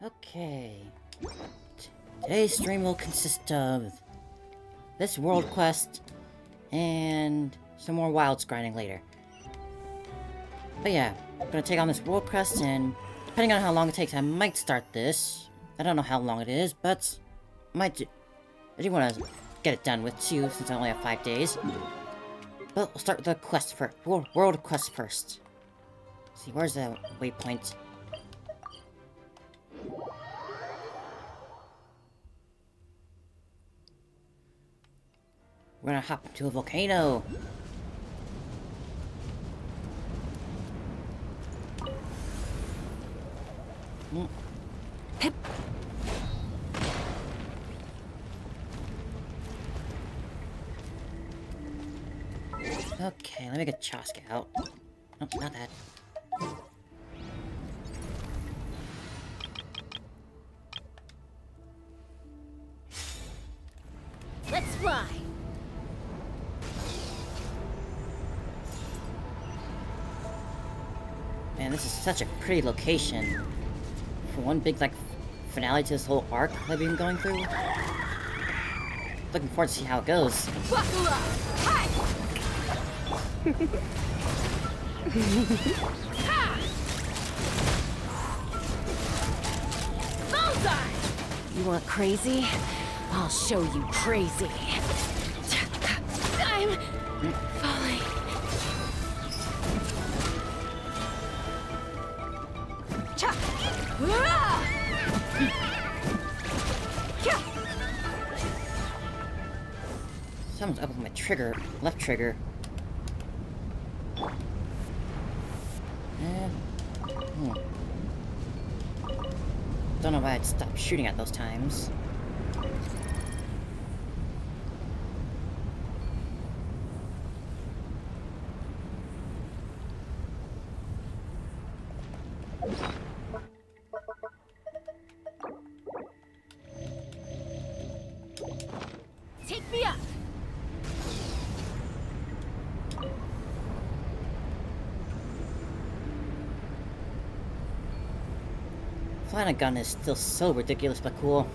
Okay. Today's stream will consist of this world quest and some more wilds grinding later. But yeah, I'm gonna take on this world quest, and depending on how long it takes, I might start this. I don't know how long it is, but I do want to get it done with too, since I only have 5 days. But we'll start with the quest first. World quest first. Let's see, where's the waypoint? We're gonna hop to a volcano. Hip. Okay, let me get Chaska out. Nope, not that. Let's fly. Man, this is such a pretty location. For one big, like, finale to this whole arc that we've been going through. Looking forward to see how it goes. Buckle up. Hi. Bullseye. You want crazy? I'll show you crazy. I'm falling. Someone's up with my trigger, left trigger. Don't know why I'd stop shooting at those times. Take me up. Flying a gun is still so ridiculous but cool.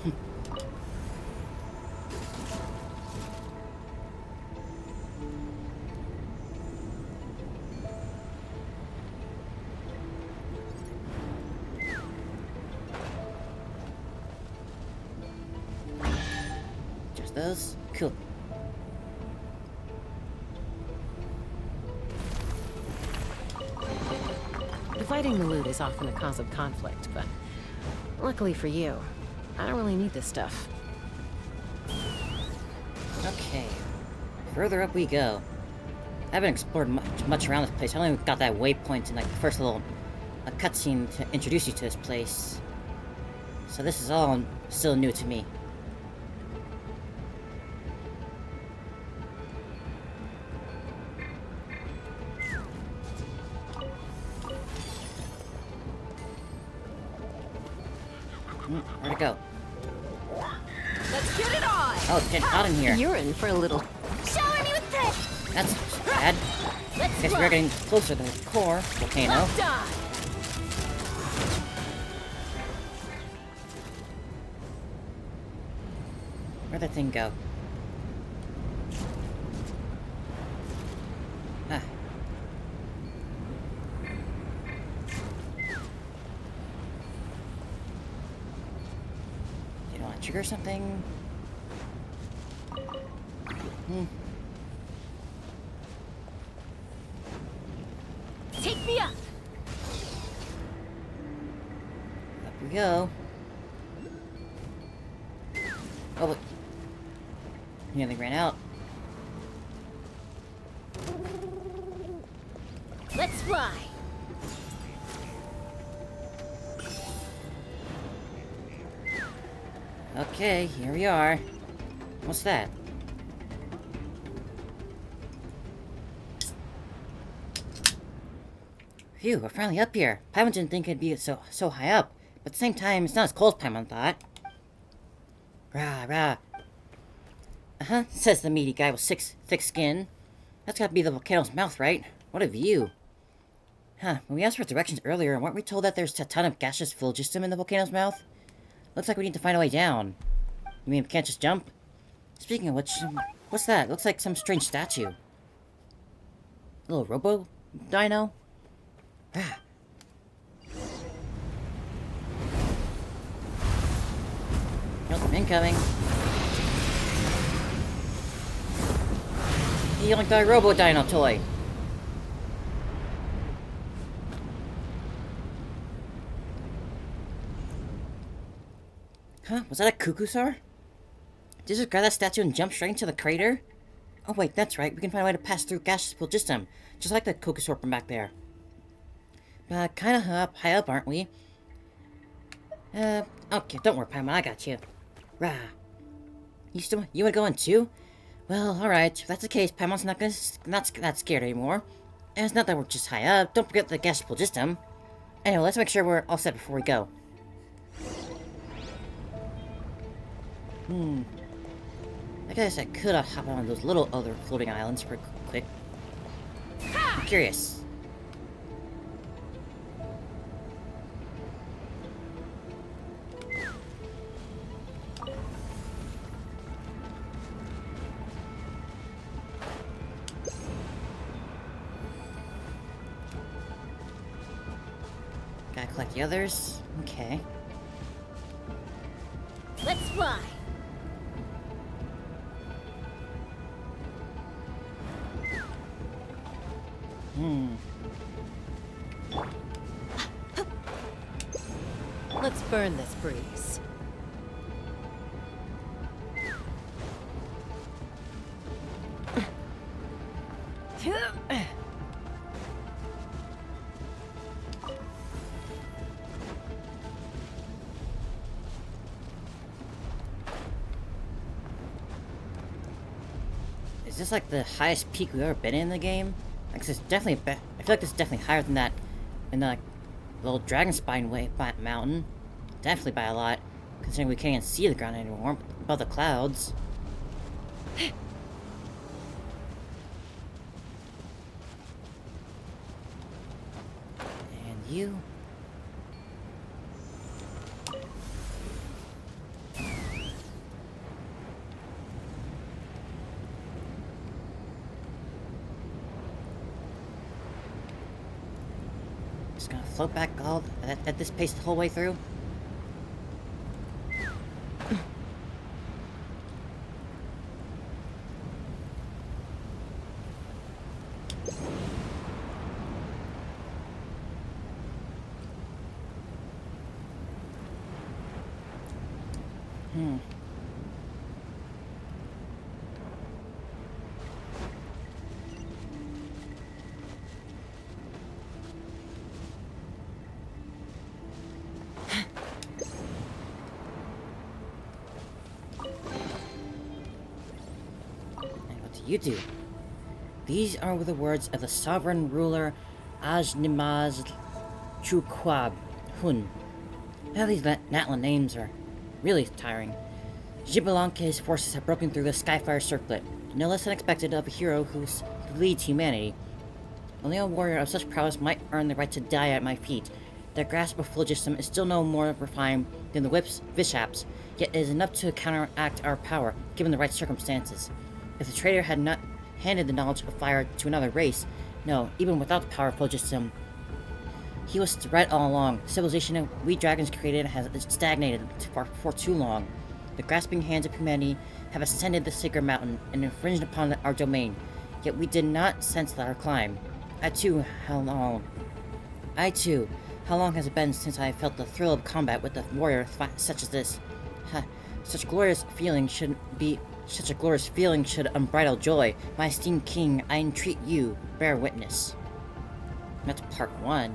Just those? Cool. Fighting the loot is often a cause of conflict, but luckily for you, I don't really need this stuff. Okay. Further up we go. I haven't explored much around this place. I only got that waypoint in like the first little cutscene to introduce you to this place. So this is all still new to me. Where'd it go? Let's get it on! Oh, it's getting hot in here. You're in for a little... Shower me with this! That's bad. Let's Guess we're getting closer to the core volcano. Well done! Where'd that thing go? Ah. You want to trigger something? Take me up! Up we go. Oh, look. Nearly ran out. Let's fly! Okay, here we are. What's that? Phew, we're finally up here. Paimon didn't think it'd be so high up, but at the same time, it's not as cold as Paimon thought. Rah, rah. Uh-huh, says the meaty guy with thick skin. That's gotta be the volcano's mouth, right? What a view. Huh, when we asked for directions earlier, weren't we told that there's a ton of gaseous phlogiston in the volcano's mouth? Looks like we need to find a way down. You mean we can't just jump? Speaking of which, what's that? Looks like some strange statue. A little robo dino? Ah. Nope, incoming. He like the robo dino toy. Huh? Was that a cuckoosaur? Did you just grab that statue and jump straight into the crater? Oh wait, that's right. We can find a way to pass through gaseous phlogiston, just like the cuckoosaur from back there. Kinda high up, aren't we? Okay, don't worry, Paimon, I got you. Rah. You wanna go in too? Well, alright. If that's the case, Paimon's not that scared anymore. And it's not that we're just high up. Don't forget the gaseous phlogiston. Anyway, let's make sure we're all set before we go. I guess I could have hopped on those little other floating islands pretty quick. I'm curious. Gotta collect the others. Okay. Let's fly. Let's burn this breeze. Is this like the highest peak we've ever been in the game? Like, this is definitely I feel like this is definitely higher than that in the like, little dragon spine mountain. Definitely by a lot, considering we can't even see the ground anymore above the clouds. And you. Just gonna float back all at this pace the whole way through. You do. These are the words of the sovereign ruler Ajnimaz Chukwab Hun. Now these Natlan names are really tiring. Xbalanque's forces have broken through the Skyfire circlet, no less unexpected of a hero who leads humanity. Only a warrior of such prowess might earn the right to die at my feet. Their grasp of phlogiston is still no more refined than the whip's vishaps, yet it is enough to counteract our power, given the right circumstances. If the traitor had not handed the knowledge of fire to another race, no, even without the power of phlogiston, he was right all along. Civilization we dragons created has stagnated for too long. The grasping hands of humanity have ascended the sacred mountain and infringed upon our domain, yet we did not sense our climb. How long has it been since I felt the thrill of combat with a warrior such as this? Such a glorious feeling should unbridle joy. My esteemed king, I entreat you, bear witness. That's part 1.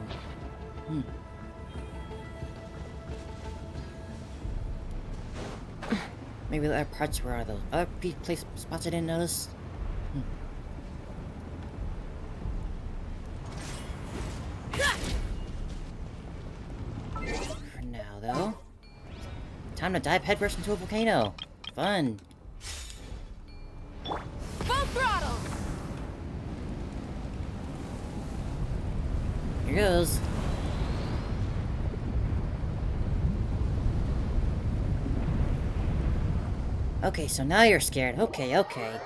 Maybe there are parts where those other place spots I didn't notice. For now, though, time to dive headfirst into a volcano. Fun. Full throttle. Here goes. Okay, so now you're scared. Okay, okay.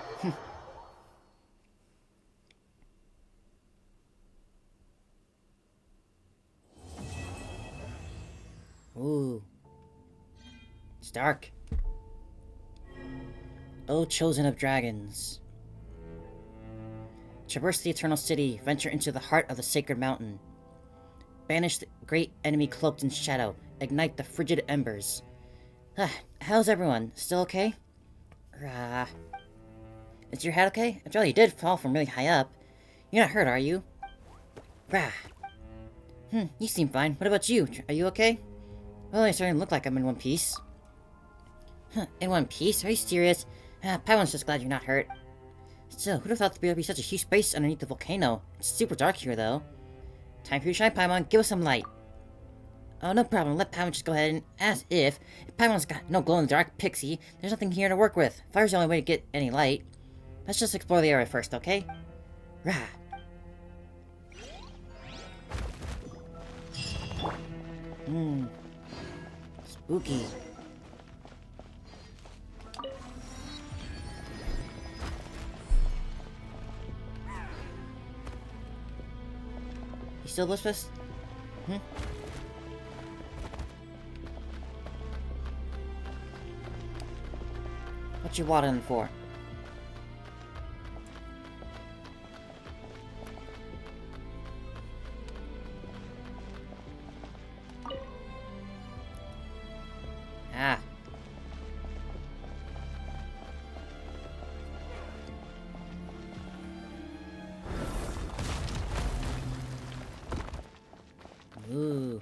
Ooh. It's dark. O chosen of dragons. Traverse the eternal city, venture into the heart of the sacred mountain. Banish the great enemy cloaked in shadow, ignite the frigid embers. How's everyone? Still okay? Rah. Is your head okay? After all, you did fall from really high up. You're not hurt, are you? Rah. You seem fine. What about you? Are you okay? Well, I starting to look like I'm in one piece. In one piece? Are you serious? Paimon's just glad you're not hurt. Still, who'd have thought there'd be such a huge space underneath the volcano? It's super dark here, though. Time for you to shine, Paimon. Give us some light. Oh, no problem. Let Paimon just go ahead and... As if Paimon's got no glow-in-the-dark pixie, there's nothing here to work with. Fire's the only way to get any light. Let's just explore the area first, okay? Rah. Spooky. You still listless? What you watering for? Ah. Ooh.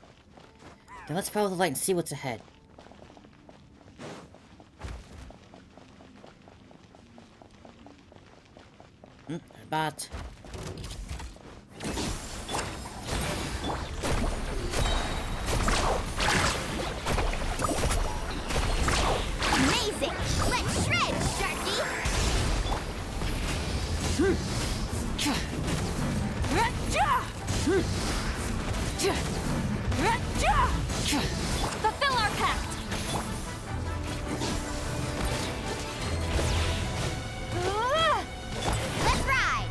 Then let's follow the light and see what's ahead. But... Amazing! Let's shred, Sharky! Fulfill our pact! Let's ride!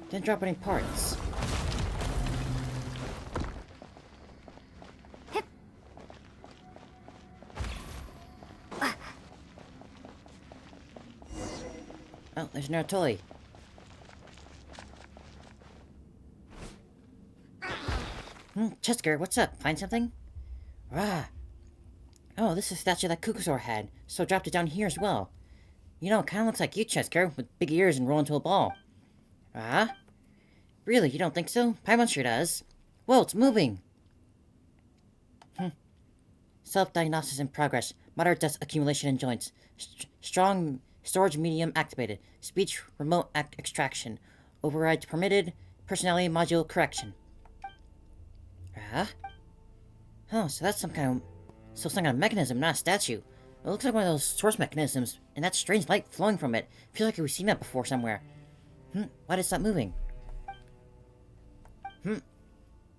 Didn't drop any parts. Oh, there's no toy. Chesker, what's up? Find something? Rah. Oh, this is a statue that Kukusaur had, so I dropped it down here as well. You know, it kinda looks like you, Chesker, with big ears and roll into a ball. Ah? Really, you don't think so? Paimon sure does. Whoa, it's moving! Self-diagnosis in progress. Moderate dust accumulation in joints. Strong storage medium activated. Speech remote extraction. Override permitted. Personality module correction. Ah? Oh, so that's some kind of mechanism, not a statue. It looks like one of those source mechanisms, and that strange light flowing from it. Feels like we've seen that before somewhere. Why did it stop moving?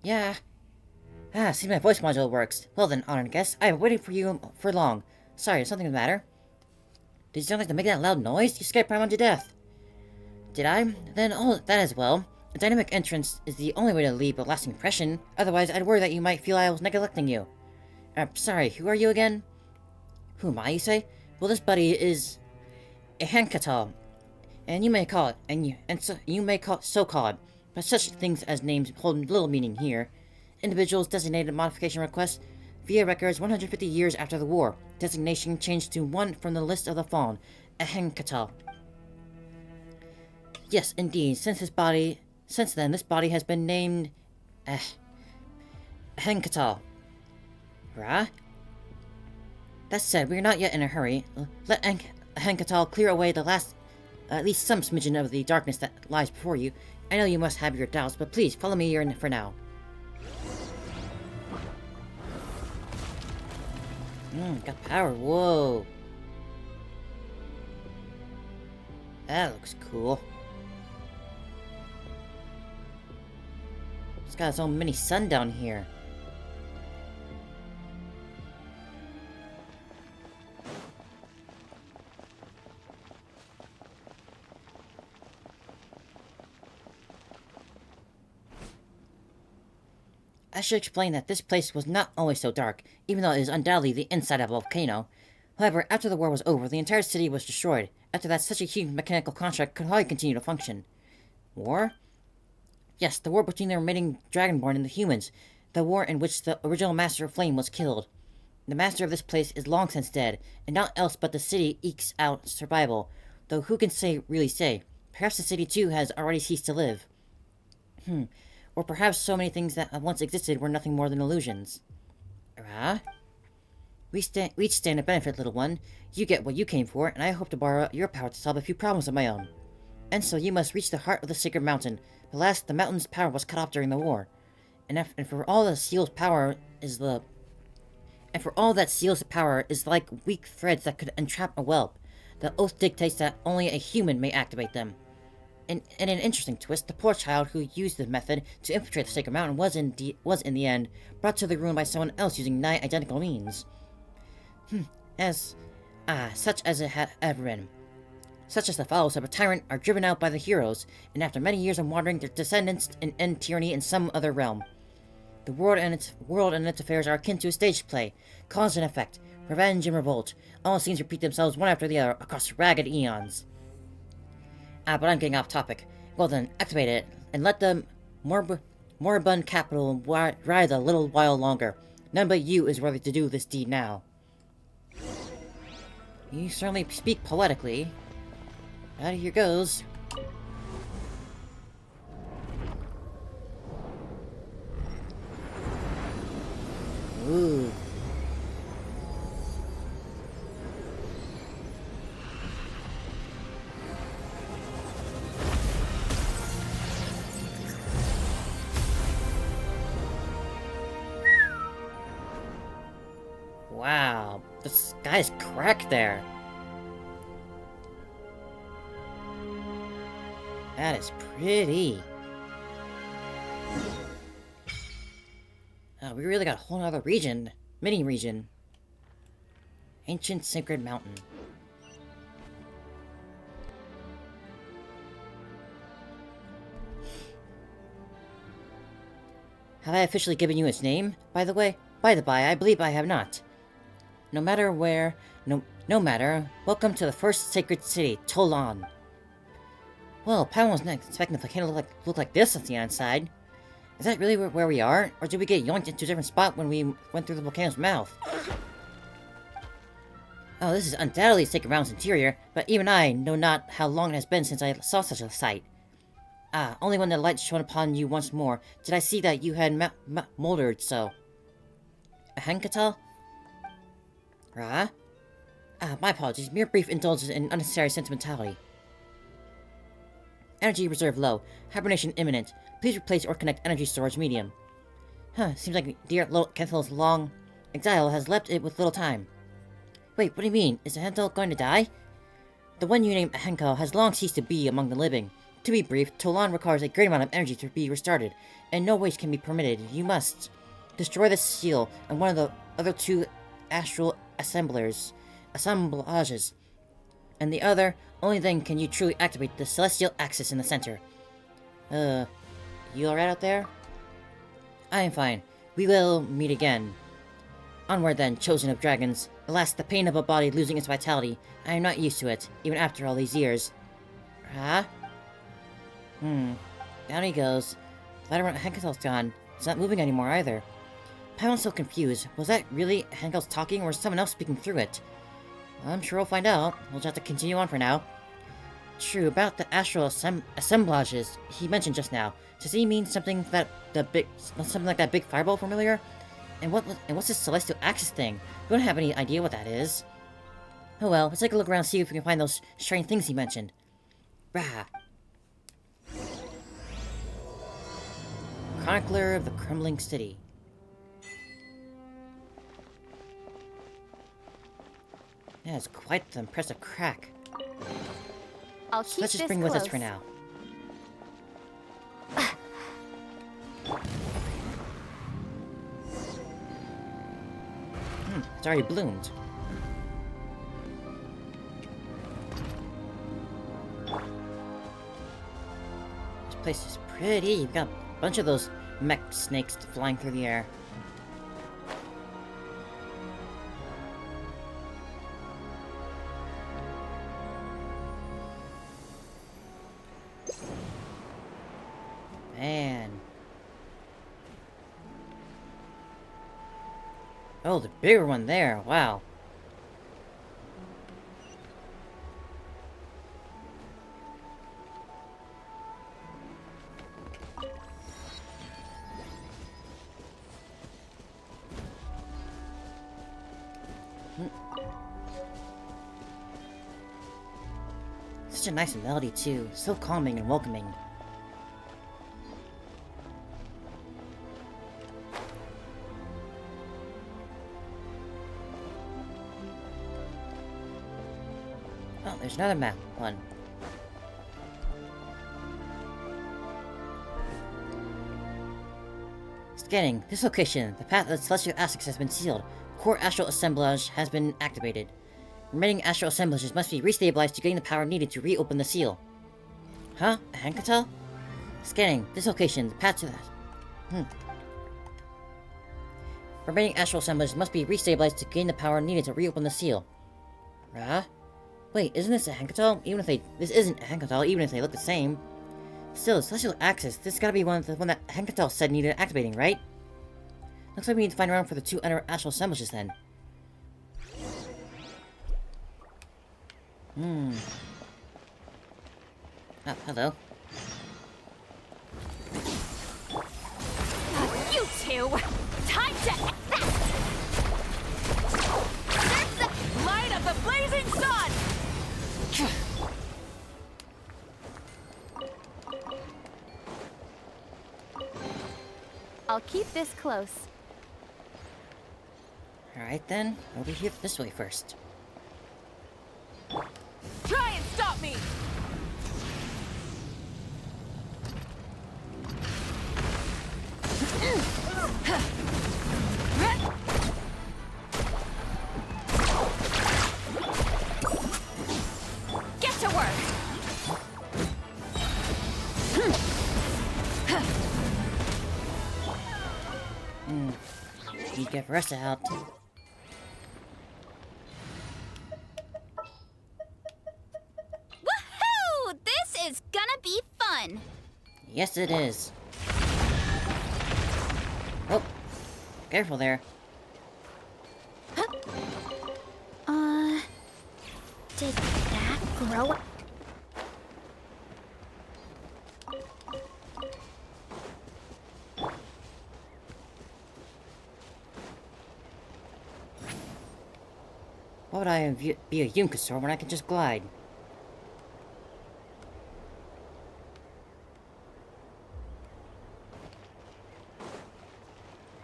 Yeah. See, my voice module works. Well then, honored guest, I have waited for you for long. Sorry, is something the matter? Did you sound like to make that loud noise? You scared Paimon to death. Did I? Then, oh, that as well. A dynamic entrance is the only way to leave a lasting impression. Otherwise, I'd worry that you might feel I was neglecting you. Sorry, who are you again? Who am I, you say? Well, this buddy is... a Hankatal. And you may call it, you may call it, but such things as names hold little meaning here. Individuals designated modification requests via records 150 years after the war. Designation changed to one from the list of the fallen, a Hankatal. Yes, indeed. Since then, this body has been named... Henkatal. Rah? That said, we are not yet in a hurry. Let Henkatal clear away the last... at least some smidgen of the darkness that lies before you. I know you must have your doubts, but please, follow me here for now. Got power. Whoa. That looks cool. It's got its own mini sun down here. I should explain that this place was not always so dark, even though it is undoubtedly the inside of a volcano. However, after the war was over, the entire city was destroyed. After that, such a huge mechanical construct could hardly continue to function. War? Yes, the war between the remaining Dragonborn and the humans. The war in which the original Master of Flame was killed. The master of this place is long since dead, and naught else but the city ekes out survival. Though who can really say? Perhaps the city too has already ceased to live. Or perhaps so many things that once existed were nothing more than illusions. Ah? We each stand to benefit, little one. You get what you came for, and I hope to borrow your power to solve a few problems of my own. And so you must reach the heart of the sacred mountain. Alas, the mountain's power was cut off during the war. And for all that seals the power is like weak threads that could entrap a whelp. The oath dictates that only a human may activate them. And in an interesting twist, the poor child who used the method to infiltrate the sacred mountain was in the end brought to the ruin by someone else using nigh identical means. Such as it had ever been. Such as the followers of a tyrant are driven out by the heroes, and after many years of wandering, their descendants end tyranny in some other realm. The world and its affairs are akin to a stage play, cause and effect, revenge and revolt. All scenes repeat themselves one after the other across ragged eons. But I'm getting off topic. Well then, activate it, and let the moribund capital ride a little while longer. None but you is worthy to do this deed now. You certainly speak poetically. Out here goes. Ooh. Wow, the sky's cracked there. That is pretty. We really got a whole other region. Mini-region. Ancient Sacred Mountain. Have I officially given you its name, by the way? By the by, I believe I have not. No matter, welcome to the first sacred city, Tolan. Well, Paimon wasn't expecting the volcano to look like this on the inside. Is that really where we are? Or did we get yoinked into a different spot when we went through the volcano's mouth? Oh, this is undoubtedly Sacred Mountain's interior, but even I know not how long it has been since I saw such a sight. Only when the light shone upon you once more did I see that you had moldered so. A Henkatal? My apologies. Mere brief indulgence in unnecessary sentimentality. Energy reserve low. Hibernation imminent. Please replace or connect energy storage medium. Seems like dear little Kenthel's long exile has left it with little time. Wait, what do you mean? Is the Hentel going to die? The one you named Henkel has long ceased to be among the living. To be brief, Tolan requires a great amount of energy to be restarted, and no waste can be permitted. You must destroy the seal and one of the other two astral assemblages, and the other, only then can you truly activate the celestial axis in the center. You alright out there? I am fine. We will meet again. Onward then, chosen of dragons. Alas, the pain of a body losing its vitality. I am not used to it, even after all these years. Down he goes. The light around Henkel's gone. It's not moving anymore either. Paimon's so confused. Was that really Henkel's talking, or was someone else speaking through it? I'm sure we'll find out. We'll just have to continue on for now. True, about the astral assemblages he mentioned just now. Does he mean something like that big fireball familiar? And what's this celestial axis thing? We don't have any idea what that is. Oh well, let's take a look around and see if we can find those strange things he mentioned. Chronicler of the Crumbling City. Yeah, it's quite the impressive crack. I'll keep Let's just this bring close. with us for now. It's already bloomed. This place is pretty. You've got a bunch of those mech snakes flying through the air. Man. Oh, the bigger one there. Wow. Such a nice melody, too. So calming and welcoming. Oh, there's another map one. Scanning. This location. The path of the celestial aspects has been sealed. Core astral assemblage has been activated. Remaining astral assemblages must be restabilized to gain the power needed to reopen the seal. Huh? A Hankatel? Scanning. This location. The path to that. Remaining astral assemblages must be restabilized to gain the power needed to reopen the seal. Huh? Wait, isn't this a Hankatel? This isn't a Hankatel, even if they look the same. Still, celestial axis. This has gotta be one that Hankatel said needed activating, right? Looks like we need to find around for the two other astral assemblages then. Oh, hello. You two! Time to... There's the light of the blazing sun! I'll keep this close. Alright then, over here this way first. Try and stop me! Get to work! You get Ressa out. Woohoo! This is gonna be fun! Yes, it is. Oh, careful there. Did that grow? Why would I be a Yunkasaur when I can just glide?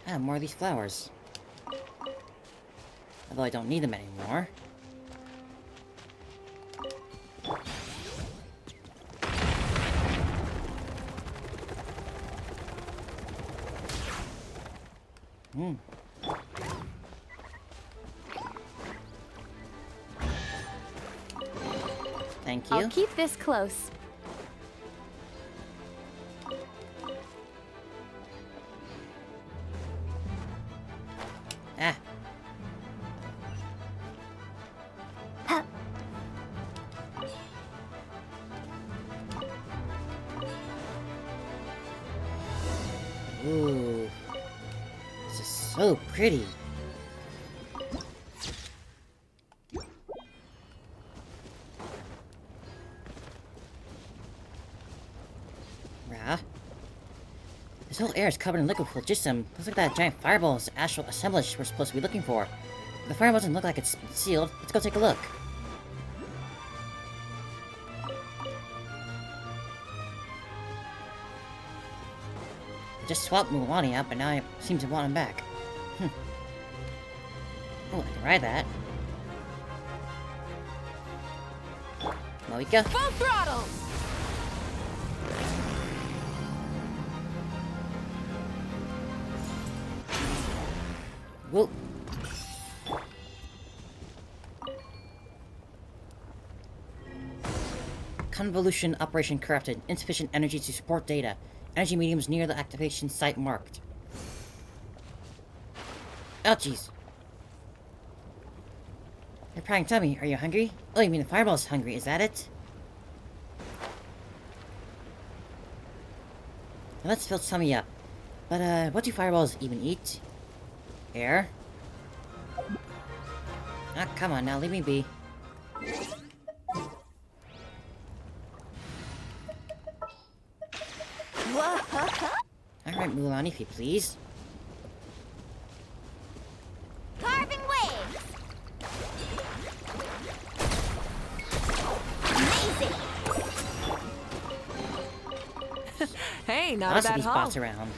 Ah, more of these flowers. Although I don't need them anymore. Thank you. I'll keep this close. Ah. Ooh. This is so pretty. Rah. This whole air is covered in liquid phlogiston. Looks like that giant fireball is the astral assemblage we're supposed to be looking for. If the fireball doesn't look like it's sealed, let's go take a look. I just swapped Mulan out, but now I seem to want him back. Oh, I can ride that. Moika. Full throttle! Whoa. Convolution operation corrupted. Insufficient energy to support data. Energy mediums near the activation site marked. Oh, jeez. You're prying tummy. Are you hungry? Oh, you mean the fireball's hungry. Is that it? Now let's fill tummy up. But, what do fireballs even eat? Air? Ah, come on now. Leave me be. Alright, Mulan, if you please. Carving waves. Amazing. Hey, not Lots a of bad these haul. bots around.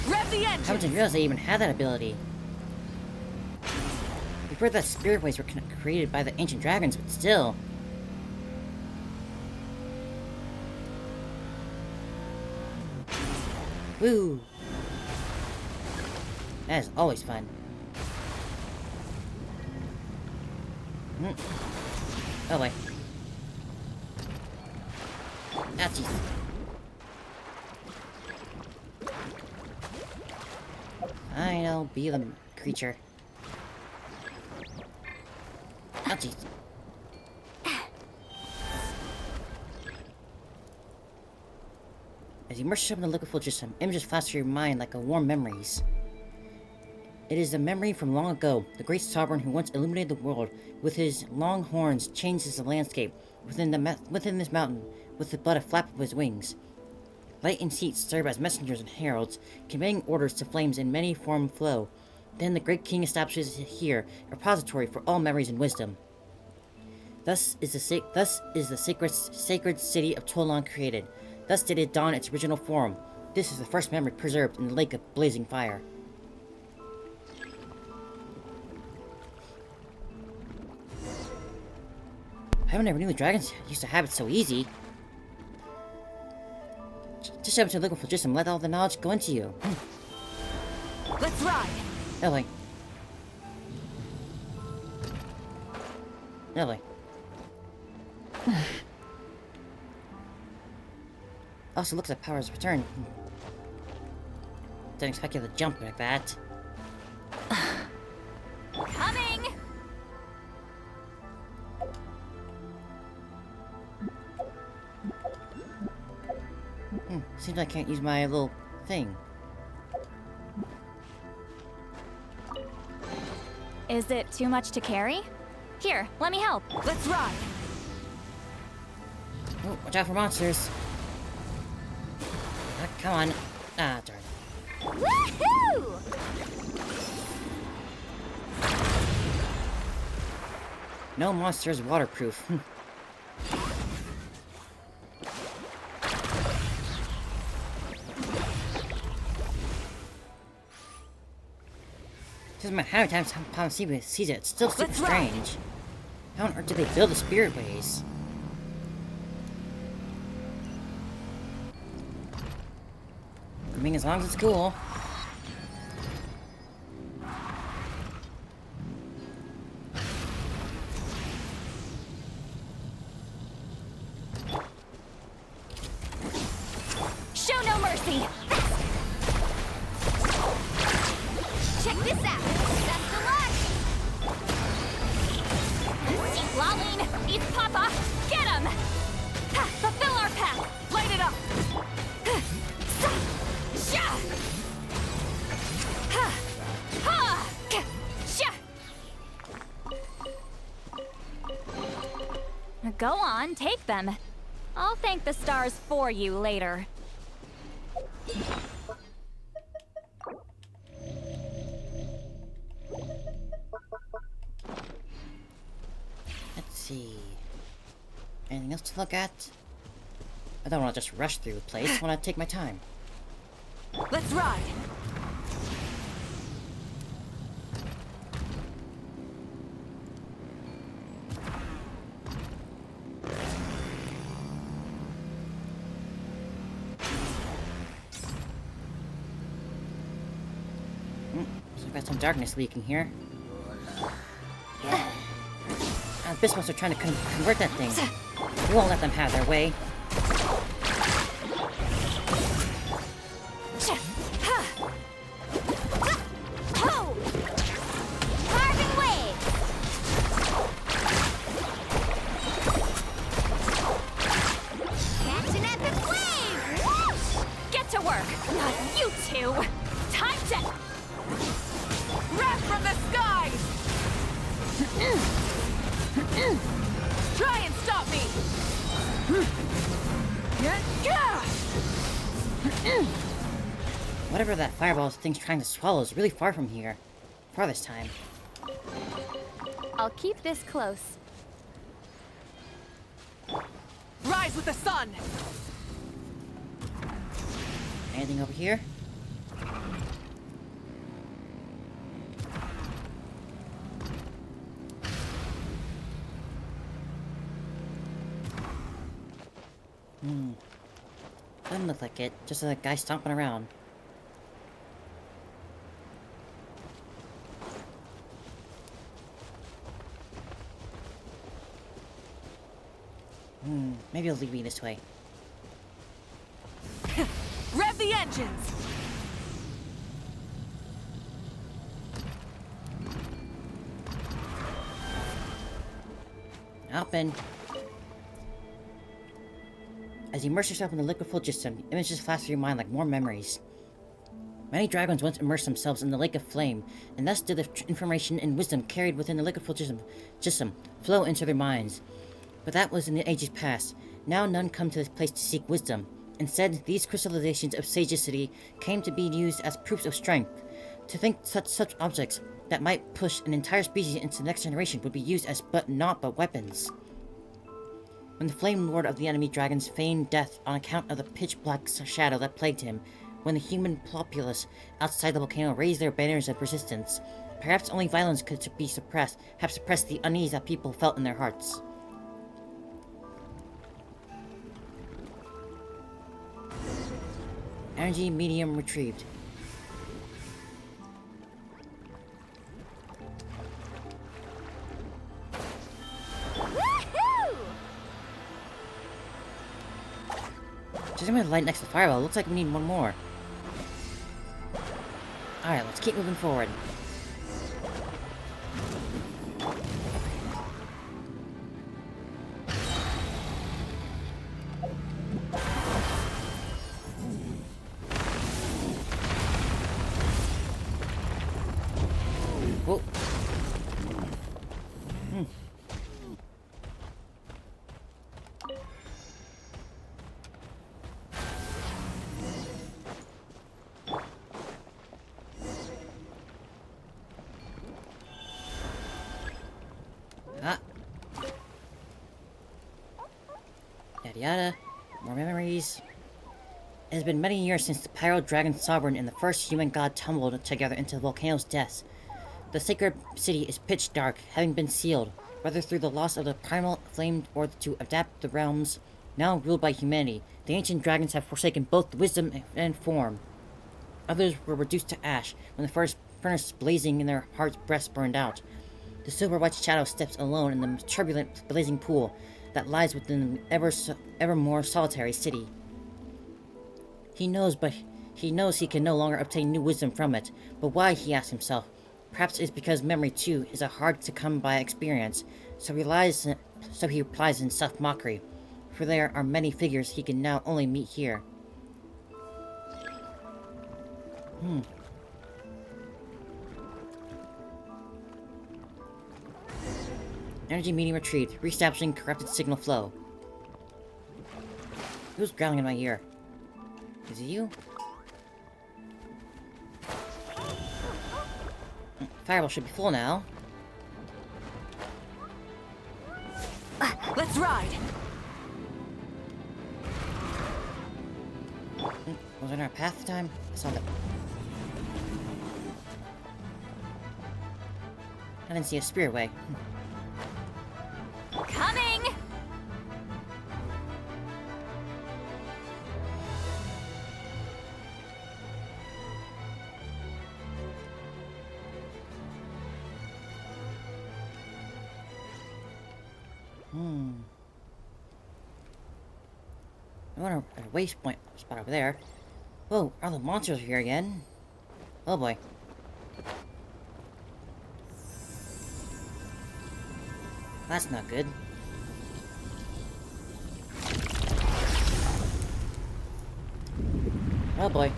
Rev the I engine. didn't realize they even had that ability. We've heard that spirit waves were created by the ancient dragons, but still. Woo! That is always fun. Oh wait. Ah, jeez. I'll be the creature. Oh, jeez. As you immerse yourself in the liquid filter system, images flash through your mind like a warm memories. It is a memory from long ago. The great sovereign who once illuminated the world with his long horns changes the landscape within this mountain with but a flap of his wings. Light and heat serve as messengers and heralds, conveying orders to flames in many form flow. Then the great king establishes here a repository for all memories and wisdom. Thus is the sacred city of Tolan created. Thus did it dawn its original form. This is the first memory preserved in the lake of blazing fire. I never knew the dragons used to have it so easy. Just jump into the liquid phlogiston and let all the knowledge go into you. Let's ride. Really. Really. Also looks like power's returned. Didn't expect you to jump like that. Coming. Seems like I can't use my little thing. Is it too much to carry? Here, let me help. Let's ride. Oh, watch out for monsters. Ah, come on. Ah, darn. Woohoo! No monster is waterproof. Doesn't matter how many times Pom sees it, it's still super Let's ride. strange. How on earth did they build the spirit ways? I mean, as long as it's cool. Show no mercy. Check this out. Best of luck. See Lolene. Eat Papa. Get him. Ha, fulfill our path. Light it up. Sha. Ha. Ha. Sha. Go on, take them. I'll thank the stars for you later. Let's see. Anything else to look at? I don't want to just rush through the place. I want to take my time. Let's ride. So we've got some darkness leaking here. Abyss are trying to convert that thing. We won't let them have their way. Carving waves! Catch an epic wave! Whoosh! Get to work! Not you two! Time to... Wrath from the skies! Try and stop me! Whatever that fireball thing's trying to swallow is really far from here. Far this time. I'll keep this close. Rise with the sun! Anything over here? Doesn't look like it. Just a guy stomping around. Maybe it'll lead me this way. Rev the engines! Open. As you immerse yourself in the liquid phlogiston, images flash through your mind like more memories. Many dragons once immersed themselves in the lake of flame, and thus did the information and wisdom carried within the liquid phlogiston flow into their minds. But that was in the ages past. Now none come to this place to seek wisdom. Instead, these crystallizations of sagacity came to be used as proofs of strength. To think such objects that might push an entire species into the next generation would be used as not but weapons. When the Flame Lord of the enemy dragons feigned death on account of the pitch-black shadow that plagued him, when the human populace outside the volcano raised their banners of resistance, perhaps only violence could have suppressed the unease that people felt in their hearts. Energy medium retrieved. Woohoo! Just gonna light next to the fireball. Looks like we need one more. Alright, let's keep moving forward. Whoa. Yada yada. More memories. It has been many years since the Pyro Dragon Sovereign and the first human god tumbled together into the volcano's depths. The sacred city is pitch dark, having been sealed, whether through the loss of the primal flame or to adapt the realms now ruled by humanity. The ancient dragons have forsaken both wisdom and form. Others were reduced to ash when the first furnace blazing in their heart's breast burned out. The silver-white shadow steps alone in the turbulent, blazing pool that lies within the ever more solitary city. He knows he can no longer obtain new wisdom from it. But why, he asks himself. Perhaps it's because memory, too, is a hard-to-come-by experience, so he replies in self-mockery, for there are many figures he can now only meet here. Energy medium retrieved, reestablishing corrupted signal flow. Who's growling in my ear? Is it you? Fireball should be full now. Let's ride! Was it in our path time? I saw that. I didn't see a spearway. Coming! I want a waste point spot over there. Whoa, are the monsters here again? Oh boy. That's not good. Oh boy.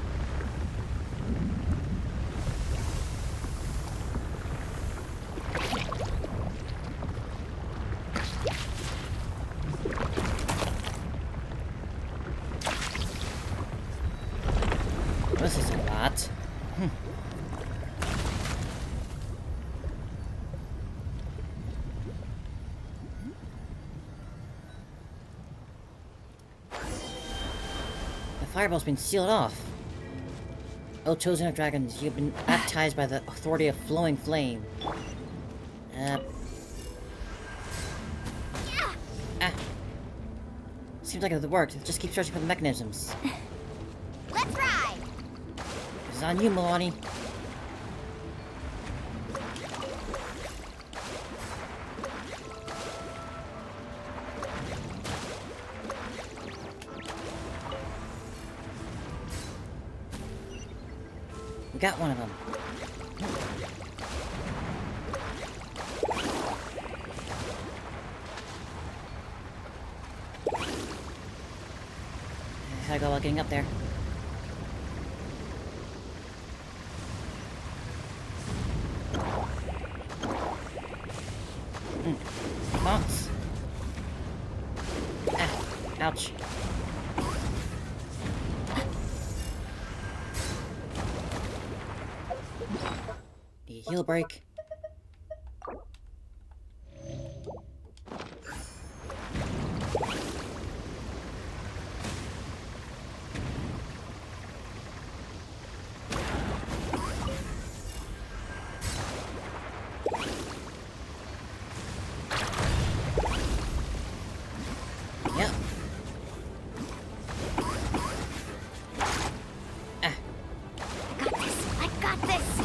This is a lot. The fireball's been sealed off. O chosen of dragons, you have been baptized by the authority of flowing flame. Ah. Seems like it worked. Just keep searching for the mechanisms. Let's ride! This is on you, Milani. We got one of them. How do I go about getting up there? Bounce. Ah, ouch. The heal break. Yep. Ah. I got this!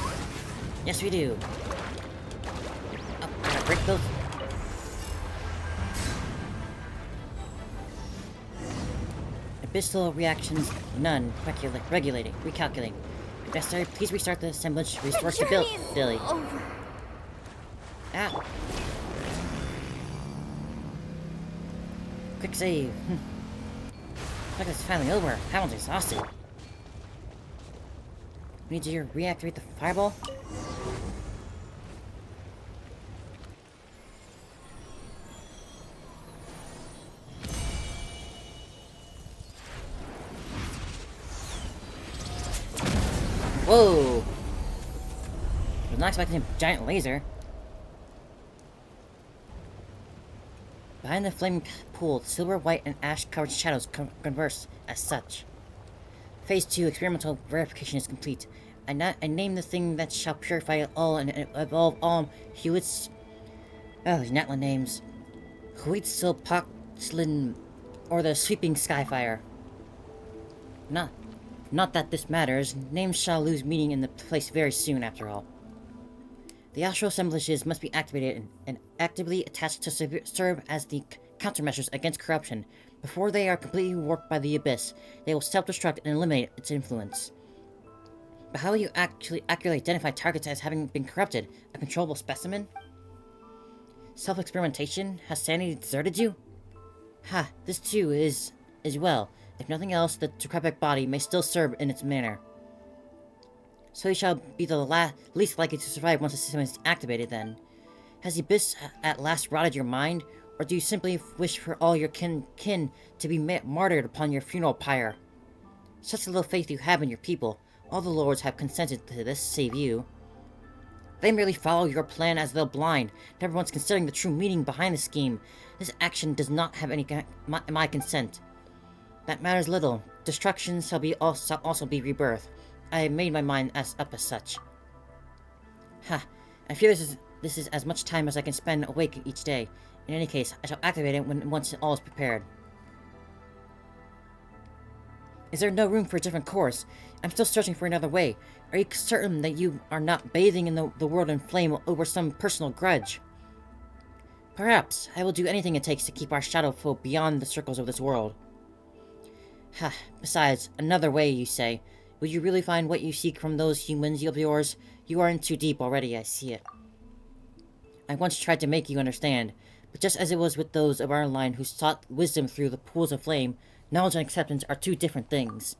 Yes, we do. Oh, gotta break those. Abyssal reactions, none. Regulating. Recalculating. Necessary, please restart the assemblage. Restore stability. Over. Ah. Quick save. Looks like it's finally over. Hamilton's exhausted. We need to reactivate the fireball. Whoa! I was not expecting a giant laser. Behind the flaming pool, silver, white, and ash-covered shadows converse as such. Phase 2 experimental verification is complete. I name the thing that shall purify all and evolve all Hewitt's... Oh, these Natlan names. Huitzilpoxlin, or the Sweeping Skyfire. Not that this matters. Names shall lose meaning in the place very soon, after all. The astral assemblages must be activated and actively attached to serve as the countermeasures against corruption. Before they are completely warped by the abyss, they will self-destruct and eliminate its influence. But how will you actually accurately identify targets as having been corrupted? A controllable specimen? Self-experimentation? Has sanity deserted you? Ha, this too is well. If nothing else, the decrepit body may still serve in its manner. So you shall be the least likely to survive once the system is activated, then. Has the abyss at last rotted your mind? Or do you simply wish for all your kin to be martyred upon your funeral pyre? Such little faith you have in your people. All the lords have consented to this, save you. They merely follow your plan as though blind, never once considering the true meaning behind the scheme. This action does not have any my consent. That matters little. Destruction shall also be rebirth. I have made my mind up as such. Ha! I fear this is as much time as I can spend awake each day. In any case, I shall activate it once all is prepared. Is there no room for a different course? I'm still searching for another way. Are you certain that you are not bathing in the world in flame over some personal grudge? Perhaps. I will do anything it takes to keep our shadow foe beyond the circles of this world. Ha! Besides, another way, you say. Will you really find what you seek from those humans of yours? You are in too deep already, I see it. I once tried to make you understand, but just as it was with those of our line who sought wisdom through the pools of flame, knowledge and acceptance are two different things.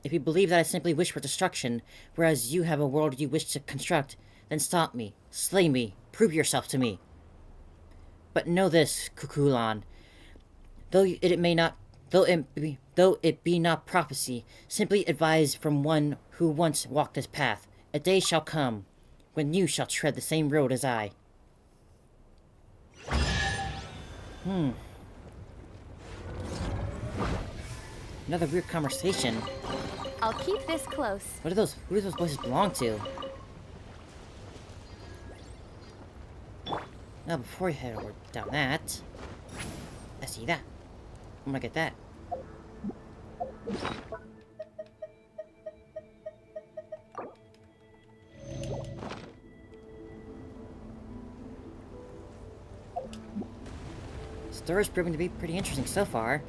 If you believe that I simply wish for destruction, whereas you have a world you wish to construct, then stop me, slay me, prove yourself to me. But know this, Kukulan, though it be not prophecy, simply advised from one who once walked this path, a day shall come when you shall tread the same road as I. Another weird conversation. I'll keep this close. Who do those voices belong to? Now, before you head over down that, I see that. I'm gonna get that. Story's proving to be pretty interesting so far.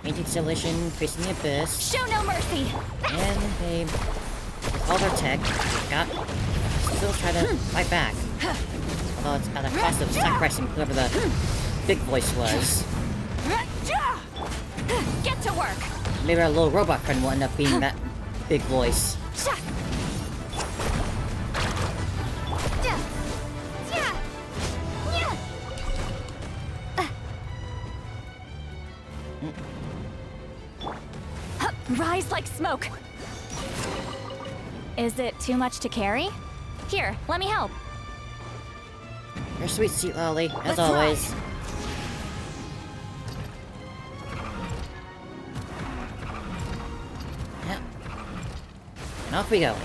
Painting installation, facing the abyss. Show no mercy! And they, with all their tech, still try to fight back. Although it's at the cost of sacrificing whoever the big voice was. Get to work! Maybe our little robot friend will end up being that big voice. Rise like smoke! Is it too much to carry? Here, let me help. You're sweet, sweet Lolly, as Let's always. ride. Yep. And off we go.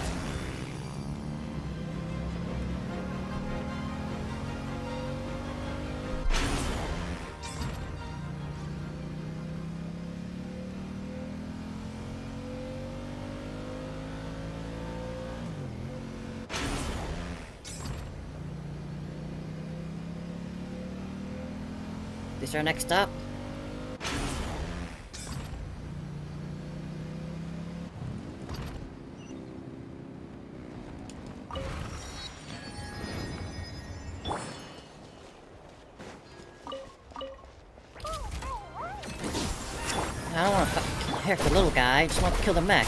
This is our next stop. I don't want to hurt the little guy, I just want to kill the mech.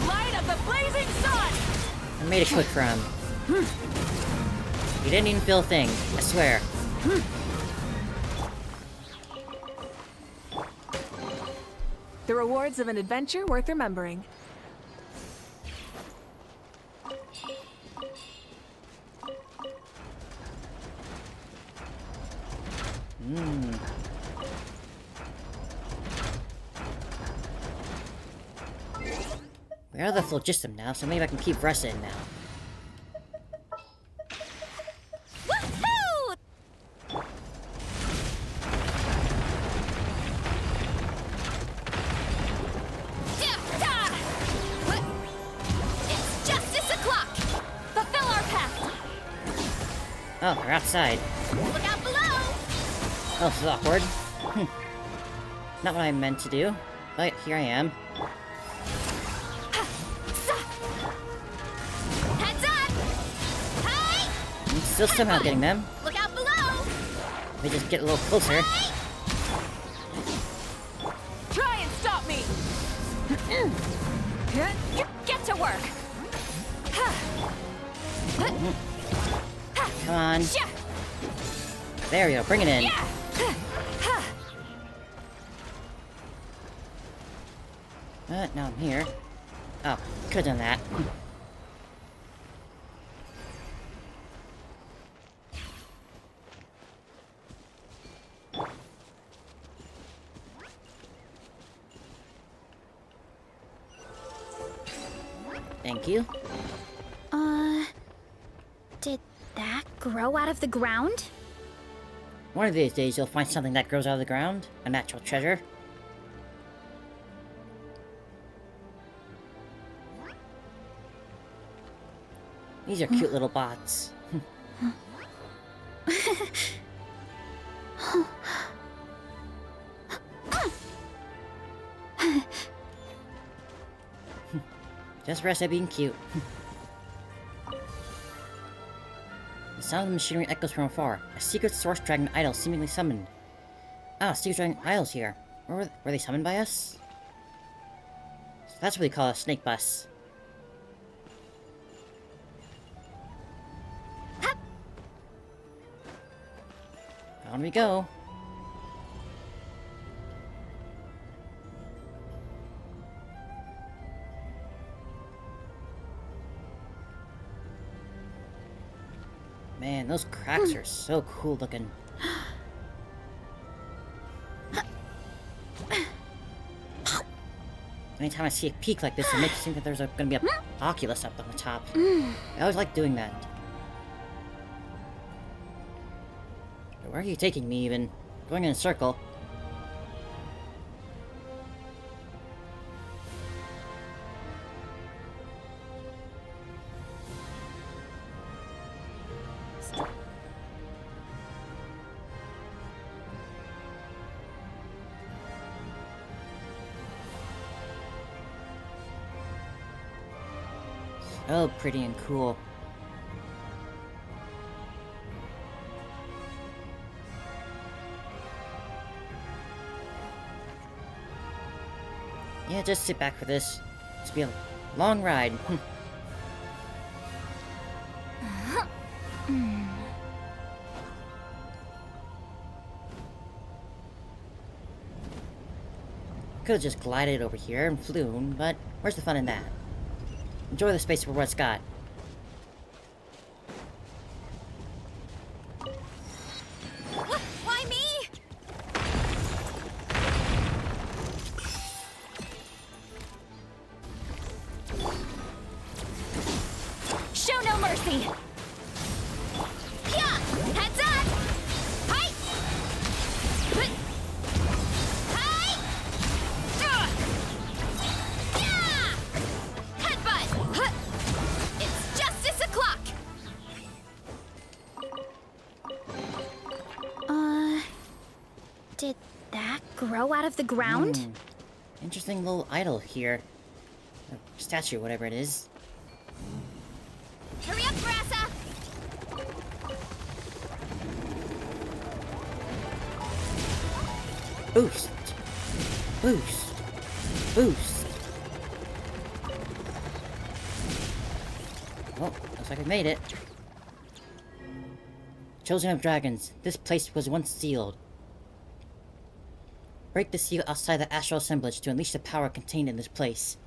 Light of the blazing sun! I made it quick for him. He didn't even feel a thing, I swear. The rewards of an adventure worth remembering. We're out of the phlogiston now, so maybe I can keep resting now. Woohoo! It's justice o'clock! Fulfill our pact! Oh, they're outside. Look out below! Oh, this is awkward. Not what I meant to do, but here I am. Heads up! Hey! I'm still somehow getting them. Look out below! Let me just get a little closer. Hey! Try and stop me! Get to work! Come on. Yeah! There we go, bring it in. Yeah! Now I'm here. Oh, could've done that. Thank you. Did that grow out of the ground? One of these days you'll find something that grows out of the ground. A natural treasure. These are cute little bots. Just rest at being cute. The sound of the machinery echoes from afar. A secret source dragon idol seemingly summoned. Ah, secret dragon idols here. Were they summoned by us? So that's what we call a snake bus. On we go. Man, those cracks are so cool looking. Anytime I see a peak like this, it makes it seem that there's gonna be a oculus up on the top. I always like doing that. But where are you taking me, even? Going in a circle. So pretty and cool. Yeah, just sit back for this. It's be a long ride. Could've just glided over here and flown, but where's the fun in that? Enjoy the space for what it's got. Why me? Show no mercy. Yeah, heads up. Hi. Hi. Yeah. Headbutt. Huh. It's justice o'clock. Did that grow out of the ground? Interesting little idol here. Or statue, whatever it is. Hurry up, Brassa. Boost! Boost! Boost! Oh, looks like we made it. Chosen of Dragons, this place was once sealed. Break the seal outside the astral assemblage to unleash the power contained in this place.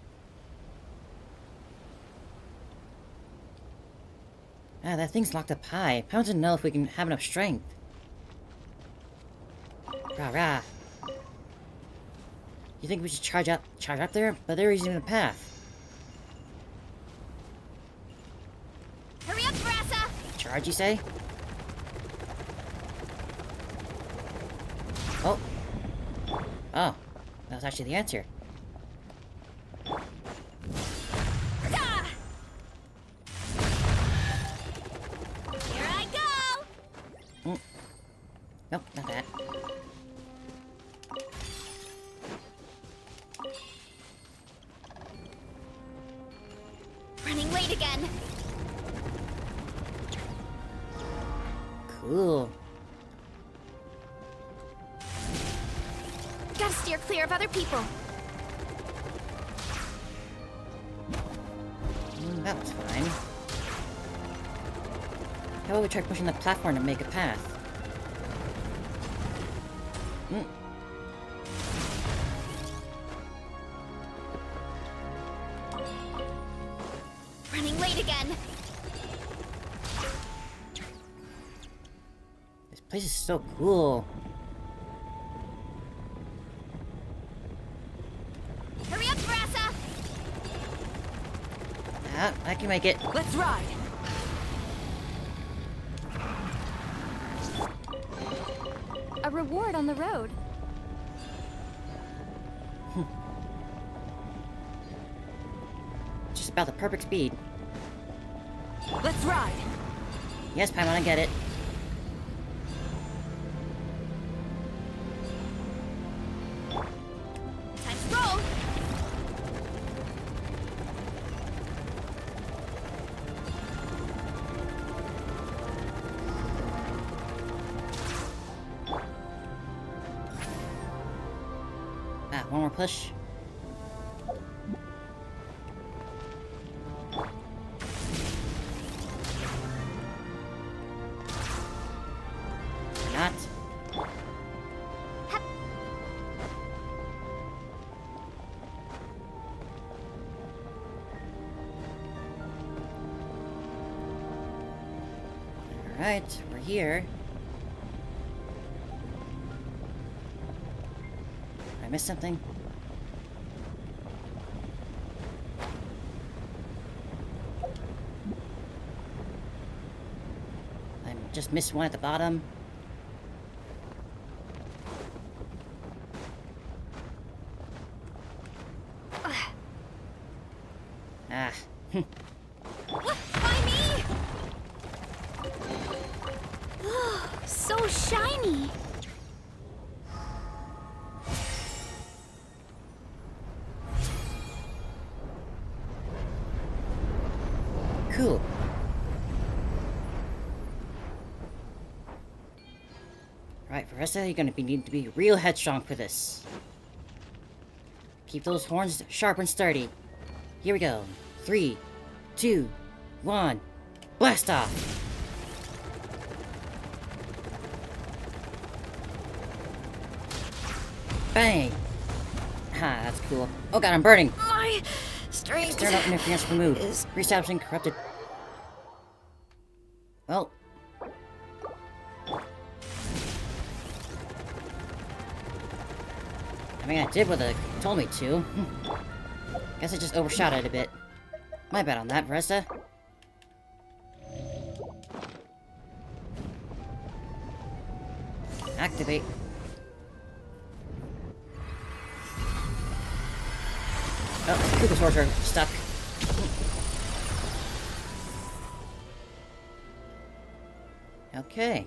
Ah, that thing's locked up high. I want to know if we can have enough strength. Rah rah. You think we should charge up there? But there isn't even a path. Hurry up, Brassa. Charge, you say? Oh. Oh. That was actually the answer. Ah! Here I go. Nope, not that. Running late again. Cool. Gotta steer clear of other people. That was fine. How about we try pushing the platform to make a path? Running late again. This place is so cool. Hurry up, Brassa. Ah, I can make it. Let's ride. A reward on the road. Just about the perfect speed. Let's ride. Yes, Paimon, I get it. Time to roll. more push. Not. Alright, we're here. Did I miss something? I just missed one at the bottom. Ah. Why me? So shiny. Cool. Right, Veressa, you're gonna need to be real headstrong for this. Keep those horns sharp and sturdy. Here we go. 3, 2, 1. Blast off! Bang! Ha, that's cool. Oh god, I'm burning! My strength. External interference removed. Is- Reestablishing corrupted. Well. I mean, I did what they told me to. Guess I just overshot it a bit. My bad on that, Veressa. Activate. Oh, Kukasaurs are stuck. Okay.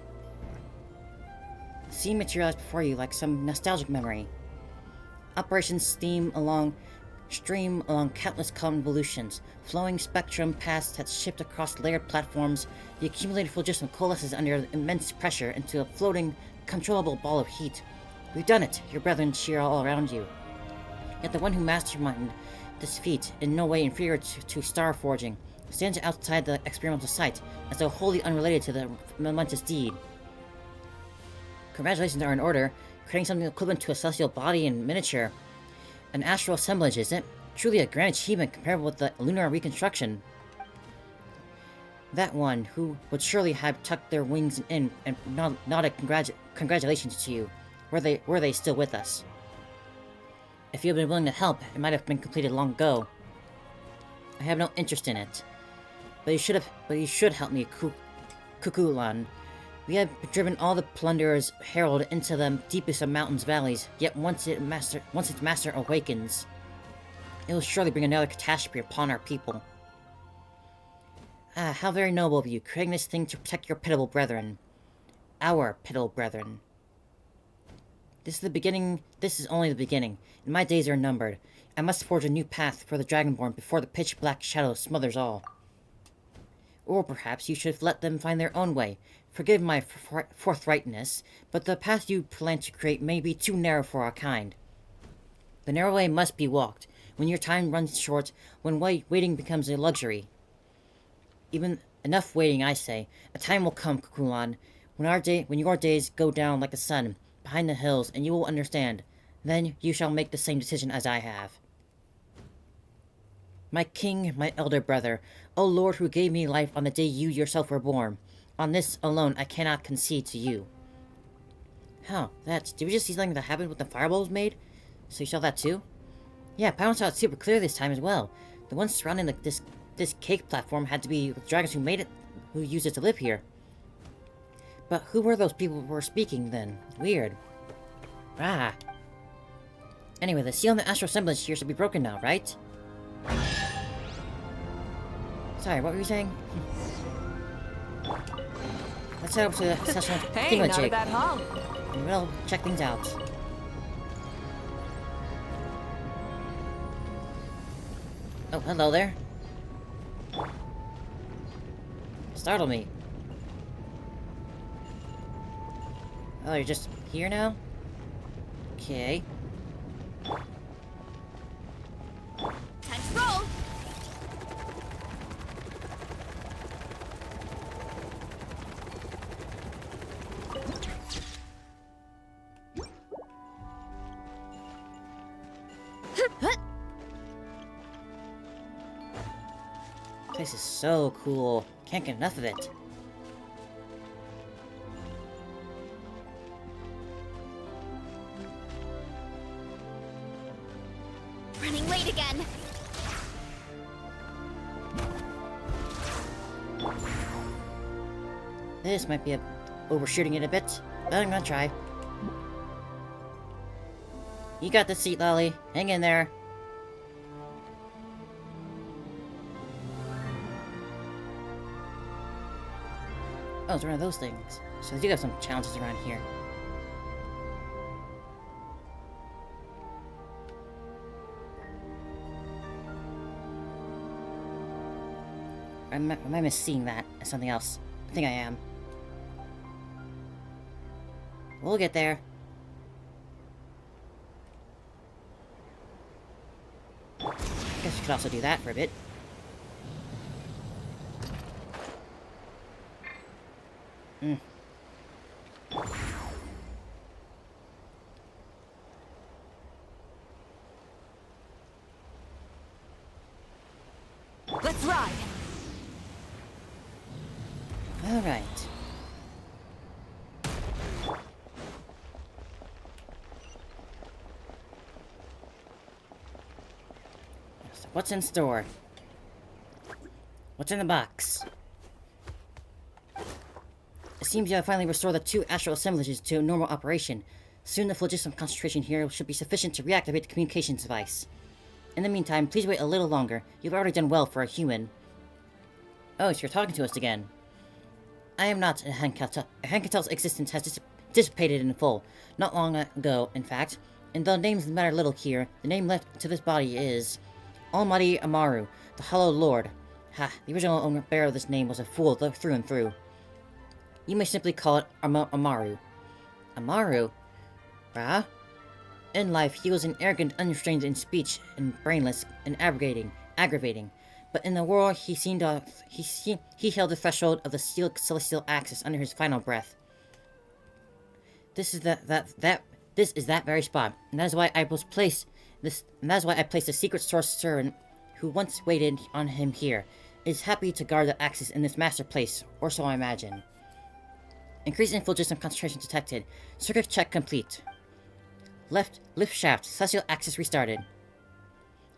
Scene materialized before you like some nostalgic memory. Operations stream along countless convolutions. Flowing spectrum paths that shift across layered platforms. The accumulated phlogiston coalesces under immense pressure into a floating, controllable ball of heat. We've done it. Your brethren cheer all around you. Yet the one who masterminded this feat, in no way inferior to star forging, stands outside the experimental site, as though wholly unrelated to the momentous deed. Congratulations are in order, creating something equivalent to a celestial body in miniature. An astral assemblage, isn't it? Truly a grand achievement comparable with the lunar reconstruction. That one, who would surely have tucked their wings in and nodded congratulations to you, were they still with us. If you had been willing to help, it might have been completed long ago. I have no interest in it. But you should help me, Kukulan. We have driven all the plunderers' herald into the deepest of mountains' valleys, yet once its master awakens, it will surely bring another catastrophe upon our people. Ah, how very noble of you, creating this thing to protect your pitiable brethren. Our pitiable brethren. This is only the beginning, and my days are numbered. I must forge a new path for the Dragonborn before the pitch-black shadow smothers all. Or perhaps you should have let them find their own way. Forgive my forthrightness, but the path you plan to create may be too narrow for our kind. The narrow way must be walked, when your time runs short, when waiting becomes a luxury. Even enough waiting, I say. A time will come, Kukulan, when your days go down like the sun, behind the hills, and you will understand. Then you shall make the same decision as I have. My king, my elder brother, O Lord who gave me life on the day you yourself were born, on this alone I cannot concede to you. How? Did we just see something that happened with the fireballs made? So you saw that too? Yeah, Pound saw it super clear this time as well. The ones surrounding this cake platform had to be the dragons who used it to live here. But who were those people who were speaking then? Weird. Ah. Anyway, the seal on the astral semblance here should be broken now, right? Sorry, what were you saying? Let's head over to the session with Hey, not a Thingamajig, bad haul. and we'll check things out. Oh, hello there. Startle me. Oh, you're just here now? Okay. place is so cool. Can't get enough of it. Running late again. This might be overshooting it a bit, but I'm gonna try. You got the seat, Lolly. Hang in there. Oh, it's one of those things. So they do have some challenges around here. Am I misseeing that as something else? I think I am. We'll get there. Guess you could also do that for a bit. Let's ride. All right. So what's in store? What's in the box? It seems you have finally restored the 2 astral assemblages to normal operation. Soon the phlogiston concentration here should be sufficient to reactivate the communications device. In the meantime, please wait a little longer. You've already done well for a human. Oh, so you're talking to us again. I am not a Hanketel. Hanketel's existence has dissipated in full. Not long ago, in fact. And though names matter little here, the name left to this body is Almighty Amaru, the Hallowed Lord. Ha, the original owner bearer of this name was a fool through and through. You may simply call it Amaru. Amaru? Rah? In life, he was an arrogant, unrestrained in speech, and brainless, and aggravating. But in the world, he held the threshold of the sealed celestial axis under his final breath. This is that very spot, and that is why I placed the secret source servant who once waited on him here. Is happy to guard the axis in this master place, or so I imagine. Increase in phlogiston concentration detected. Circuit check complete. Lift shaft. Celestial axis restarted.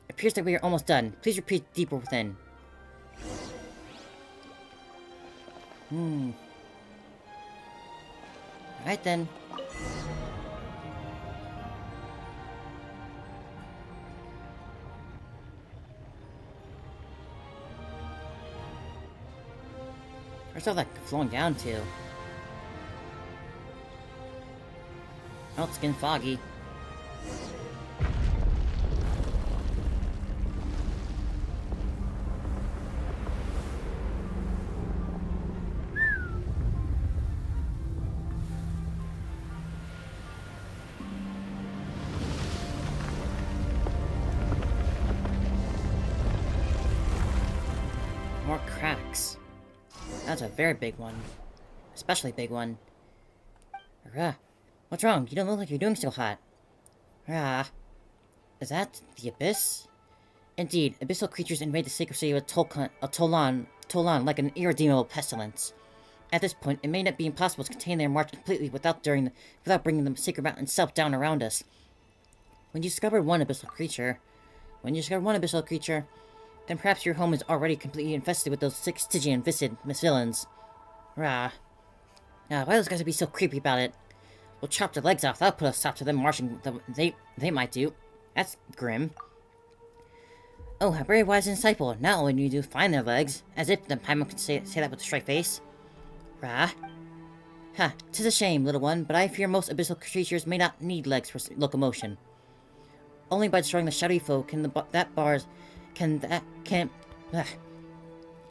Appears that we are almost done. Please repeat deeper within. Alright then. Where's all that flowing down to? Oh, it's getting foggy. More cracks. That's a very big one. Especially big one. What's wrong? You don't look like you're doing so hot. Is that the Abyss? Indeed, abyssal creatures invade the sacred city of Tolan like an irredeemable pestilence. At this point, it may not be impossible to contain their march completely without bringing the sacred mountain itself down around us. When you discover one abyssal creature, then perhaps your home is already completely infested with those 6 Stygian viscid villains. Why those guys would be so creepy about it? We'll chop their legs off. That'll put a stop to them marching. They might do. That's grim. Oh, how very wise and insightful. Not only do you find their legs, as if the Paimon could say that with a straight face. Tis a shame, little one, but I fear most abyssal creatures may not need legs for locomotion. Only by destroying the shadowy foe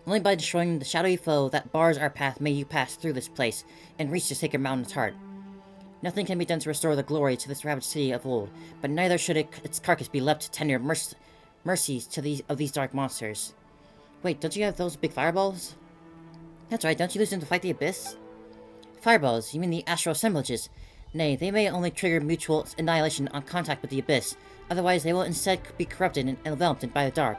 Only by destroying the shadowy foe that bars our path may you pass through this place and reach the sacred mountain's heart. Nothing can be done to restore the glory to this ravaged city of old, but neither should its carcass be left to tender mercies to these dark monsters. Wait, don't you have those big fireballs? That's right, don't you use them to fight the Abyss? Fireballs? You mean the astral assemblages? Nay, they may only trigger mutual annihilation on contact with the Abyss. Otherwise, they will instead be corrupted and enveloped by the dark.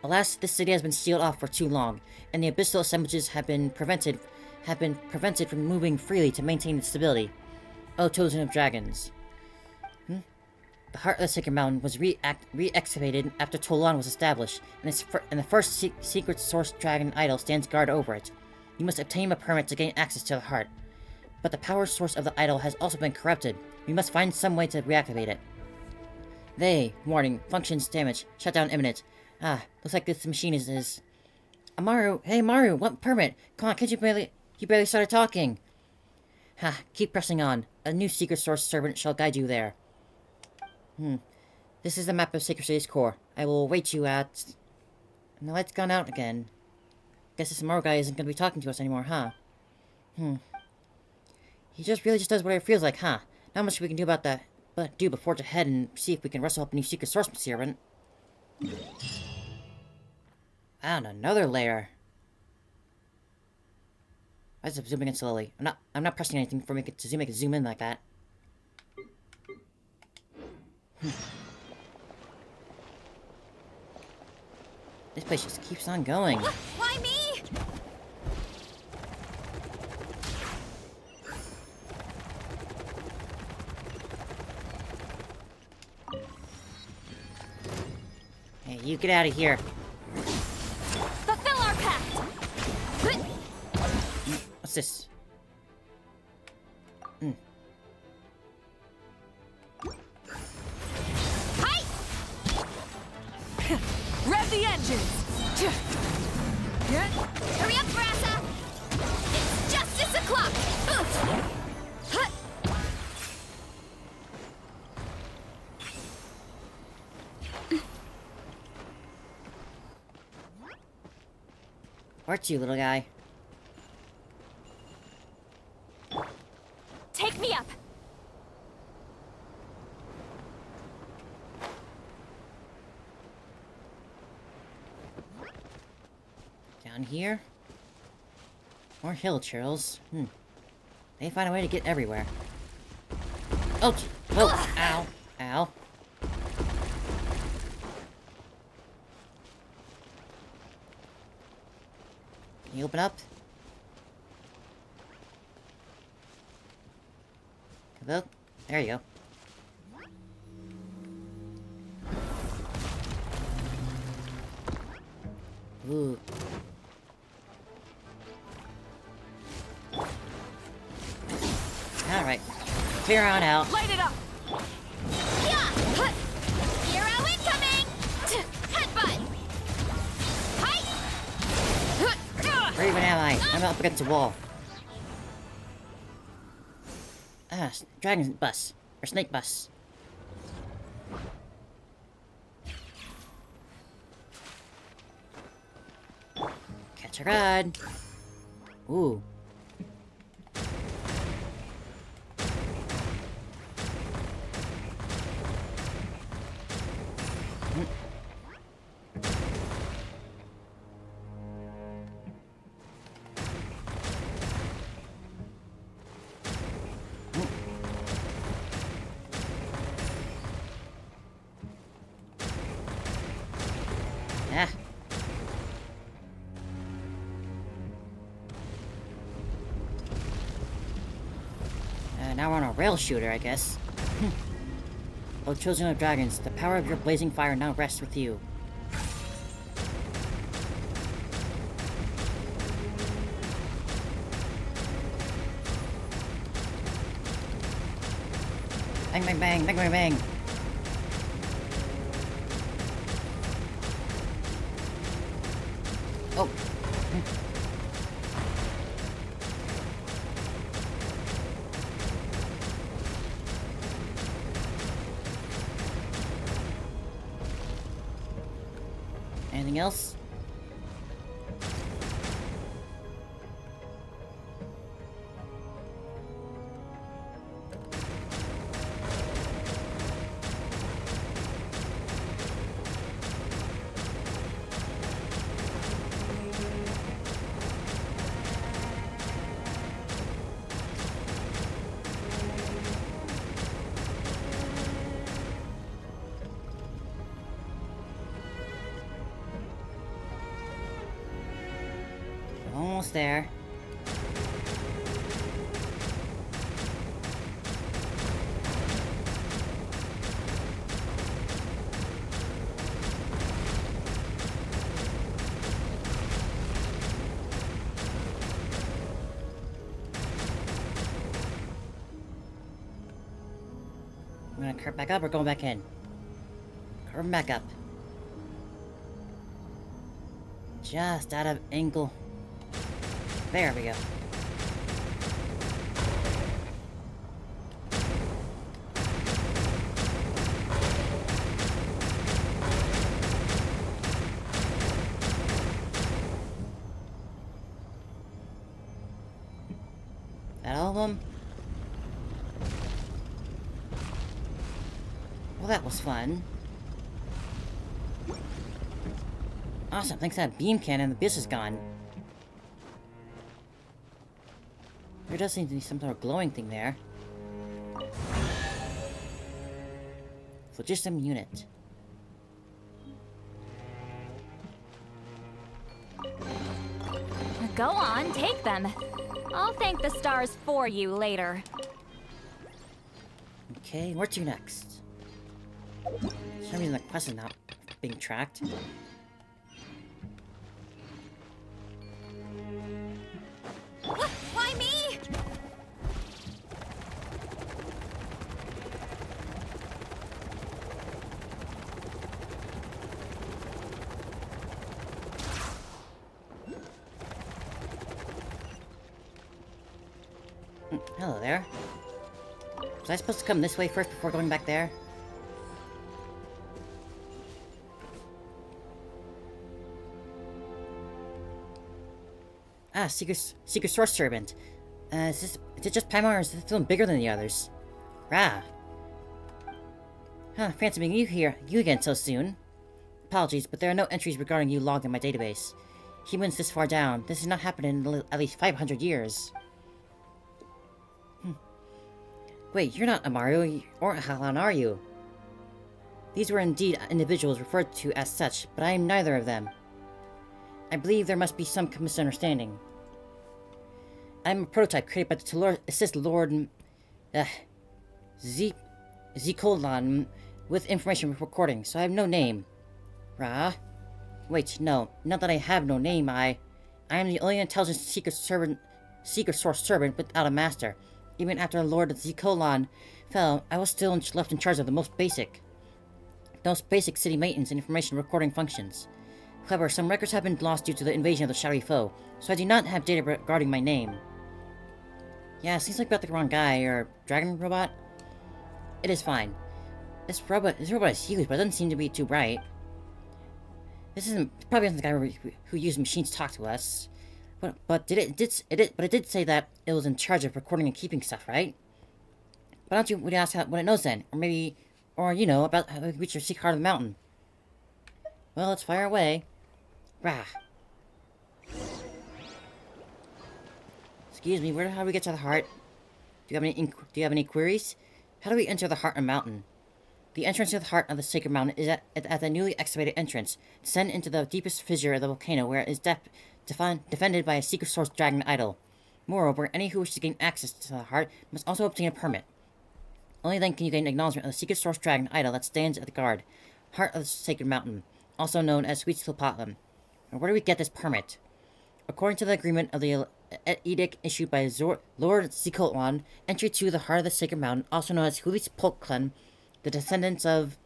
Alas, this city has been sealed off for too long, and the abyssal assemblages have been prevented from moving freely to maintain its stability. O chosen of dragons. The heart of the Sacred Mountain was re-excavated after Tolan was established, and the first secret source dragon idol stands guard over it. You must obtain a permit to gain access to the heart. But the power source of the idol has also been corrupted. We must find some way to reactivate it. Warning, functions damaged, shutdown imminent. Looks like this machine is... Maru, hey Maru, what permit? Come on, you barely started talking. Keep pressing on. A new secret source servant shall guide you there. This is the map of Sacred City's core. I will await you at... And the light's gone out again. Guess this Maru guy isn't gonna be talking to us anymore, huh? He really just does whatever it feels like, huh? Not much we can do about that, but do before to head and see if we can rustle up a new secret source servant. And another layer. Why is it zooming in slowly? I'm not pressing anything for make it zoom in like that. This place just keeps on going. Why me? Hey, you get out of here. Fulfill our pact. What's this? Rev the engines! Hurry up, Brassa! It's justice o'clock! Where's you, little guy? Take me up! Down here? More hill churls. They find a way to get everywhere. Oh, oh, ow, ow. Can you open up? Hello? There you go. Ooh. Alright. Clear on out. Light it up! Hero incoming! Headbutt! Hi! Where even am I? I'm up against the wall. Dragon bus. Or snake bus. Catch a ride. Ooh. Ah. Now we're on a rail shooter, I guess. O children of dragons, the power of your blazing fire now rests with you. Bang, bang, bang, bang, bang, bang. Oh. Anything else? almost there. I'm gonna curve back up or going back in? Curve back up. Just out of angle. There we go. That all of them? Well, that was fun. Awesome, thanks to that beam cannon, the abyss is gone. There does seem to be some sort of glowing thing there. Phlogiston unit. Go on, take them. I'll thank the stars for you later. Okay, where to next? For some reason the quest is not being tracked. Why me? Hello there. Was I supposed to come this way first before going back there? Ah, Secret Source Servant. Is it just Paimon or is it feeling bigger than the others? Rah. Huh, fancy meeting you again so soon. Apologies, but there are no entries regarding you logged in my database. Humans this far down, this has not happened in at least 500 years. Wait, you're not Amaru, or Halan, are you? These were indeed individuals referred to as such, but I am neither of them. I believe there must be some misunderstanding. I am a prototype created by the Telor Assist Lord Zikolan with information recording, so I have no name. Rah? Wait, no. Not that I have no name, I am the only intelligent secret source servant without a master. Even after Lord Zikolan fell, I was still left in charge of the most basic city maintenance and information recording functions. However, some records have been lost due to the invasion of the shadowy foe, so I do not have data regarding my name. Yeah, seems like about the wrong guy, or dragon robot? It is fine. This robot is huge, but it doesn't seem to be too bright. This probably isn't the guy who used machines to talk to us. But it did say that it was in charge of recording and keeping stuff, right? Why don't you ask what it knows then? Or maybe, you know, about how to reach your secret heart of the mountain. Well, let's fire away. Rah. Excuse me, how do we get to the heart? Do you have any queries? How do we enter the heart of the mountain? The entrance to the heart of the sacred mountain is at the newly excavated entrance. Descend into the deepest fissure of the volcano, where it is defended by a secret source dragon idol. Moreover, any who wish to gain access to the heart must also obtain a permit. Only then can you gain acknowledgement of the secret source dragon idol that stands at the guard. Heart of the sacred mountain, also known as Sweet Tepetlisaurus. And where do we get this permit? According to the agreement of the edict issued by Lord Zikolan, entry to the heart of the sacred mountain, also known as Hulis Polklan, the descendants of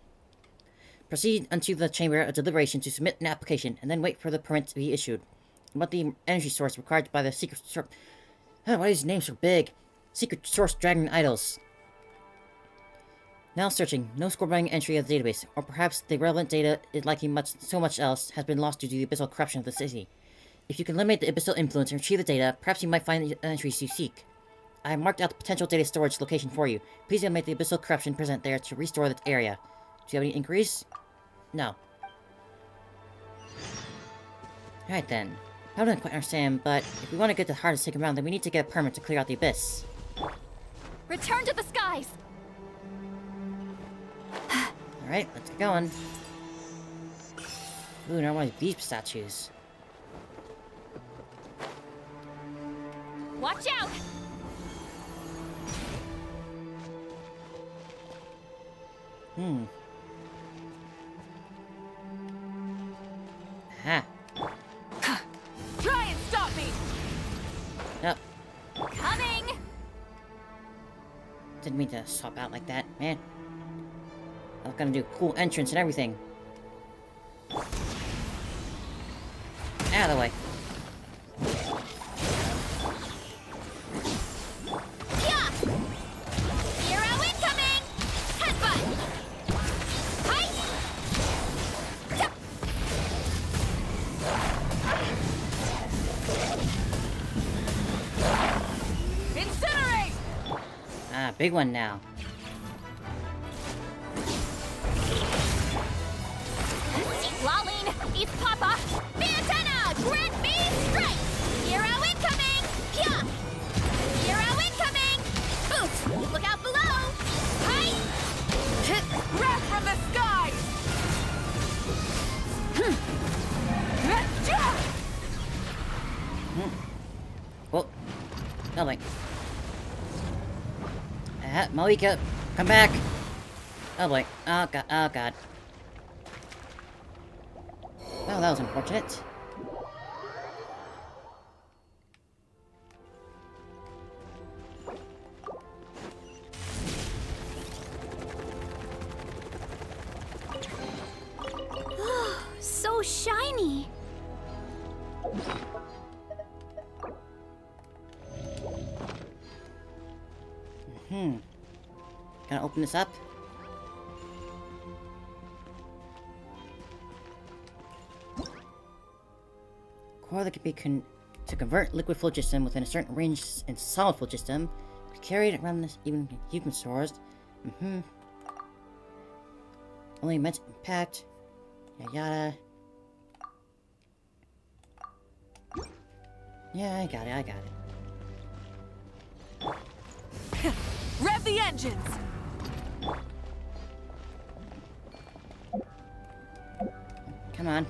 proceed unto the chamber of deliberation to submit an application, and then wait for the permit to be issued. About the energy source required by the secret source. Why are these names so big? Secret source dragon idols. Now searching. No scoreboarding entry of the database, or perhaps the relevant data is likely so much else has been lost due to the abyssal corruption of the city. If you can eliminate the abyssal influence and retrieve the data, perhaps you might find the entries you seek. I have marked out the potential data storage location for you. Please eliminate the abyssal corruption present there to restore the area. Do you have any inquiries? No. Alright then. I don't quite understand, but if we want to get to the heart of the sacred mountain, then we need to get a permit to clear out the abyss. Return to the skies! Alright, let's get going. Ooh, now one of these statues. Watch out! Ha. Try and stop me! Nope. Coming! Didn't mean to swap out like that, man. I was gonna do cool entrance and everything. Out of the way. Yeah! Hero incoming! Headbutt! Hi! Tup! Incinerate! Ah, big one now. Lolling! It's Papa! Antenna! Grant me strength! Hero incoming! Pya! Hero incoming! Boots! Look out below! Hi! Wrath from the skies! Gotcha! Oh. No, wait. Malika, come back! Oh boy. Oh god. Oh god. Well, that was unfortunate. So shiny! Can I open this up? Core that can be to convert liquid phlogiston within a certain range into solid phlogiston. Be carried around this even human sourced. Only immense impact. Yada yada. Yeah, I got it. Rev the engines! Come on.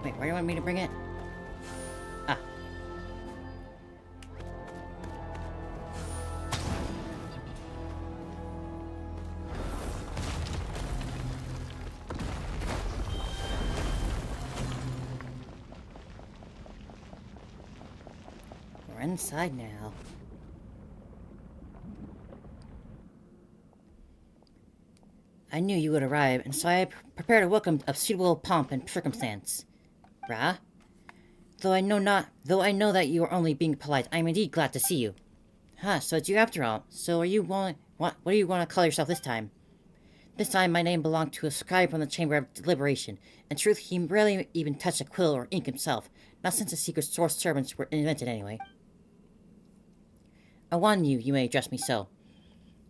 Wait, where do you want me to bring it? Ah. We're inside now. I knew you would arrive, and so I prepared a welcome of suitable pomp and circumstance. Rah? Though I know that you are only being polite, I am indeed glad to see you. Huh, so it's you after all. So are you what do you want to call yourself this time? This time my name belonged to a scribe from the Chamber of Deliberation. In truth, he rarely even touched a quill or ink himself, not since the secret source servants were invented anyway. I warn you, you may address me so.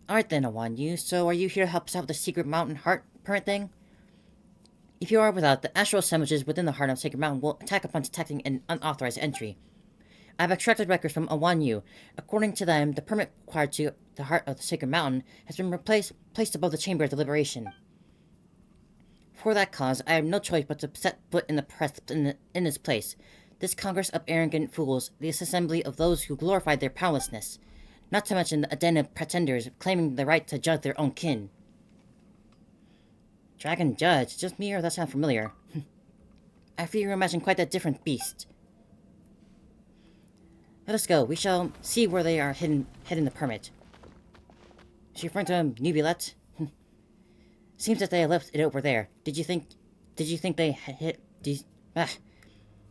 Alright then, I warn you. So are you here to help us out with the secret mountain heart permit thing? If you are without, the astral assemblages within the heart of Sacred Mountain will attack upon detecting an unauthorized entry. I have extracted records from Awan Yu. According to them, the permit required to the heart of the Sacred Mountain has been placed above the Chamber of Deliberation. For that cause, I have no choice but to set foot in this place. This congress of arrogant fools, this assembly of those who glorified their powerlessness, not to mention a den of pretenders claiming the right to judge their own kin. Dragon Judge, just me or that sound familiar? I fear you imagine quite a different beast. Let us go. We shall see where they are hidden the permit. Is she referring to Nubilet? Seems that they left it over there. Did you think they hid? Did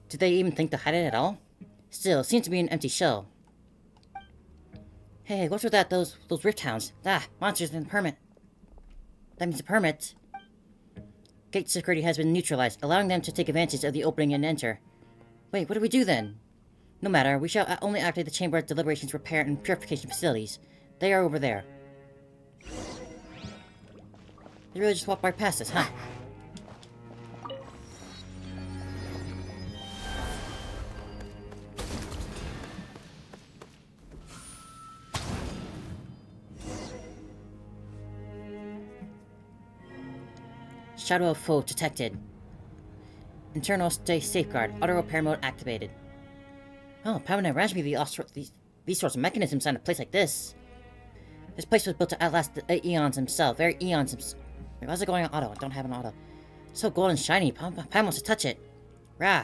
they even think to hide it at all? Still, it seems to be an empty shell. Hey, what's with that? Those rift hounds. Monsters in the permit. That means the permit. Gate security has been neutralized, allowing them to take advantage of the opening and enter. Wait, what do we do then? No matter, we shall only activate the Chamber of Deliberation's repair and purification facilities. They are over there. They really just walked right past us, huh? Shadow of foe detected. Internal stay safeguard. Auto repair mode activated. Oh, Paimon never asked me these sorts of mechanisms in a place like this. This place was built to outlast the eons himself. Very eons himself. Why is it going on auto? I don't have an auto. So gold and shiny. Paimon wants to touch it. Rah.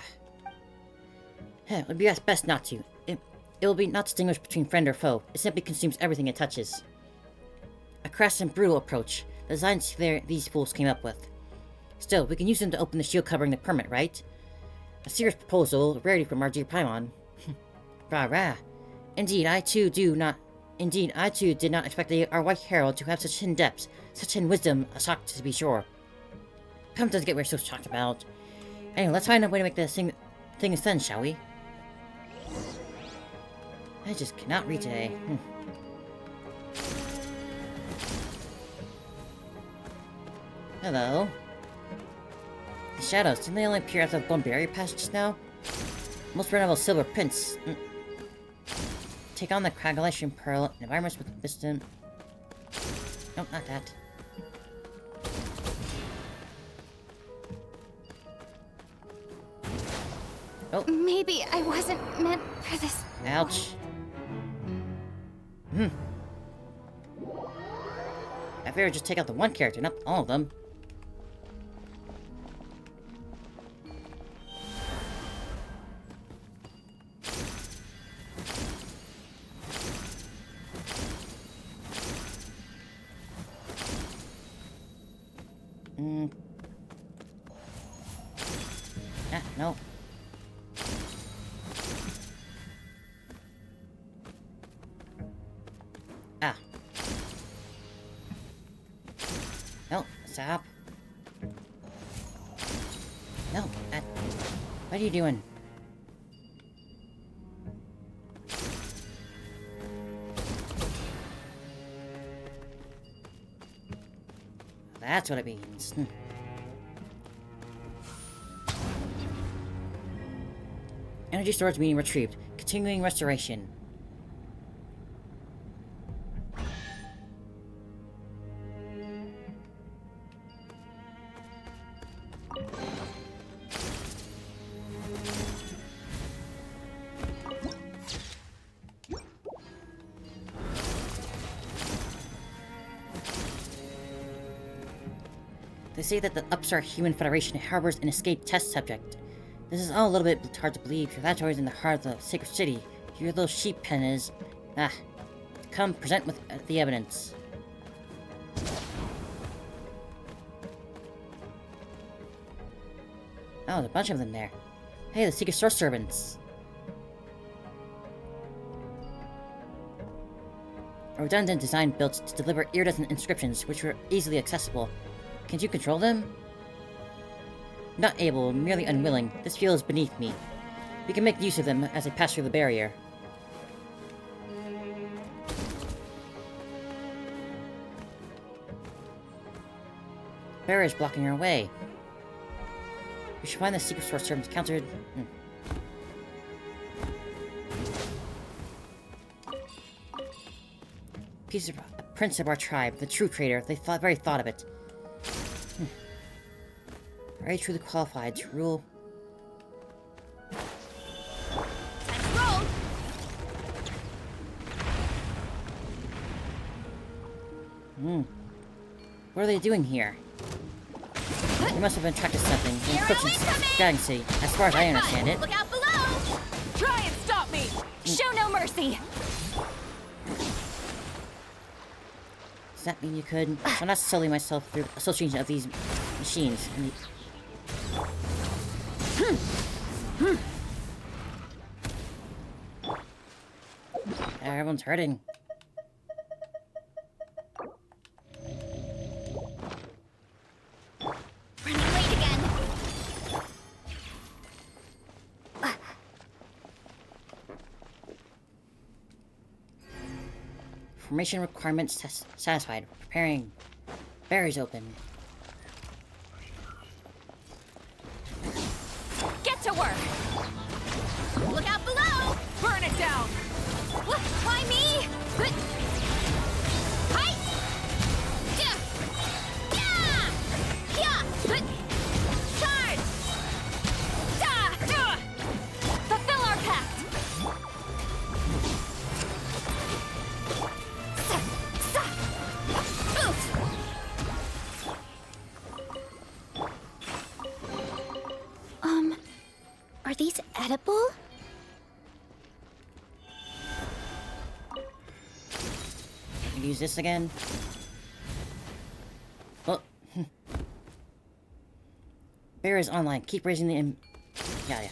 It would be best not to. It will be not distinguished between friend or foe. It simply consumes everything it touches. A crass and brutal approach. The designs these fools came up with. Still, we can use them to open the shield covering the permit, right? A serious proposal, rarity from our dear Paimon. Rah. Indeed, I too did not expect our White Herald to have such hidden depths, such hidden wisdom, a shock to be sure. Paimon doesn't get what we're so shocked about. Anyway, let's find a way to make this thing ascend, shall we? I just cannot read today. Hello. The shadows, didn't they only appear after the Bone Barrier passage just now? Most renovable silver prince. Take on the coagulation pearl, environments with distant. Nope, not that. Oh. Maybe I wasn't meant for this. Ouch. I figured just take out the one character, not all of them. No. No, stop. No, what are you doing? That's what it means. Energy storage being retrieved. Continuing restoration. They say that the upstart Human Federation harbors an escaped test subject. This is all a little bit hard to believe. Your laboratory is in the heart of the sacred city. Your little sheep pen is... Come, present with the evidence. Oh, there's a bunch of them there. Hey, the Secret Source servants. A redundant design built to deliver iridescent inscriptions, which were easily accessible. Can you control them? Not able, merely unwilling. This field is beneath me. We can make use of them as they pass through the barrier. Barrier is blocking our way. We should find the Secret Source servants countered. Piece of a prince of our tribe, the true creator. They thought very thought of it. Very truly qualified to rule. Let's roll. What are they doing here? They must have been attracted to something. The encryption Dragon City, as far as I understand it. Look out below! Try and stop me! Show no mercy! Does that mean you could? I'm not selling myself through association of these machines. Everyone's hurting. Running late again. Formation requirements satisfied. Preparing. Barriers open. Get to work! Look out below! Burn it down! Why me? Hi! Yeah! Yeah! Are these edible? Use this again. Oh. Bear is online. Keep raising the yeah.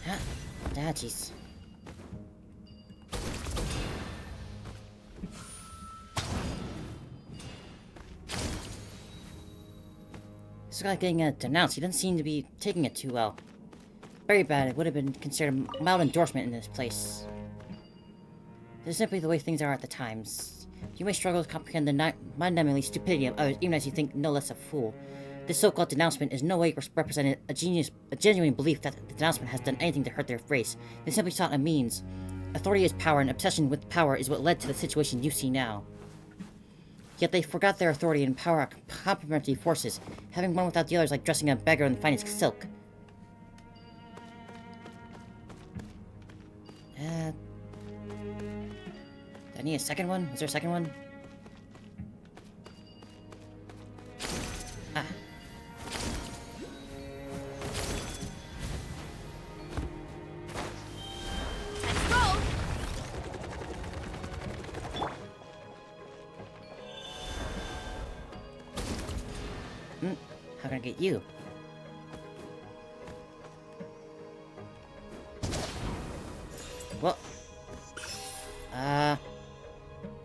Huh? Ah, jeez. This guy getting denounced. He doesn't seem to be taking it too well. Very bad. It would have been considered a mild endorsement in this place. This is simply the way things are at the times. You may struggle to comprehend the mind-numbingly stupidity of others, even as you think no less a fool. This so-called denouncement is no way represented a genuine belief that the denouncement has done anything to hurt their race. They simply sought a means. Authority is power, and obsession with power is what led to the situation you see now. Yet they forgot their authority and power are complementary forces, having one without the others like dressing a beggar in the finest silk. Do I need a second one? Was there a second one? Ah. Let's go! How can I get you? Well,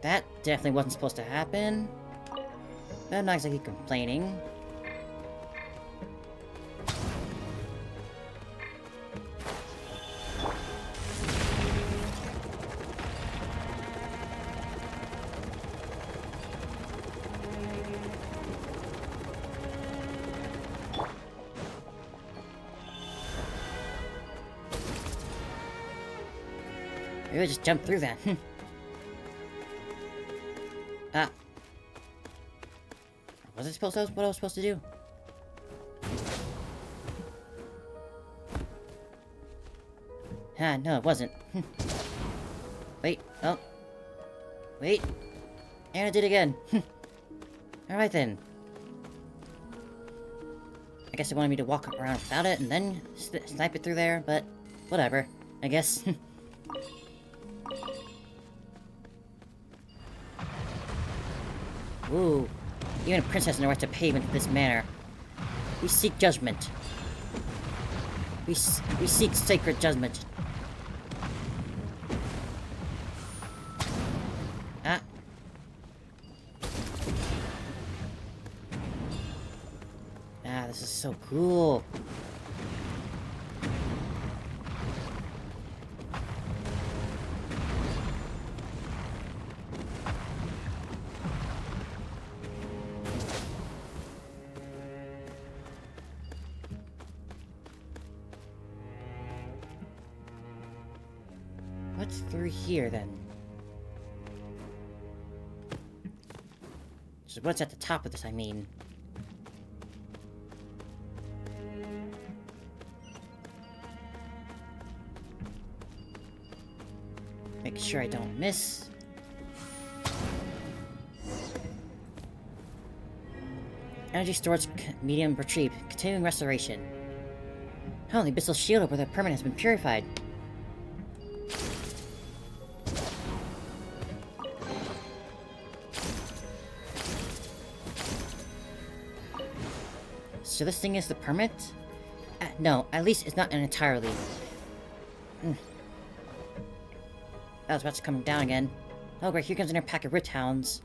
that definitely wasn't supposed to happen. But I'm not exactly complaining. Maybe I just jump through that. Ah. Was it supposed to? What I was supposed to do? Ah, no, it wasn't. Wait, oh. Wait. And I did it again. Alright then. I guess they wanted me to walk around without it and then snipe it through there, but whatever, I guess. Ooh. Even a princess has no right to pavement in this manner. We seek judgment. We seek sacred judgment. Ah. Ah, this is so cool. What's through here, then? So what's at the top of this, I mean? Make sure I don't miss. Energy storage medium retrieved. Continuing restoration. Oh, the abyssal shield over the permanent has been purified. So this thing is the permit? No, at least it's not an entirely. That was about to come down again. Oh great, here comes another pack of Rit Hounds.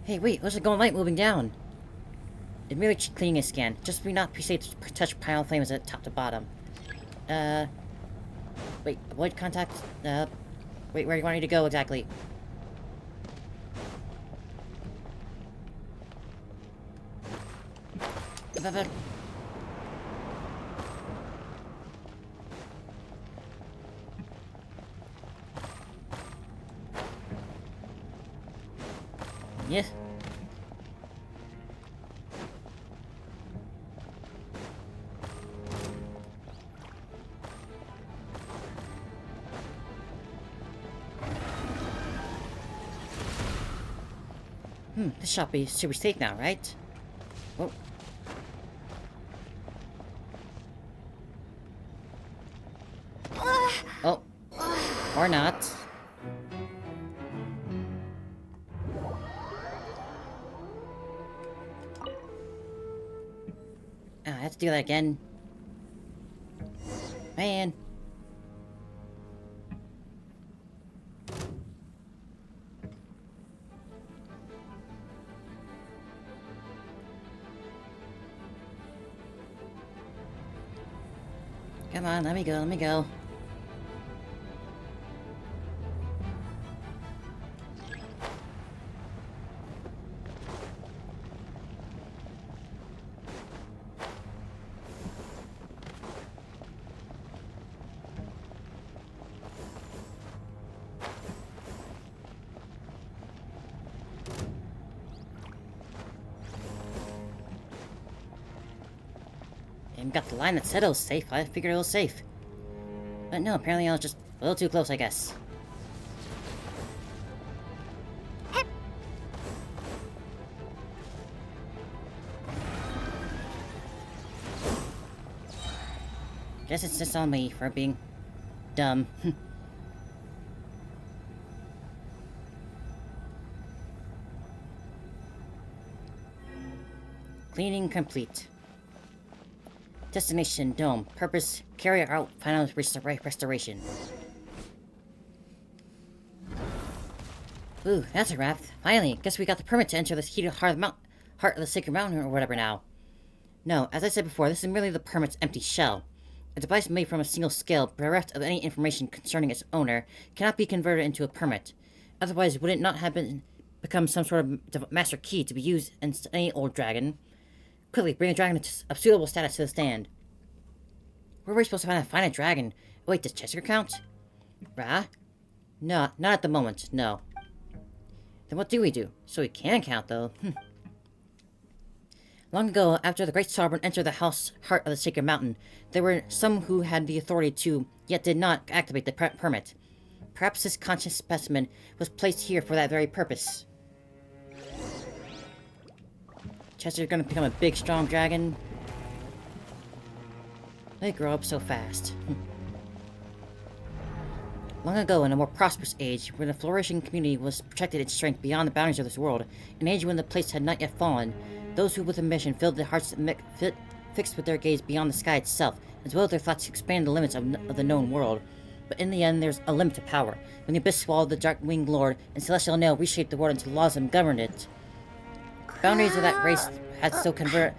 Hey, wait, what's the golden light moving down? It's merely cleaning a scan. Just be not safe to touch pile of flames at top to bottom. Wait, avoid contact. Wait, where do you want me to go exactly? Yeah. This shop should be safe now, right? Whoa. Oh. Or not. I have to do that again. Man. Come on, let me go, let me go. And got the line that said it was safe. I figured it was safe. But no, apparently I was just a little too close, I guess. Guess it's just on me for being dumb. Cleaning complete. Destination Dome. Purpose: carry out final restoration. Ooh, that's a wrap. Finally, guess we got the permit to enter this heated heart of the sacred mountain or whatever now. No, as I said before, this is merely the permit's empty shell. A device made from a single scale, bereft of any information concerning its owner, cannot be converted into a permit. Otherwise, would it not have become some sort of master key to be used in any old dragon? Quickly, bring a dragon of suitable status to the stand. Where were we supposed to find a dragon? Wait, does Chester count? Rah? No, not at the moment, no. Then what do we do? So we can count, though. Long ago, after the Great Sovereign entered the heart of the Sacred Mountain, there were some who had the authority to, yet did not activate the permit. Perhaps this conscious specimen was placed here for that very purpose. Chester's gonna become a big, strong dragon. They grow up so fast. Long ago, in a more prosperous age, when the flourishing community was protected its strength beyond the boundaries of this world, an age when the place had not yet fallen, those who with a mission filled their hearts fixed with their gaze beyond the sky itself, as well as their thoughts to expand the limits of the known world. But in the end, there's a limit to power. When the abyss swallowed the dark-winged lord, and Celestial Nail reshaped the world into laws that governed it. The boundaries of that race had so coveted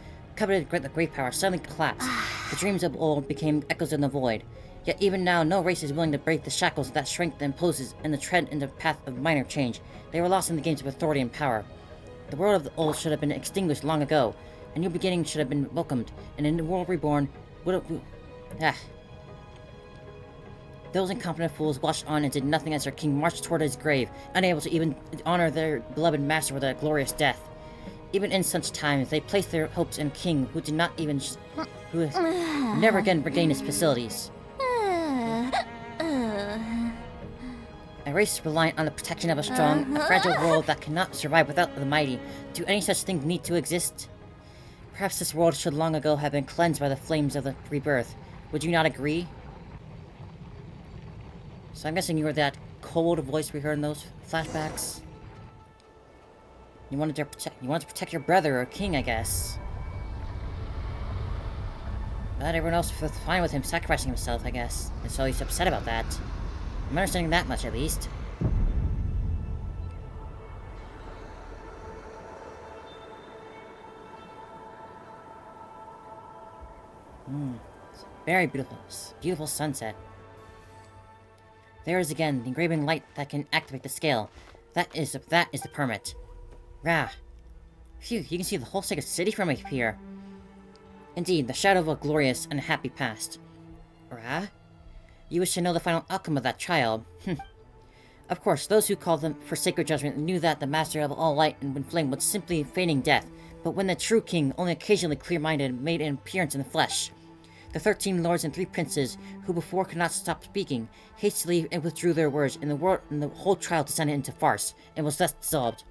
the great power suddenly collapsed. The dreams of old became echoes in the void. Yet even now, no race is willing to break the shackles of that strength that imposes and the tread in the path of minor change. They were lost in the games of authority and power. The world of the old should have been extinguished long ago. A new beginning should have been welcomed, and in the world reborn Those incompetent fools watched on and did nothing as their king marched toward his grave, unable to even honor their beloved master with a glorious death. Even in such times, they placed their hopes in a king who did not even who never again regained his facilities. A race reliant on the protection of a strong, a fragile world that cannot survive without the mighty. Do any such things need to exist? Perhaps this world should long ago have been cleansed by the flames of the rebirth. Would you not agree? So I'm guessing you were that cold voice we heard in those flashbacks. You wanted to protect your brother or king, I guess. But everyone else was fine with him sacrificing himself, I guess. And so he's upset about that. I'm understanding that much, at least. It's very beautiful. Beautiful sunset. There is again the engraving light that can activate the scale. That is the permit. Rah. Phew, you can see the whole sacred city from up here. Indeed, the shadow of a glorious and happy past. Rah? You wish to know the final outcome of that trial. Of course, those who called them for sacred judgment knew that the master of all light and flame was simply feigning death. But when the true king, only occasionally clear-minded, made an appearance in the flesh, the 13 lords and 3 princes, who before could not stop speaking, hastily withdrew their words, and the whole trial descended into farce, and was thus dissolved.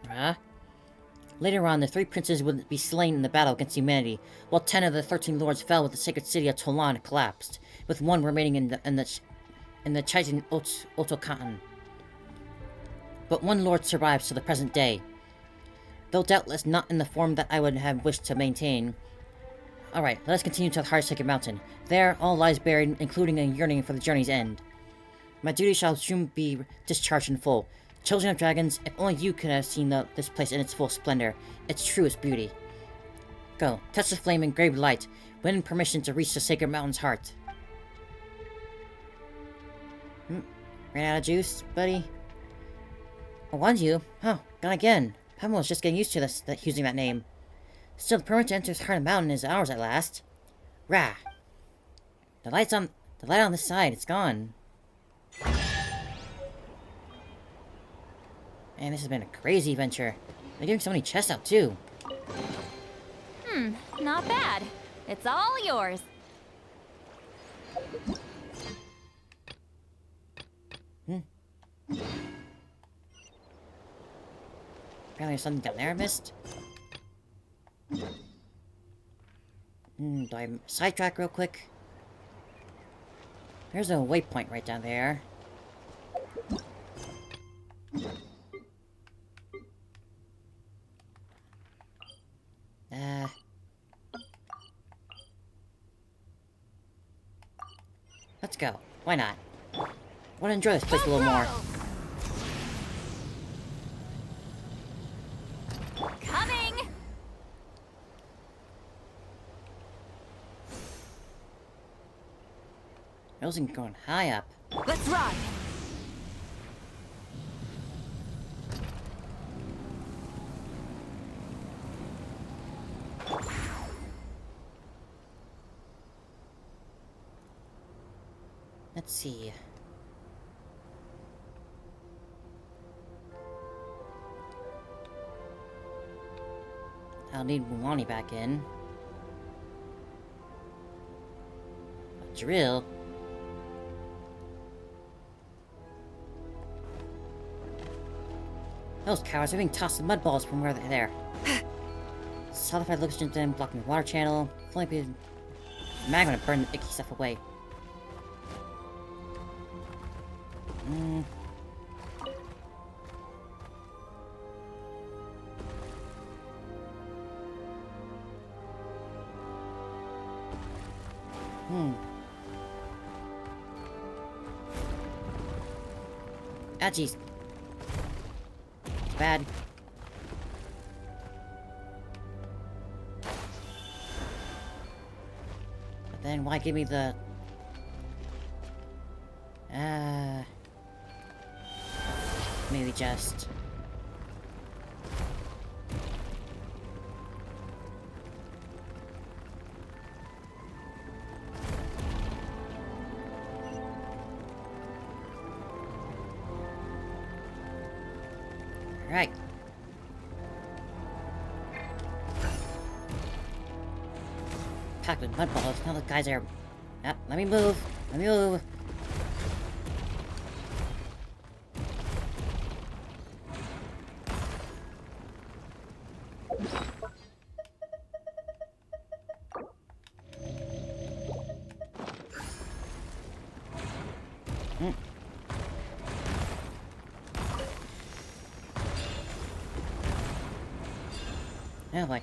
Huh? Later on, the 3 princes would be slain in the battle against humanity, while 10 of the 13 lords fell with the sacred city of Tolan collapsed, with 1 remaining in the Chitin Otokan. But 1 lord survives to the present day, though doubtless not in the form that I would have wished to maintain. Alright, let us continue to the Heart Sacred Mountain. There, all lies buried, including a yearning for the journey's end. My duty shall soon be discharged in full. Children of Dragons, if only you could have seen this place in its full splendor, its truest beauty. Go, touch the flame and grave light, win permission to reach the Sacred Mountain's heart. Ran out of juice, buddy? I wanted you? Oh, gone again. Pamel's just getting used to using that name. Still, the permit to enter the heart of the mountain is ours at last. Rah! The light on this side, it's gone. Man, this has been a crazy adventure. They're giving so many chests out, too. Not bad. It's all yours. Apparently there's something down there I missed. Do I sidetrack real quick? There's a waypoint right down there. Let's go. Why not? I want to enjoy this place a little more. Coming! I wasn't going high up. Let's ride! Let's see. I'll need Mulani back in. A drill? Those cowards are being tossed in mud balls from where they're there. Solidified location then blocking the water channel. Flappy magma to burn the icky stuff away. Ah, jeez. It's bad. But then why give me the... Maybe just... Right. Packed with mud balls. Now the guys are... Yep, let me move. Let me move. Oh boy.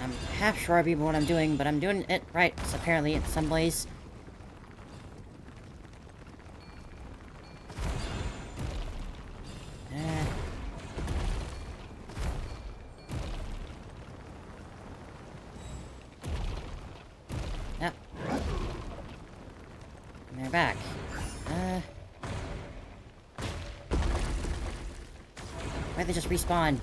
I'm half sure of what I'm doing, but I'm doing it right, apparently, in some ways. Yep. And they're back. Why'd they just respawn?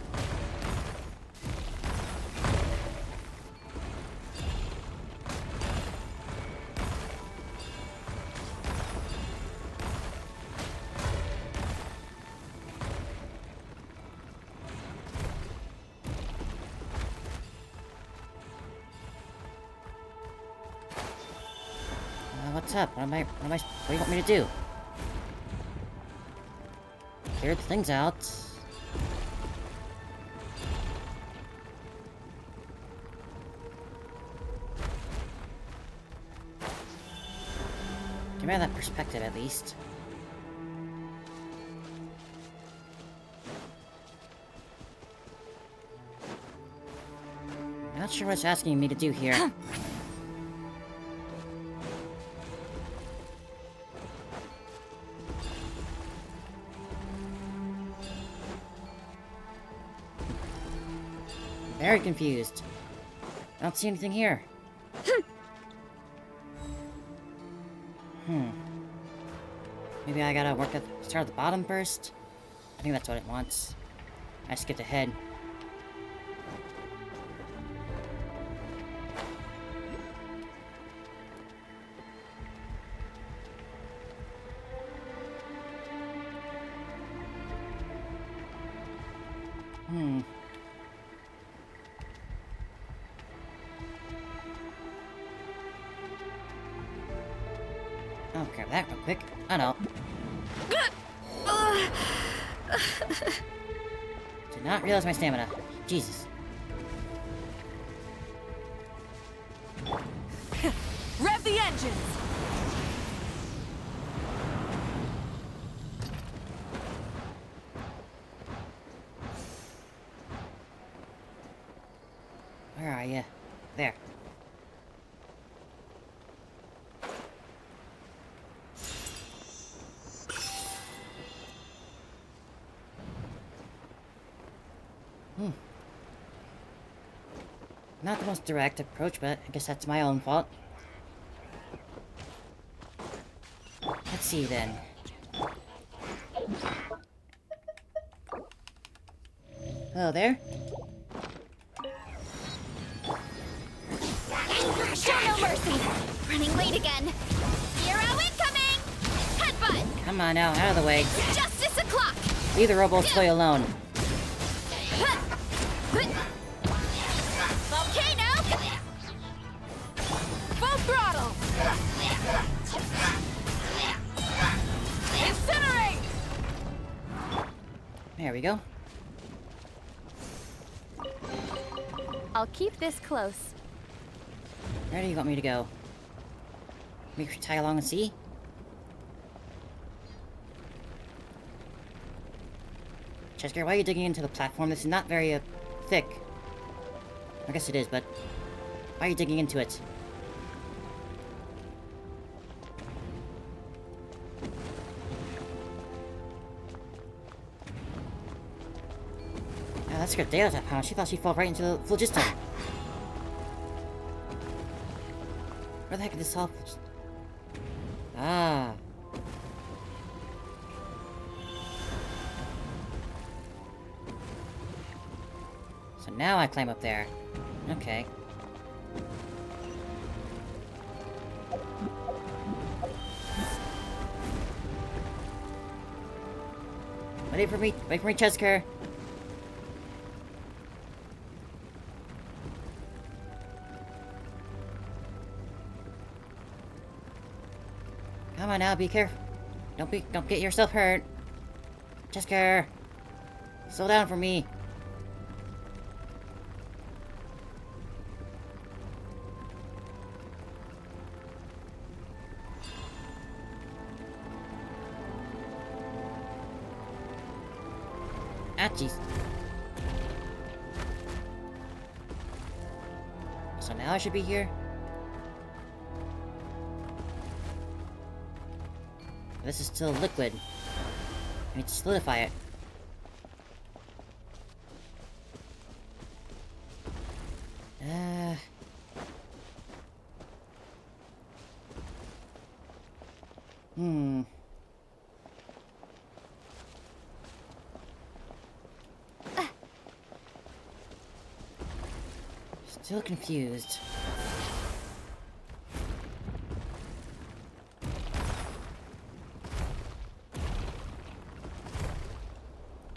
What's up? What do you want me to do? Clear the things out. Give me that perspective, at least. Not sure what it's asking me to do here. Very confused. I don't see anything here. Maybe I gotta start at the bottom first? I think that's what it wants. I skipped ahead. I'll grab that real quick. Oh no. Did not realize my stamina. Jesus. Rev the engines! Where are you? There. Not the most direct approach, but I guess that's my own fault. Let's see then. Hello there. Show no mercy! Running late again. Zero incoming! Headbutt! Come on now, out of the way. Justice o'clock! Leave the robo toy alone. Volcano! Full throttle! Incinerate! There we go. I'll keep this close. Where do you want me to go? We could tag along and see? Chesker, why are you digging into the platform? This is not very, thick. I guess it is, but... why are you digging into it? Oh, that scared Dale that pound. She thought she'd fall right into the phlogiston. Where the heck did this all... Ah. So now I climb up there. Okay. Wait for me, Chesker. Come on now, be careful. Don't get yourself hurt. Chesker. Slow down for me. Ah, jeez. So now I should be here? This is still liquid. I need to solidify it. Still confused.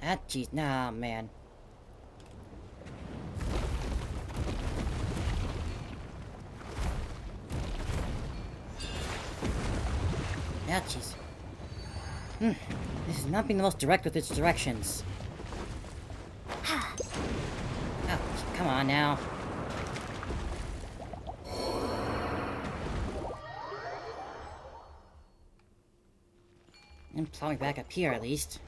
Ah, jeez. Nah, man. Ouchies. This is not being the most direct with its directions. Ouch, come on now. And plow me back up here, at least.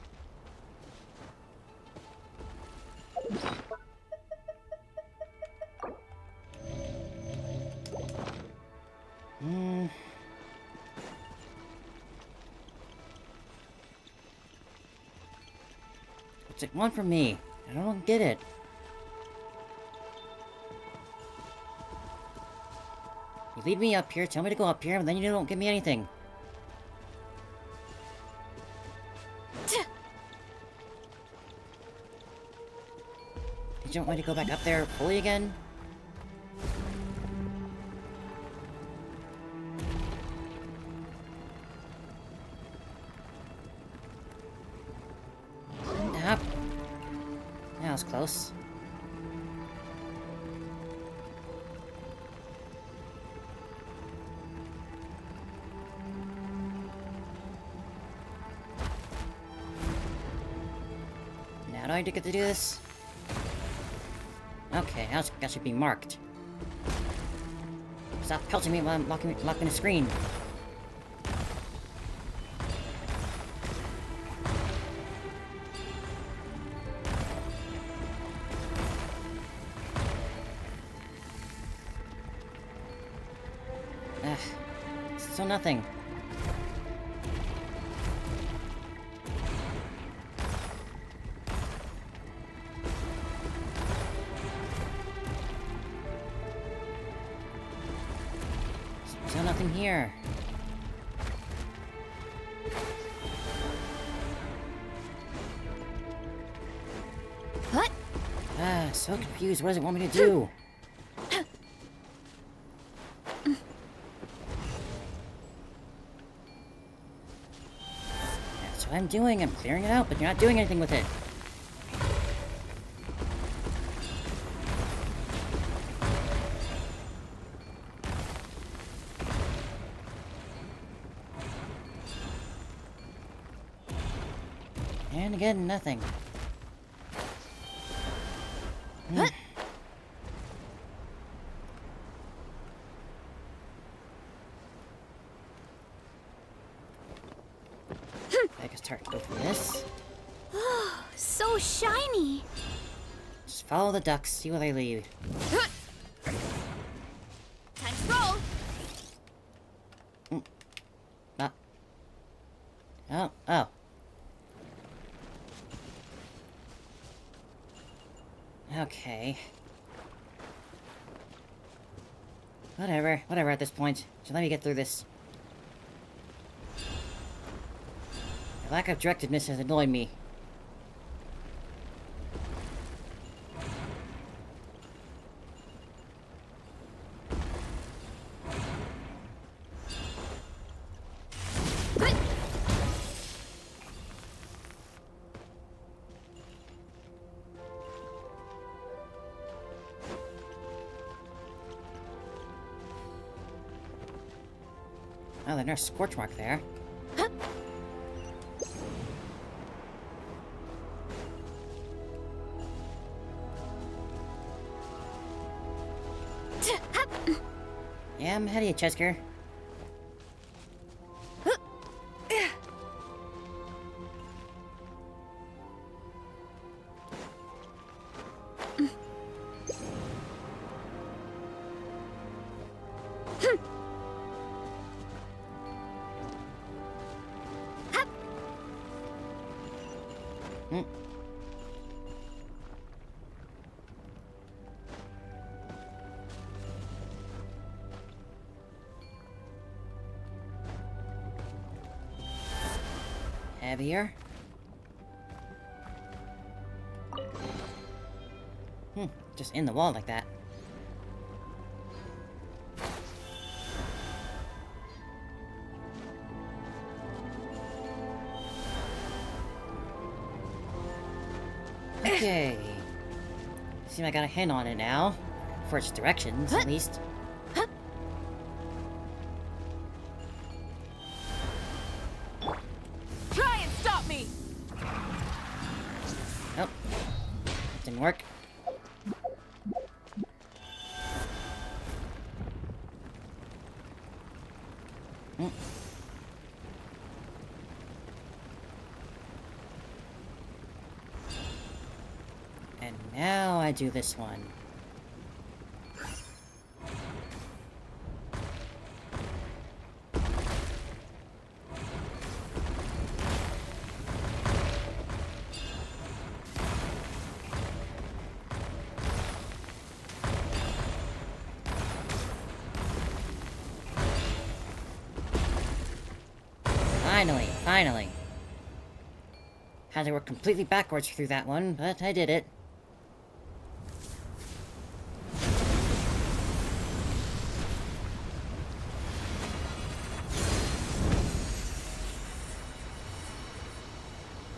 What's it want from me? I don't get it. You lead me up here, tell me to go up here, and then you don't give me anything. Did you want me to go back up there fully again? Up. That was close. Now do I get to do this? Okay, that should be marked. Stop pelting me while I'm locking the screen. Ugh, still nothing. Still nothing here. What? So confused. What does it want me to do? That's what I'm doing. I'm clearing it out, but you're not doing anything with it. And again, nothing. What? I can start go through this. So shiny. Just follow the ducks, see where they lead. Time to roll. Oh. Okay. Whatever at this point. So let me get through this. The lack of directedness has annoyed me. Oh, there's no scorch mark there. Yeah, I'm ahead of you, Chesker. Heavier. Just in the wall like that. Okay. Seems I got a hint on it now. For its directions, at least. didn't work. And now I do this one. Finally. Had to work completely backwards through that one, but I did it.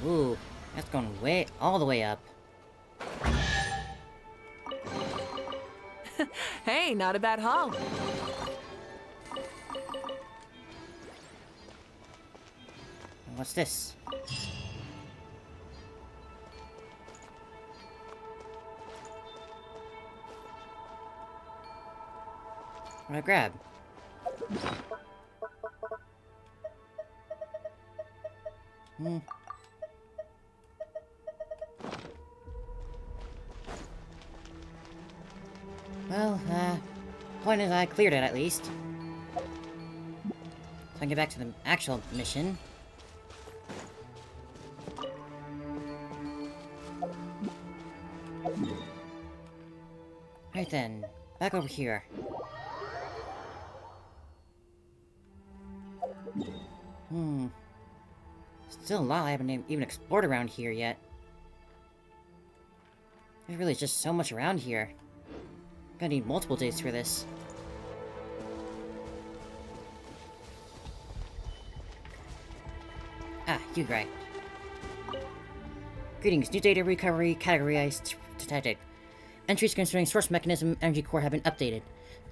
Ooh, that's going all the way up. Hey, not a bad haul. What's this? What do I grab? Well, point is I cleared it at least. So I can get back to the actual mission. Right then, back over here. Still a lot I haven't even explored around here yet. There's really just so much around here. Gonna need multiple days for this. Ah, you right. Greetings, new data recovery categorized detected. Entries concerning source mechanism energy core have been updated.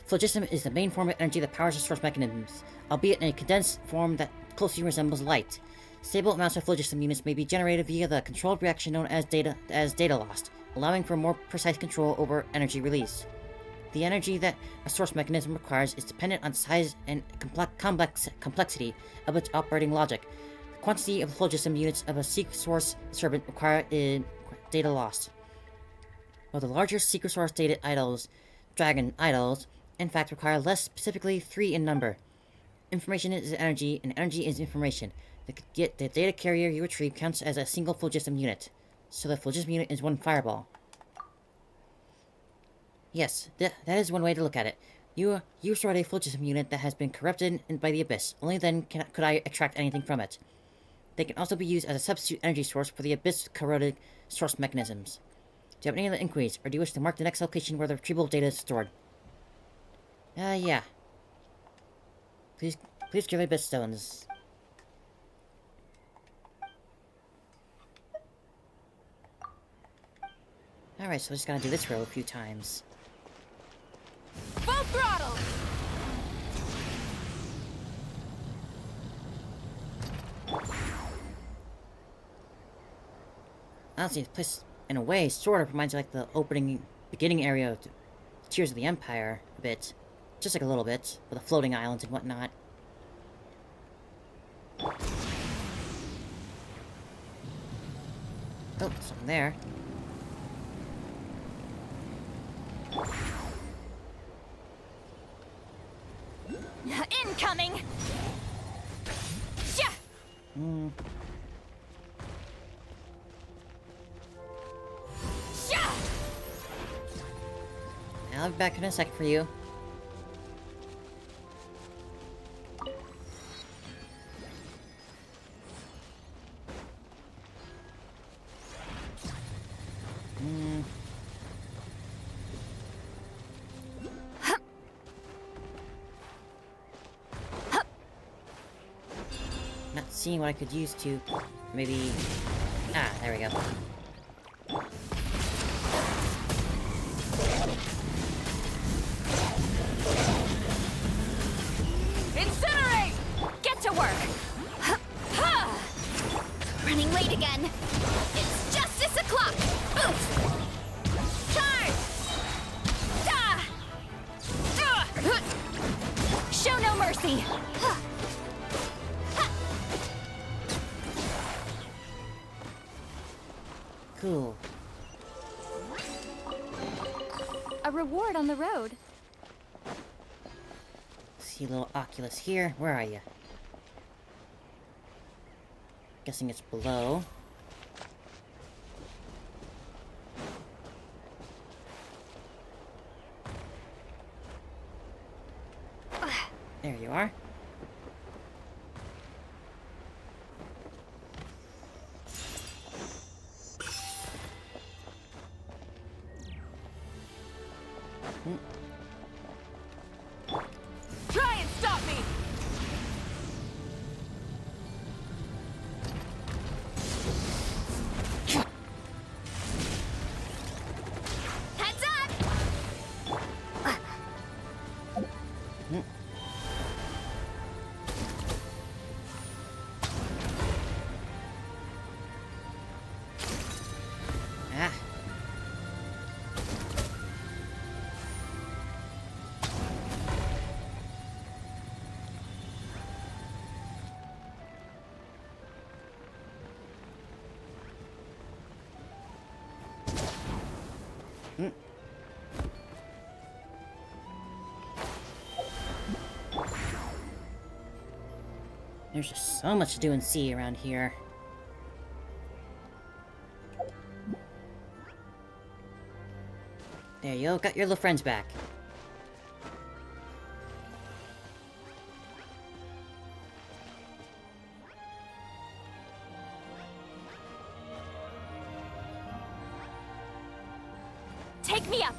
Phlogiston is the main form of energy that powers the source mechanisms, albeit in a condensed form that closely resembles light. Stable amounts of phlogiston units may be generated via the controlled reaction known as data lost, allowing for more precise control over energy release. The energy that a source mechanism requires is dependent on size and complexity of its operating logic. The quantity of phlogiston units of a secret source servant require in data lost. While the larger secret source data dragon idols, in fact require less, specifically 3 in number. Information is energy, and energy is information. The data carrier you retrieve counts as a single phlogiston unit, so the phlogiston unit is one fireball. Yes, that is one way to look at it. You stored a phlogiston unit that has been corrupted by the Abyss. Only then could I extract anything from it. They can also be used as a substitute energy source for the Abyss-corroded source mechanisms. Do you have any other inquiries, or do you wish to mark the next location where the retrievable data is stored? Yeah. Please clear the Abyss stones. Alright, so we're just gonna do this row a few times. Full throttle! Honestly, this place, in a way, sort of reminds me like the beginning area of Tears of the Empire a bit. Just like a little bit, with the floating islands and whatnot. Oh, something there. Incoming! Yeah! Yeah! I'll be back in a sec for you. Not seeing what I could use to maybe... Ah, there we go. Incinerate! Get to work! Running late again. It's justice o'clock! Oof! mercy! Cool. A reward on the road. See a little Oculus here. Where are you? Guessing it's below. There you are. Try and stop me! Heads up! Ah. There's just so much to do and see around here. There you go, got your little friends back. Take me up!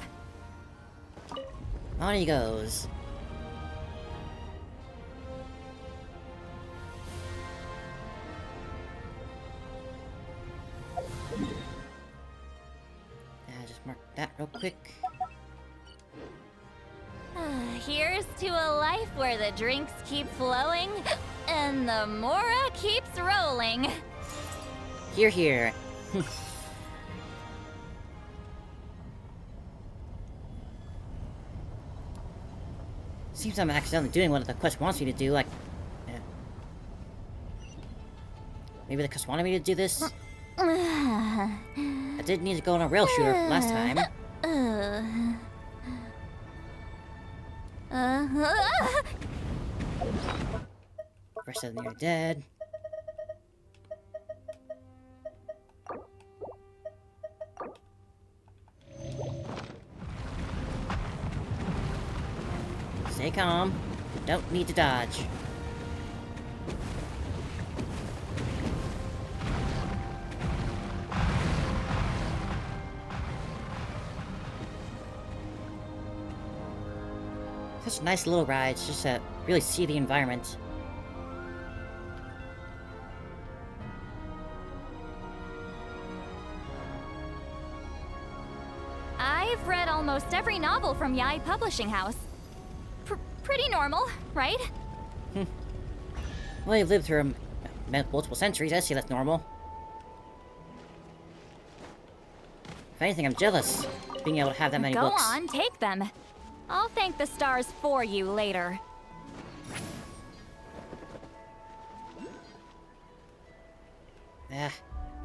On he goes. Just mark that real quick. Here's to a life where the drinks keep flowing and the Mora keeps rolling. Here, here. Seems I'm accidentally doing what the quest wants me to do, like... yeah. Maybe the quest wanted me to do this? I did need to go on a rail shooter last time. Rest of them near dead. Stay calm. Don't need to dodge. Such nice little rides, just to really see the environment. I've read almost every novel from Yai Publishing House. Pretty normal, right? Well, you've lived through multiple centuries, I see that's normal. If anything, I'm jealous, being able to have that many Go books. on, take them. I'll thank the stars for you later.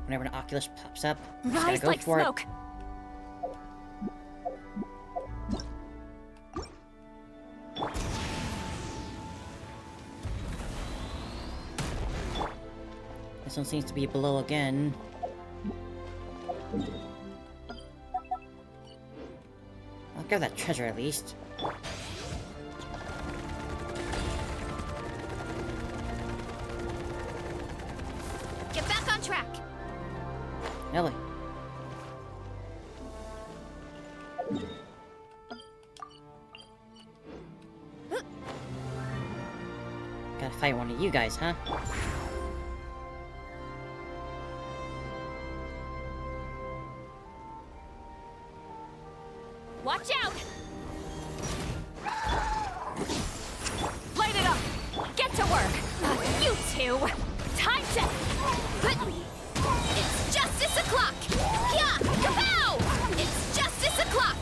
Whenever an Oculus pops up, just gotta Rise go like for smoke. it. This one seems to be below again. I'll grab that treasure at least. Get back on track. Ellie. Gotta fight one of you guys, huh? Watch out! Light it up! Get to work! You two! Time to... It's justice o'clock! Yeah! Kapow! It's justice o'clock!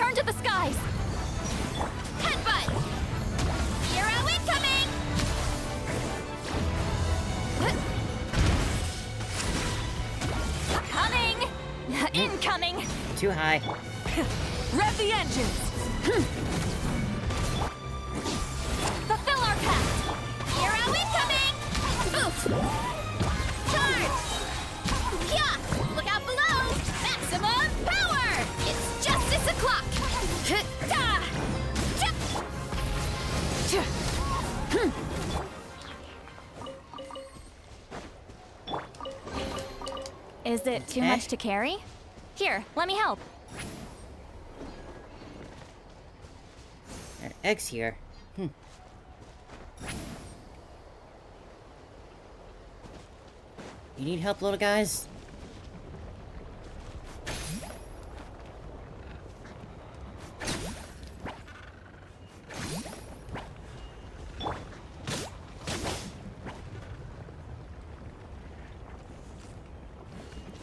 Return to the skies! Headbutt! Hero incoming! Coming! Incoming! Too high. Rev the engines! Fulfill our pact! Hero incoming! Oof! Charge! Yeah! Look out below! Maximum power! It's justice o'clock! Da! Is it too Okay. much to carry? Here, let me help. There are eggs here. You need help, little guys?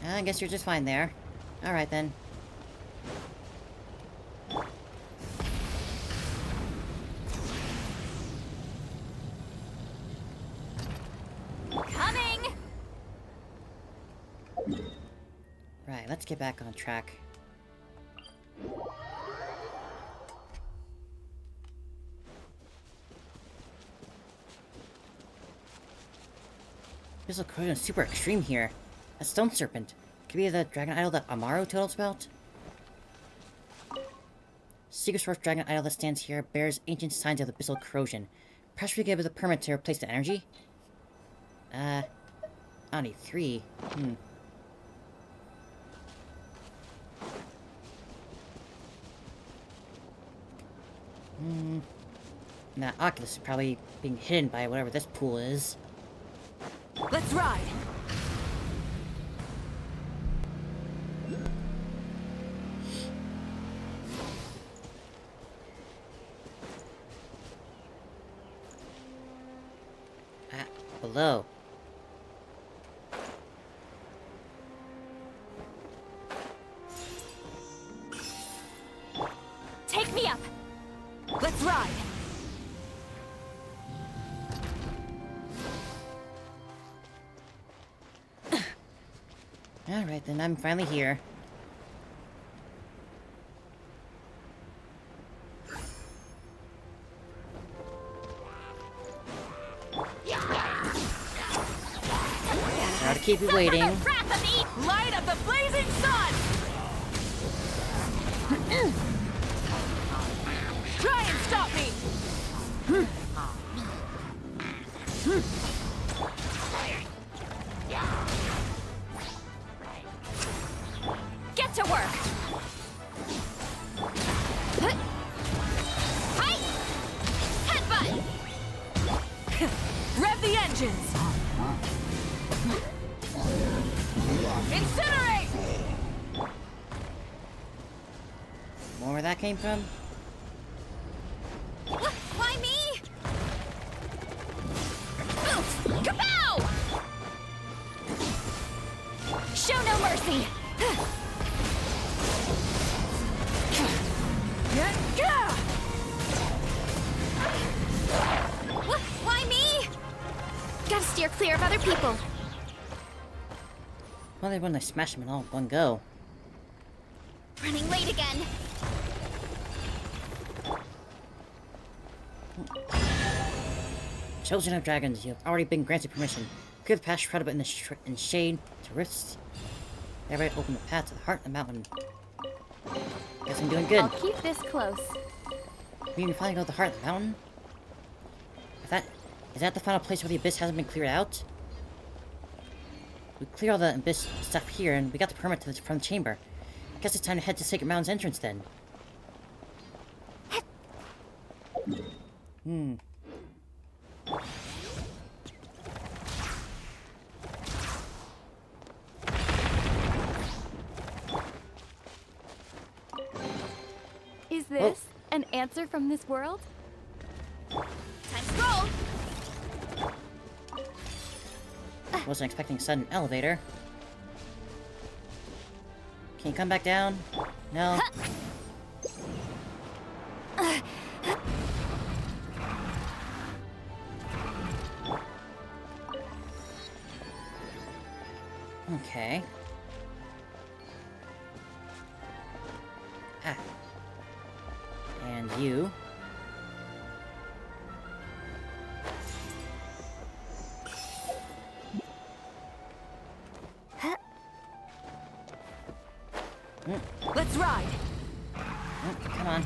I guess you're just fine there. Alright then. Coming! Right, let's get back on track. This looks super extreme here. A stone serpent. Could be the dragon idol that Amaru told us about. Secret source dragon idol that stands here bears ancient signs of abyssal corrosion. Perhaps we give it the permit to replace the energy? Only 3. That Oculus is probably being hidden by whatever this pool is. Let's ride! Below. Take me up! Let's ride! Alright, then I'm finally here. Sorry to keep you waiting. Wrath of Eden! Light of the blazing sun! Try and stop me! Get to work! Hi! Headbutt! Rev the engines! Incinerate! More where that came from? Why me? Oof! Kapow! Show no mercy! Why me? Gotta steer clear of other people. Well, they when I smash them in all in one go. Running late again. Children of dragons, you have already been granted permission. Clear the path shrouded in in shade to rifts. Thereby open the path to the heart of the mountain. Guess I'm doing good. I'll keep this close. We can finally go to the heart of the mountain? Is that the final place where the abyss hasn't been cleared out? We cleared all the abyss stuff here, and we got the permit from the chamber. Guess it's time to head to Sacred Mountain's entrance then. Is this an answer from this world? Time to roll! Wasn't expecting a sudden elevator. Can you come back down? No. Okay. Ah. And you. Let's ride. Come on.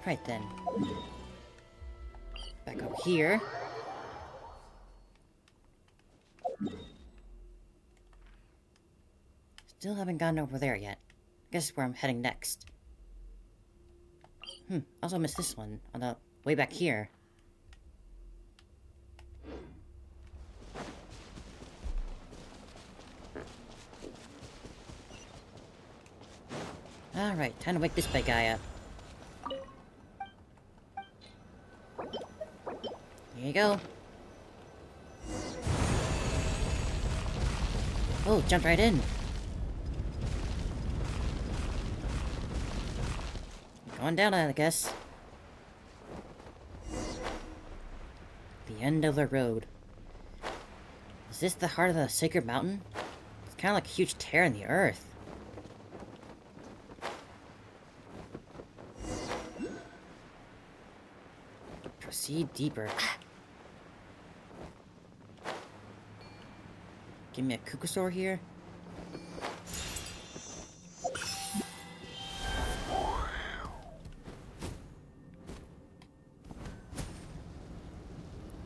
Right then. Back over here. Still haven't gotten over there yet. Guess where I'm heading next. Also missed this one on the way back here. Alright, time to wake this big guy up. Here you go. Oh, jumped right in. Going down, I guess. The end of the road. Is this the heart of the sacred mountain? It's kind of like a huge tear in the earth. Proceed deeper. Give me a Kukusaur here.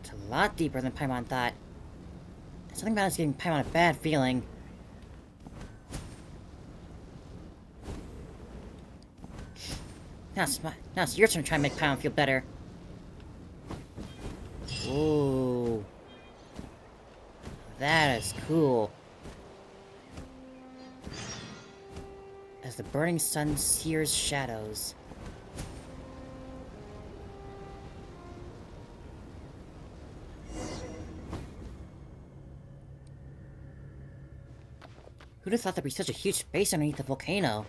It's a lot deeper than Paimon thought. Something about it's giving Paimon a bad feeling. Now it's your turn to try and make Paimon feel better. Whoa. That is cool. As the burning sun sears shadows. Who'd have thought there'd be such a huge space underneath the volcano?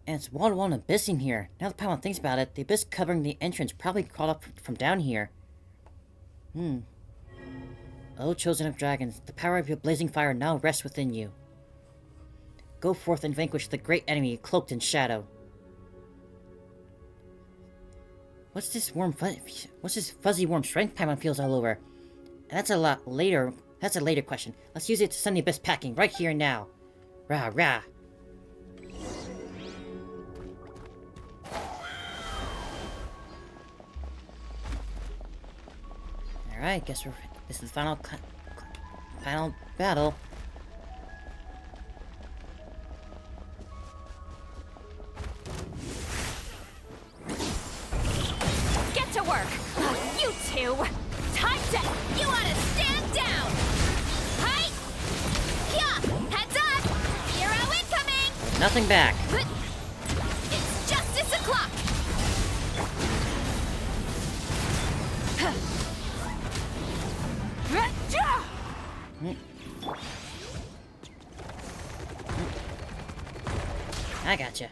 And it's wall-to-wall abyss in here. Now that Paimon thinks about it, the abyss covering the entrance probably crawled up from down here. Oh, chosen of dragons, the power of your blazing fire now rests within you. Go forth and vanquish the great enemy cloaked in shadow. What's this fuzzy warm strength Paimon feels all over? And that's a later question. Let's use it to send the abyss packing right here and now. Rah rah. Alright, guess this is the final battle. Get to work! You two! Time to... You ought to stand down! Hi! Yeah! Heads up! Hero incoming! Nothing back. It's justice o'clock! I gotcha.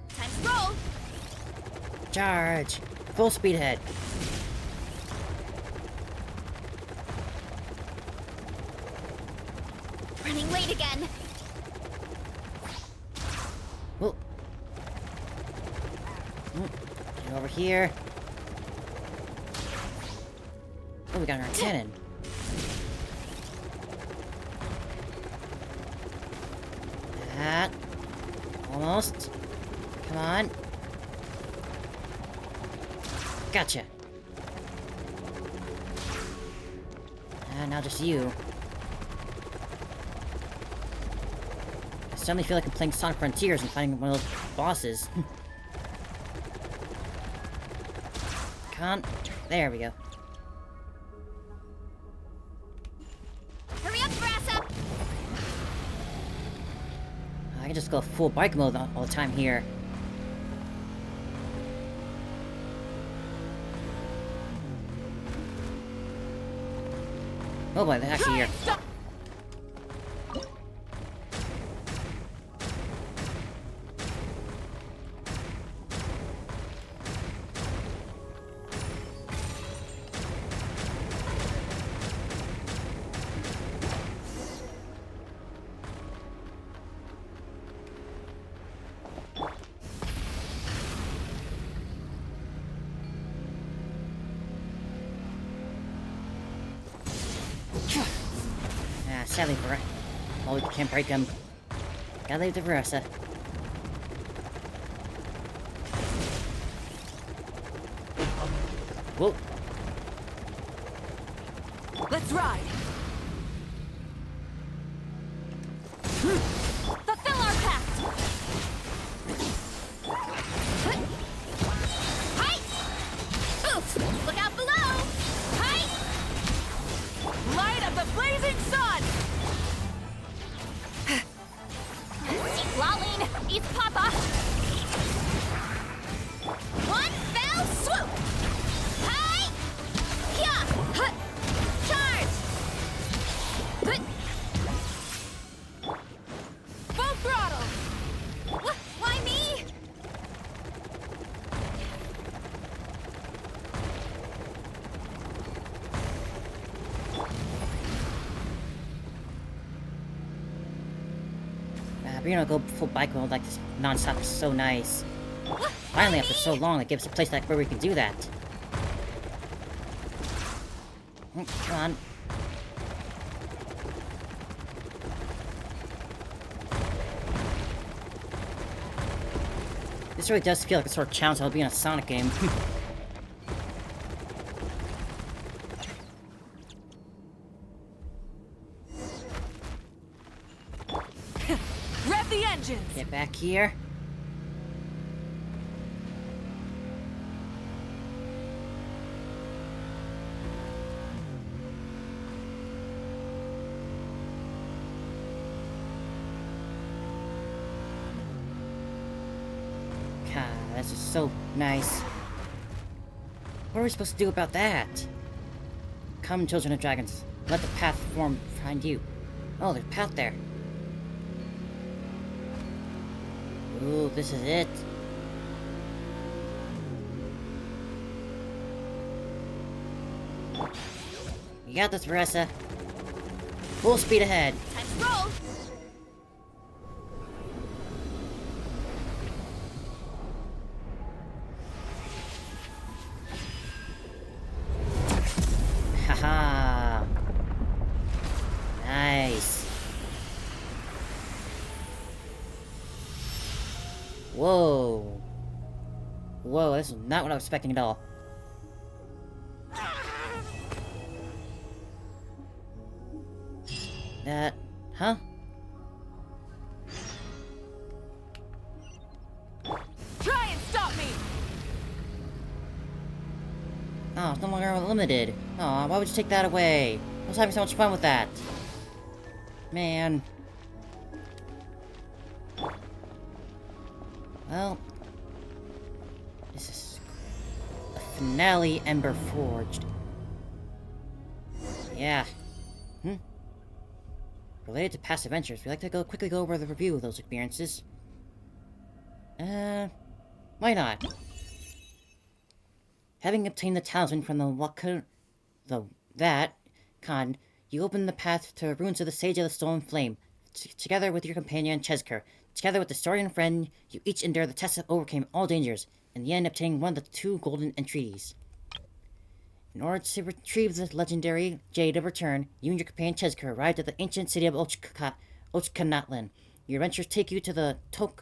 Time to roll! Charge! Full speed ahead. Running late again. Whoa. Get over here. Oh, we got our cannon. That. Almost. Come on. Gotcha. And now just you. I suddenly feel like I'm playing Sonic Frontiers and fighting one of those bosses. Can't. There we go. Hurry up, Grassup! I can just go full bike mode all the time here. Oh boy, they're actually here. sadly, well, we can't break them. Gotta leave the Versa. Whoa. Let's ride. Fulfill our pact! Hi! Oof! Look out below! Hi! Light of the blazing sun! Seek Laline! Eat Papa! One fell swoop! Hi! Yeah! Huh. Charge! Huh. Full throttle! Why me? Being able to go full bike mode like this non-stop is so nice. Finally, after so long, it gives us a place like where we can do that. Come on. This really does feel like a sort of challenge that'll be in a Sonic game. Rev the engines! Get back here. God, this is so nice. What are we supposed to do about that? Come, children of dragons. Let the path form behind you. Oh, there's a path there. Ooh, this is it. You got this, Versa. Full speed ahead. Time to roll! Haha. Nice. Whoa. Whoa, this is not what I was expecting at all. Huh? Try and stop me! Oh, it's no longer unlimited. Oh, why would you take that away? I was having so much fun with that. Man. Well. This is the finale Ember Forged. Yeah. Related to past adventures, we like to quickly go over the review of those experiences. Why not? Having obtained the talisman from that Khan, you open the path to ruins of the Sage of the Stolen Flame, together with your companion Chezker. Together with the Saurian friend, you each endure the test that overcame all dangers, in the end obtaining one of the 2 golden entreaties. In order to retrieve the legendary Jade of Return, you and your companion Chezker arrived at the ancient city of Ochkanatlan. Your adventures take you to the Tona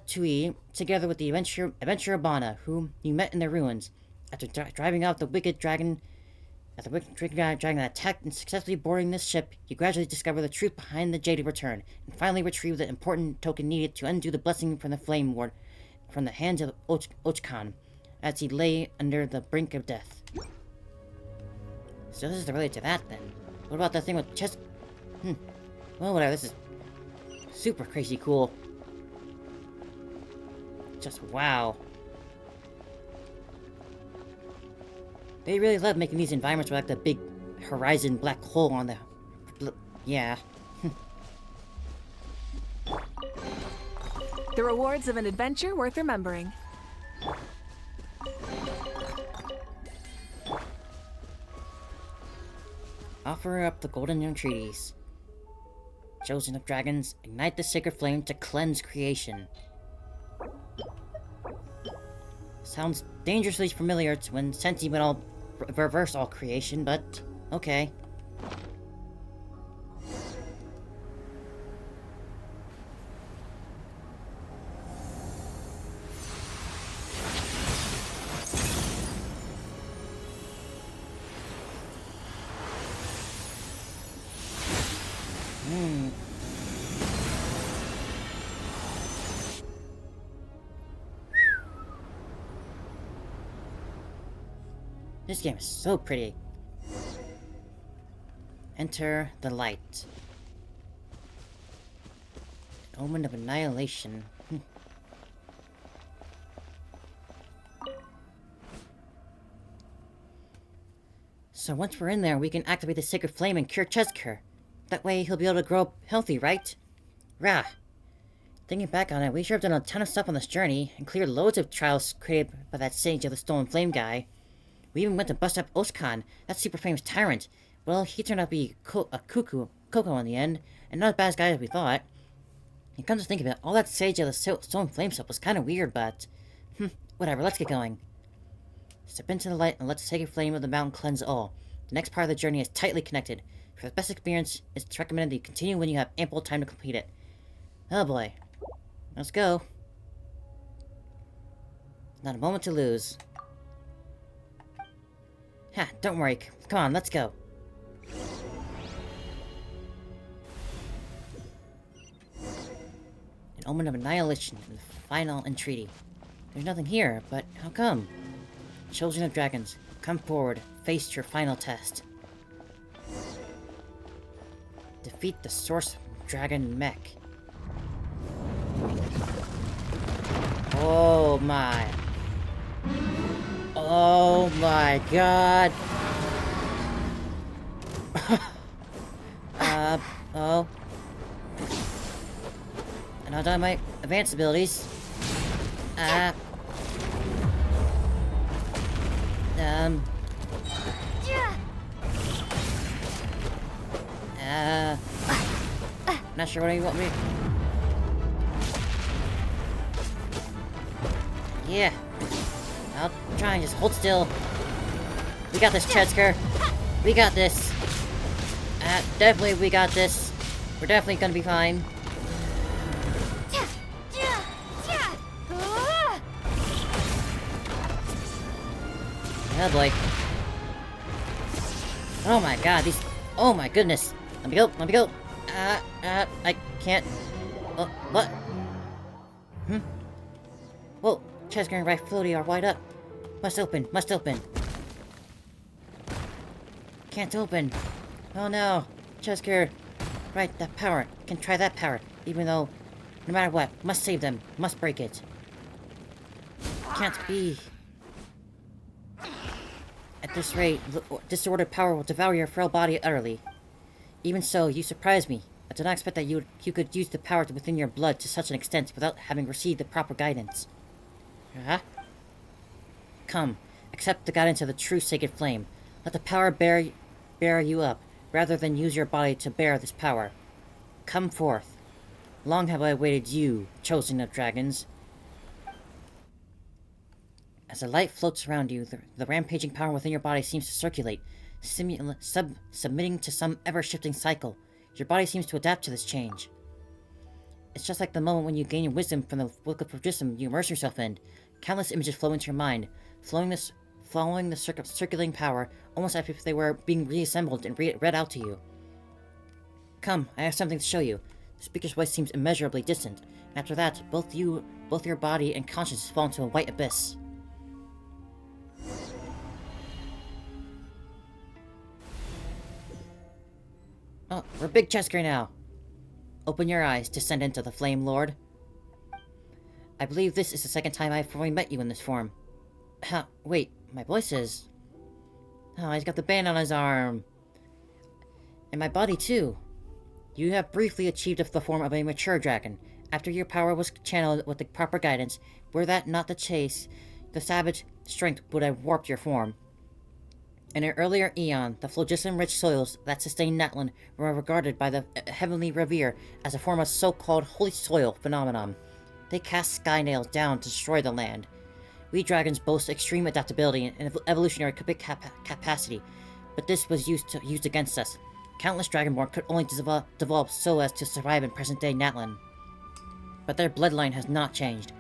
Tui, together with the adventurer Bana, whom you met in the ruins. After driving out the wicked dragon that attacked and successfully boarding this ship, you gradually discover the truth behind the Jade of Return, and finally retrieve the important token needed to undo the blessing from the Flame Lord from the hands of Ochkan, as he lay under the brink of death. So this is related to that, then. What about that thing with Well, whatever, this is super crazy cool. Just wow. They really love making these environments with like the big horizon black hole on the... yeah. The rewards of an adventure worth remembering. Offer up the golden entreaties. Chosen of dragons, ignite the sacred flame to cleanse creation. Sounds dangerously familiar to when sentimental reverse all creation, but okay. This game is so pretty. Enter the light. An omen of annihilation. So once we're in there, we can activate the Sacred Flame and cure Chesker. That way he'll be able to grow up healthy, right? Rah. Thinking back on it, we sure have done a ton of stuff on this journey, and cleared loads of trials created by that Sage of the Stolen Flame guy. We even went to bust up Oshkan, that super famous tyrant. Well, he turned out to be a Coco in the end, and not as bad a guy as we thought. And come to think of it, all that Sage of the Stolen Flame stuff was kind of weird, but... whatever, let's get going. Step into the light and let the Sacred Flame of the mountain cleanse all. The next part of the journey is tightly connected. For the best experience, it's recommended that you continue when you have ample time to complete it. Oh boy. Let's go. Not a moment to lose. Ha, don't worry. Come on, let's go. An omen of annihilation in the final entreaty. There's nothing here, but how come? Children of Dragons, come forward, face your final test. Defeat the Source Dragon Mech. Oh my. Oh my god. Oh. And I've done my advanced abilities. Not sure what you want me. Yeah. I'll try and just hold still. We got this, Chesker. We got this. Definitely we got this. We're definitely gonna be fine. Oh boy. Oh my god, these... Oh my goodness. Let me go, let me go. I can't... what? Whoa, Chesker and right floaty are wide up. Must open, must open. Can't open. Oh no, Chesker. Right, that power. Can try that power. Even though, no matter what, must save them. Must break it. Can't be. At this rate, disordered power will devour your frail body utterly. Even so, you surprised me. I did not expect that you could use the power within your blood to such an extent without having received the proper guidance. Huh? Come, accept the guidance of the true Sacred Flame. Let the power bear you up, rather than use your body to bear this power. Come forth. Long have I awaited you, chosen of dragons. As the light floats around you, the rampaging power within your body seems to circulate, submitting to some ever-shifting cycle. Your body seems to adapt to this change. It's just like the moment when you gain your wisdom from the book of Prodigium you immerse yourself in. Countless images flow into your mind, following the circulating power, almost as if they were being reassembled and read out to you. Come, I have something to show you. The speaker's voice seems immeasurably distant, and after that, both your body and conscience fall into a white abyss. Oh, we're Big Chesker now. Open your eyes, descend into the Flame Lord. I believe this is the second time I've fully met you in this form. Wait, my voice is... Oh, he's got the band on his arm. And my body, too. You have briefly achieved the form of a mature dragon. After your power was channeled with the proper guidance, were that not the chase, the savage strength would have warped your form. In an earlier eon, the phlogiston-rich soils that sustained Natlan were regarded by the heavenly revere as a form of so-called holy soil phenomenon. They cast sky nails down to destroy the land. We dragons boast extreme adaptability and evolutionary capacity, but this was used against us. Countless dragonborn could only develop so as to survive in present-day Natlan. But their bloodline has not changed.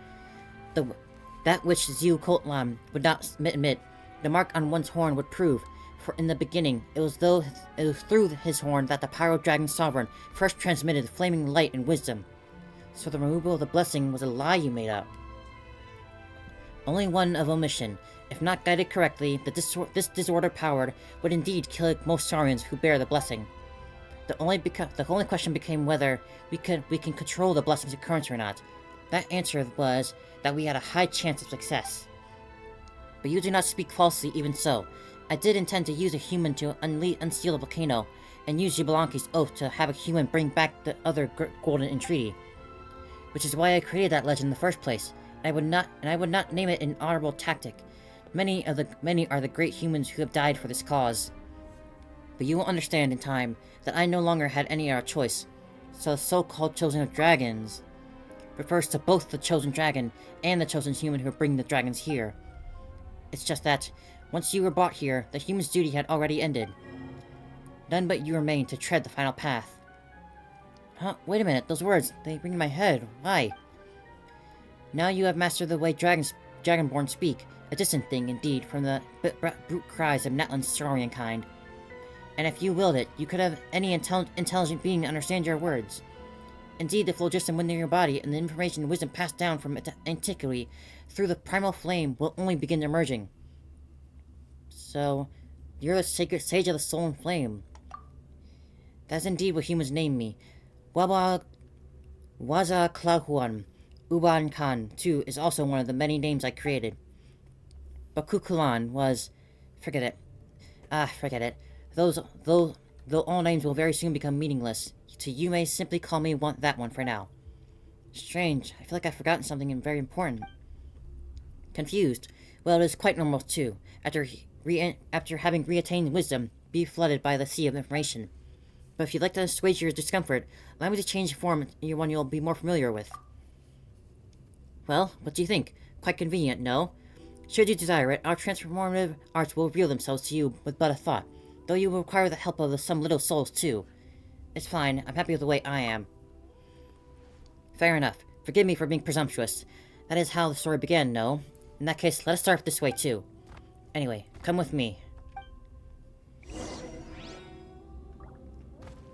That which Zu Kotlam would not admit, the mark on one's horn would prove, for in the beginning, it was through his horn that the Pyro Dragon Sovereign first transmitted flaming light and wisdom. So the removal of the blessing was a lie you made up. Only one of omission. If not guided correctly, this disorder powered would indeed kill most Saurians who bear the blessing. The only question became whether we can control the blessing's occurrence or not. That answer was that we had a high chance of success. But you do not speak falsely even so. I did intend to use a human to unseal the volcano, and use Xbalanque's oath to have a human bring back the other golden entreaty. Which is why I created that legend in the first place, and I would not name it an honorable tactic. Many are the great humans who have died for this cause. But you will understand in time that I no longer had any other choice. So the so-called Chosen of Dragons refers to both the Chosen Dragon and the Chosen Human who bring the dragons here. It's just that, once you were brought here, the human's duty had already ended. None but you remain to tread the final path. Huh? Wait a minute, those words, they ring in my head. Why? Now you have mastered the way Dragonborn speak, a distant thing, indeed, from the brute cries of Natlan's Saurian kind. And if you willed it, you could have any intelligent being understand your words. Indeed, the phlogiston within your body and the information and wisdom passed down from antiquity through the primal flame will only begin emerging. So, you're the sacred sage of the soul and flame. That's indeed what humans name me. Waza Klahuan Uban Khan, too, is also one of the many names I created. But Kukulan was... Forget it. Though all names will very soon become meaningless, so you may simply call me that one for now. Strange, I feel like I've forgotten something very important. Confused? Well, it is quite normal too. After having reattained wisdom, be flooded by the sea of information. But if you'd like to assuage your discomfort, allow me to change the form into one you'll be more familiar with. Well, what do you think? Quite convenient, no? Should you desire it, our transformative arts will reveal themselves to you with but a thought, though you will require the help of some little souls too. It's fine, I'm happy with the way I am. Fair enough. Forgive me for being presumptuous. That is how the story began, no? In that case, let us start this way too. Anyway, come with me.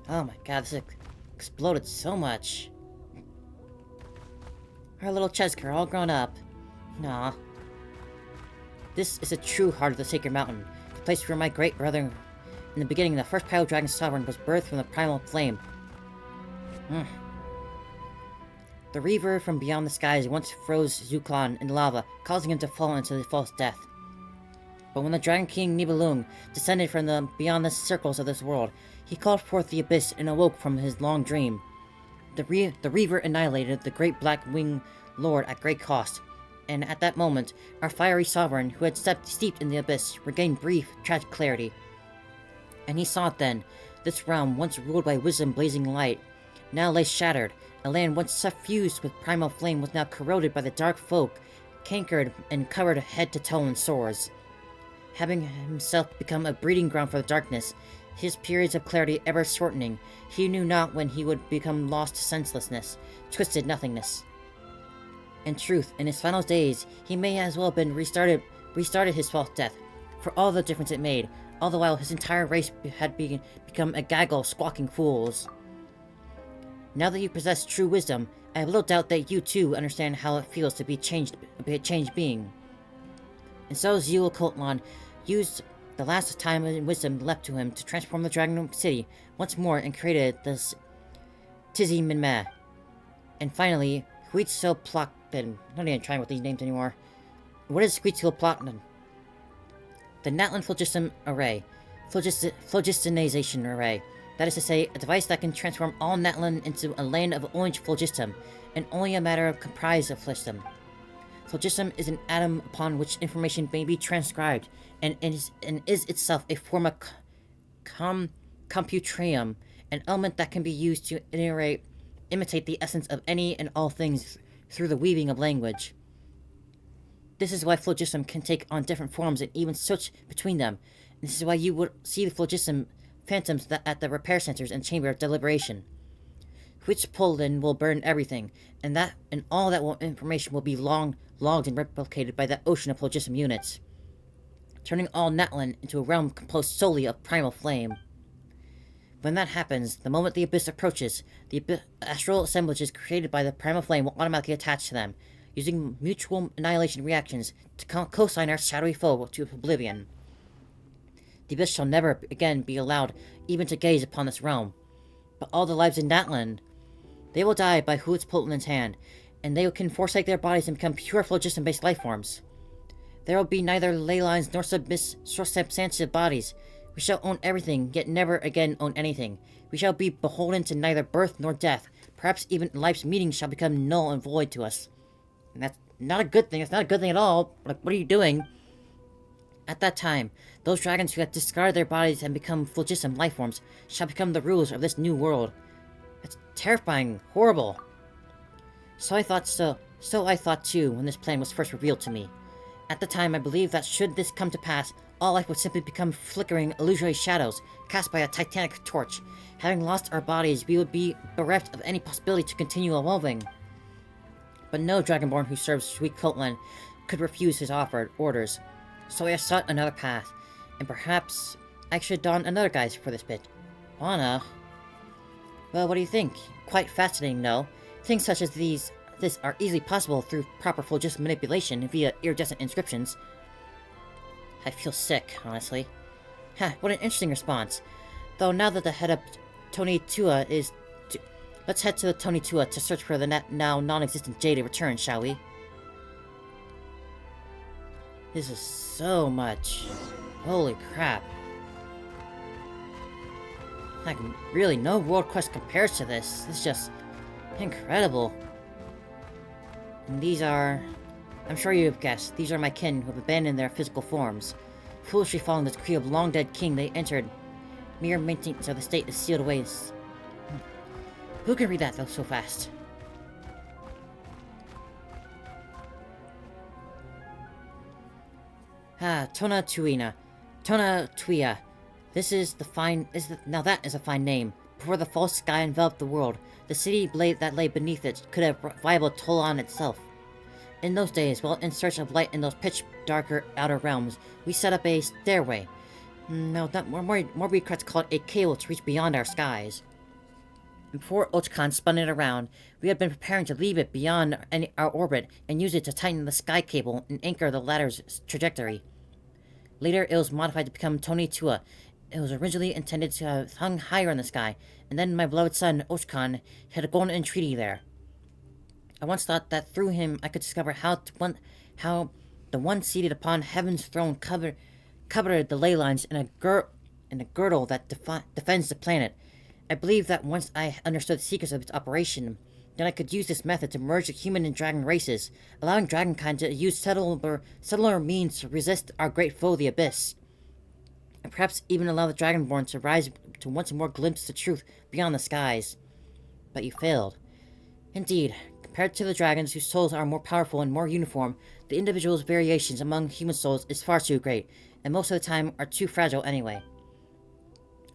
Oh my god, this exploded so much. Our little Chesker, all grown up. Aw. This is the true heart of the Sacred Mountain, the place where my great brother... In the beginning, the first Primal Dragon Sovereign was birthed from the primal flame. The Reaver from beyond the skies once froze Zuklan in lava, causing him to fall into the false death. But when the Dragon King Nibelung descended from beyond the circles of this world, he called forth the Abyss and awoke from his long dream. The Reaver annihilated the great Black Wing Lord at great cost, and at that moment, our fiery sovereign, who had steeped in the Abyss, regained brief, tragic clarity. And he saw it then. This realm, once ruled by wisdom blazing light, now lay shattered. A land once suffused with primal flame was now corroded by the dark folk, cankered and covered head to toe in sores. Having himself become a breeding ground for the darkness, his periods of clarity ever shortening, he knew not when he would become lost to senselessness, twisted nothingness. In truth, in his final days, he may as well have been restarted his false death, for all the difference it made, all the while his entire race had become a gaggle of squawking fools. Now that you possess true wisdom, I have little doubt that you too understand how it feels to be a changed being. And so Zul Kotlan used the last time and wisdom left to him to transform the Dragon City once more and created this Tizi Minma. And finally, Huitzel Plotden. Not even trying with these names anymore. What is Huitzel Plotden? The Natlan Phlogiston Array. Phlogistonization Array. That is to say, a device that can transform all Natlan into a land of orange phlogiston, and only a matter of comprised of phlogiston. Phlogiston is an atom upon which information may be transcribed, and is itself a form of computrium, an element that can be used to imitate the essence of any and all things through the weaving of language. This is why phlogiston can take on different forms and even switch between them. And this is why you would see the phlogiston phantoms at the repair centers and chamber of deliberation. Which Poland will burn everything, and all that information will be logged and replicated by that ocean of phlogiston units, turning all Natlan into a realm composed solely of primal flame. When that happens, the moment the Abyss approaches, the astral assemblages created by the primal flame will automatically attach to them, using mutual annihilation reactions to co-sign our shadowy foe to oblivion. The Abyss shall never again be allowed even to gaze upon this realm. But all the lives in that land, they will die by Huitzpoltlin's hand, and they can forsake their bodies and become pure phlogiston-based life forms. There will be neither ley lines nor substantive bodies. We shall own everything, yet never again own anything. We shall be beholden to neither birth nor death. Perhaps even life's meaning shall become null and void to us. And that's not a good thing. It's not a good thing at all. Like, what are you doing? At that time, those dragons who had discarded their bodies and become phlogiston life forms shall become the rulers of this new world. That's terrifying, horrible. So I thought too when this plan was first revealed to me. At the time, I believed that should this come to pass, all life would simply become flickering, illusory shadows cast by a titanic torch. Having lost our bodies, we would be bereft of any possibility to continue evolving. But no Dragonborn who serves Sweet Coatland could refuse his offered orders. So I sought another path, and perhaps I should don another guise for this bit. Wanna? Well, what do you think? Quite fascinating, no? Things such as this are easily possible through proper phlogiston manipulation via iridescent inscriptions. I feel sick, honestly. What an interesting response. Though now that the head of Tony Tua is... Let's head to the Tony Tua to search for the now non-existent Jade to return, shall we? This is so much. Holy crap. Like, really, no world quest compares to this. It's just incredible. And these are... I'm sure you've guessed, these are my kin who have abandoned their physical forms. Foolishly following the decree of long-dead king, they entered. Mere maintenance of the state is sealed away. Who can read that, though, so fast? Tona Tuina. Tona Tuia. Now that is a fine name. Before the false sky enveloped the world, the city that lay beneath it could have rivaled Tolan itself. In those days, while in search of light in those pitch-darker outer realms, we set up a stairway. No, more correct, called a cable to reach beyond our skies. And before Ochkan spun it around, we had been preparing to leave it beyond our orbit and use it to tighten the sky cable and anchor the ladder's trajectory. Later, it was modified to become Tony Tua. It was originally intended to have hung higher in the sky, and then my beloved son, Ochkan, had a golden entreaty there. I once thought that through him I could discover how the one seated upon heaven's throne covered the ley lines in a girdle that defends the planet. I believed that once I understood the secrets of its operation, then I could use this method to merge the human and dragon races, allowing dragonkind to use subtler means to resist our great foe, the Abyss, and perhaps even allow the Dragonborn to rise to once more glimpse the truth beyond the skies. But you failed. Indeed, compared to the dragons whose souls are more powerful and more uniform, the individual's variations among human souls is far too great, and most of the time are too fragile anyway.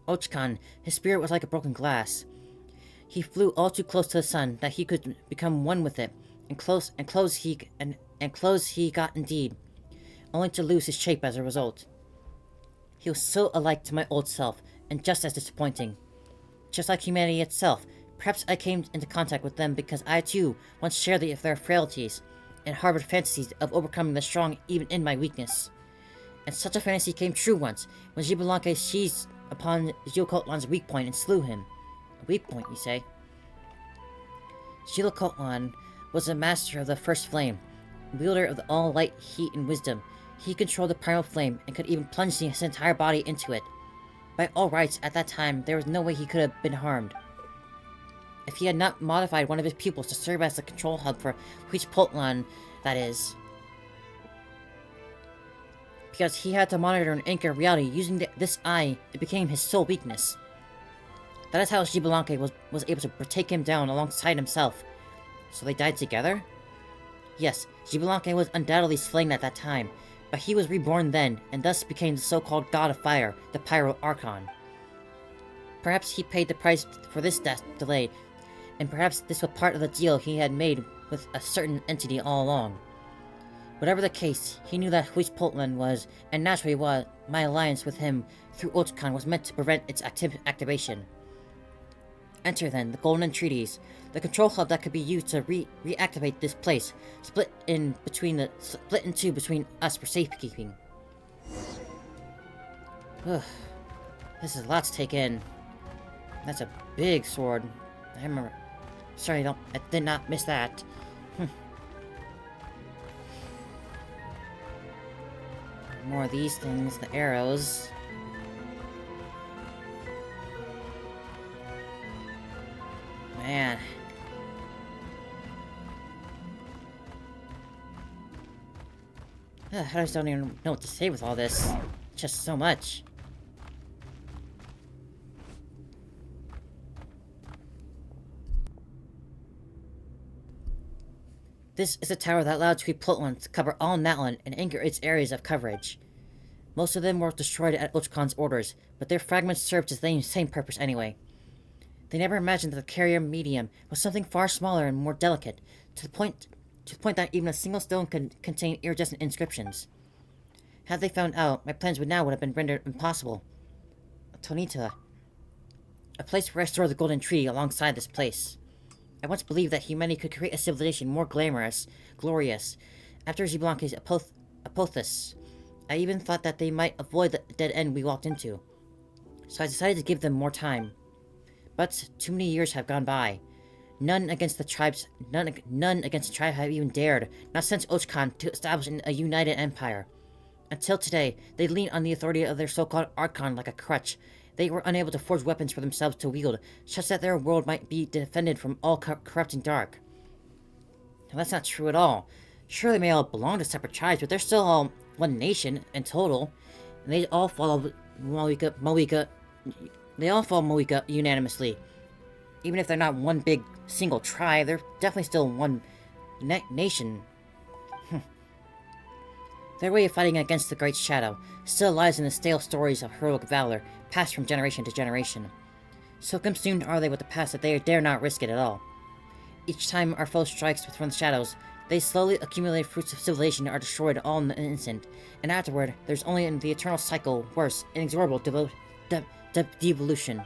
Ochkan, his spirit was like a broken glass. He flew all too close to the sun that he could become one with it, and close he got indeed, only to lose his shape as a result. He was so alike to my old self, and just as disappointing. Just like humanity itself, perhaps I came into contact with them because I too once shared their frailties, and harbored fantasies of overcoming the strong even in my weakness. And such a fantasy came true once, when Xbalanque seized upon Xilocotlan's weak point and slew him. A weak point, you say? Xilocotlan was the master of the first flame, wielder of the all light, heat, and wisdom. He controlled the primal flame, and could even plunge his entire body into it. By all rights, at that time, there was no way he could have been harmed. If he had not modified one of his pupils to serve as the control hub for Huitzpoltlan, that is. Because he had to monitor and anchor reality using this eye, it became his sole weakness. That is how Xbalanque was able to take him down alongside himself. So they died together? Yes, Xbalanque was undoubtedly slain at that time, but he was reborn then, and thus became the so-called God of Fire, the Pyro Archon. Perhaps he paid the price for this death delay, and perhaps this was part of the deal he had made with a certain entity all along. Whatever the case, he knew that Huitzpoltlan was, and naturally was, my alliance with him through Ochkan was meant to prevent its activation. Enter then the Golden Entreaties, the control hub that could be used to reactivate this place, split into between us for safekeeping. Ugh. This is a lot to take in. That's a big sword. I remember. Sorry, I did not miss that. More of these things, the arrows. Man. I just don't even know what to say with all this. Just so much. This is a tower that allowed Tepetlisaurus to cover all Natlan and anchor its areas of coverage. Most of them were destroyed at Ochkon's orders, but their fragments served the same purpose anyway. They never imagined that the carrier medium was something far smaller and more delicate, to the point that even a single stone could contain iridescent inscriptions. Had they found out, my plans would have been rendered impossible. Tonita, a place where I store the golden tree alongside this place. I once believed that humanity could create a civilization more glorious, after Xbalanque's apotheosis. I even thought that they might avoid the dead end we walked into. So I decided to give them more time. But too many years have gone by. None against the tribe have even dared, not since Ochkon, to establish a united empire. Until today, they leaned on the authority of their so-called Archon like a crutch. They were unable to forge weapons for themselves to wield, such that their world might be defended from all corrupting dark. Now that's not true at all. Sure, they may all belong to separate tribes, but they're still all one nation in total, and they all follow Moika unanimously. Even if they're not one big single tribe, they're definitely still one nation. Their way of fighting against the Great Shadow still lies in the stale stories of heroic valor passed from generation to generation. So consumed are they with the past that they dare not risk it at all. Each time our foe strikes from the shadows, they slowly accumulate fruits of civilization are destroyed all in an instant, and afterward, there's only the eternal cycle, worse, inexorable devolution.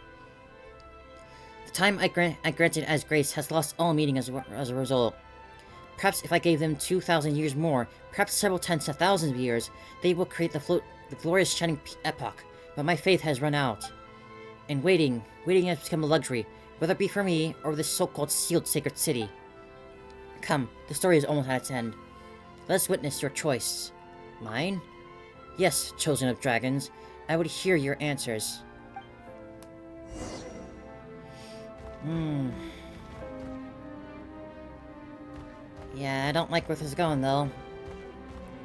The time I granted as grace has lost all meaning as a result. Perhaps if I gave them 2,000 years more, perhaps several tens of thousands of years, they will create the glorious shining epoch, but my faith has run out. And waiting has become a luxury, whether it be for me or this so-called sealed sacred city. Come, the story is almost at its end. Let us witness your choice. Mine? Yes, chosen of dragons, I would hear your answers. Yeah, I don't like where this is going, though.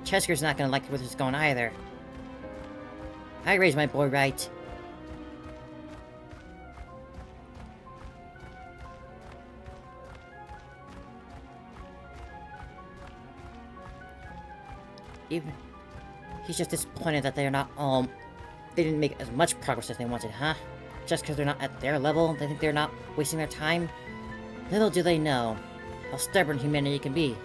Chesker's not gonna like where this is going either. I raised my boy right. He's just disappointed that they're not they didn't make as much progress as they wanted, huh? Just because they're not at their level, they think they're not wasting their time? Little do they know how stubborn humanity can be.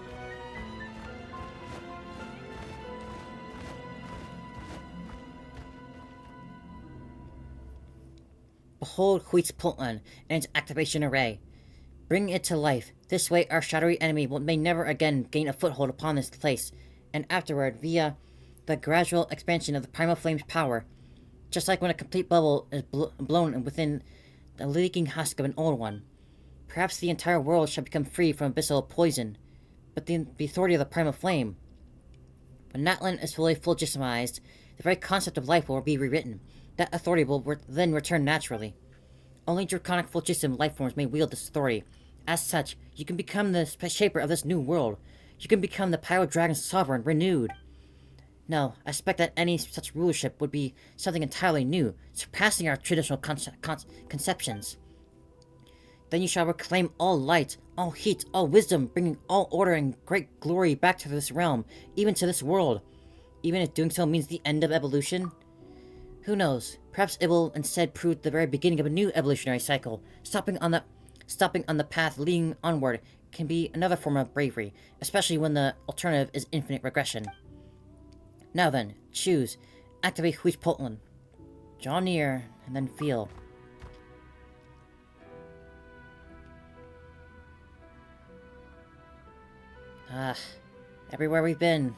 Behold Tepetlisaurus and its activation array. Bring it to life. This way our shadowy enemy may never again gain a foothold upon this place, and afterward via the gradual expansion of the primal flame's power. Just like when a complete bubble is blown within the leaking husk of an old one. Perhaps the entire world shall become free from abyssal poison, but the authority of the primal flame. When Natlan is fully fulgismized, the very concept of life will be rewritten. That authority will then return naturally. Only draconic fulgism life forms may wield this authority. As such, you can become the shaper of this new world. You can become the Pyro Dragon's sovereign, renewed. No, I expect that any such rulership would be something entirely new, surpassing our traditional conceptions. Then you shall reclaim all light, all heat, all wisdom, bringing all order and great glory back to this realm, even to this world. Even if doing so means the end of evolution? Who knows? Perhaps it will instead prove the very beginning of a new evolutionary cycle. Stopping on the path leading onward can be another form of bravery, especially when the alternative is infinite regression. Now then, choose. Activate Tepetlisaurus. Draw near, and then feel. Ah, everywhere we've been.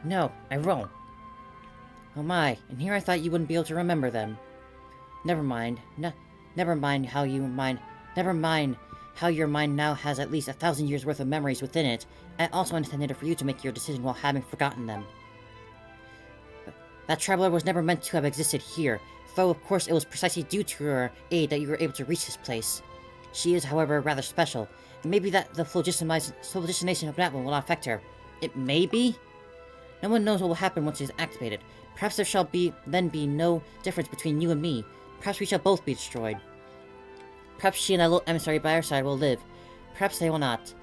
No, I won't. Oh my, and here I thought you wouldn't be able to remember them. Never mind. Never mind how your mind now has at least 1,000 years worth of memories within it. I also intended for you to make your decision while having forgotten them. That traveler was never meant to have existed here, though of course it was precisely due to her aid that you were able to reach this place. She is, however, rather special. It may be that the phlogistonation of that will not affect her. It may be? No one knows what will happen once it is activated. Perhaps there shall then be no difference between you and me. Perhaps we shall both be destroyed. Perhaps she and that little emissary by our side will live. Perhaps they will not.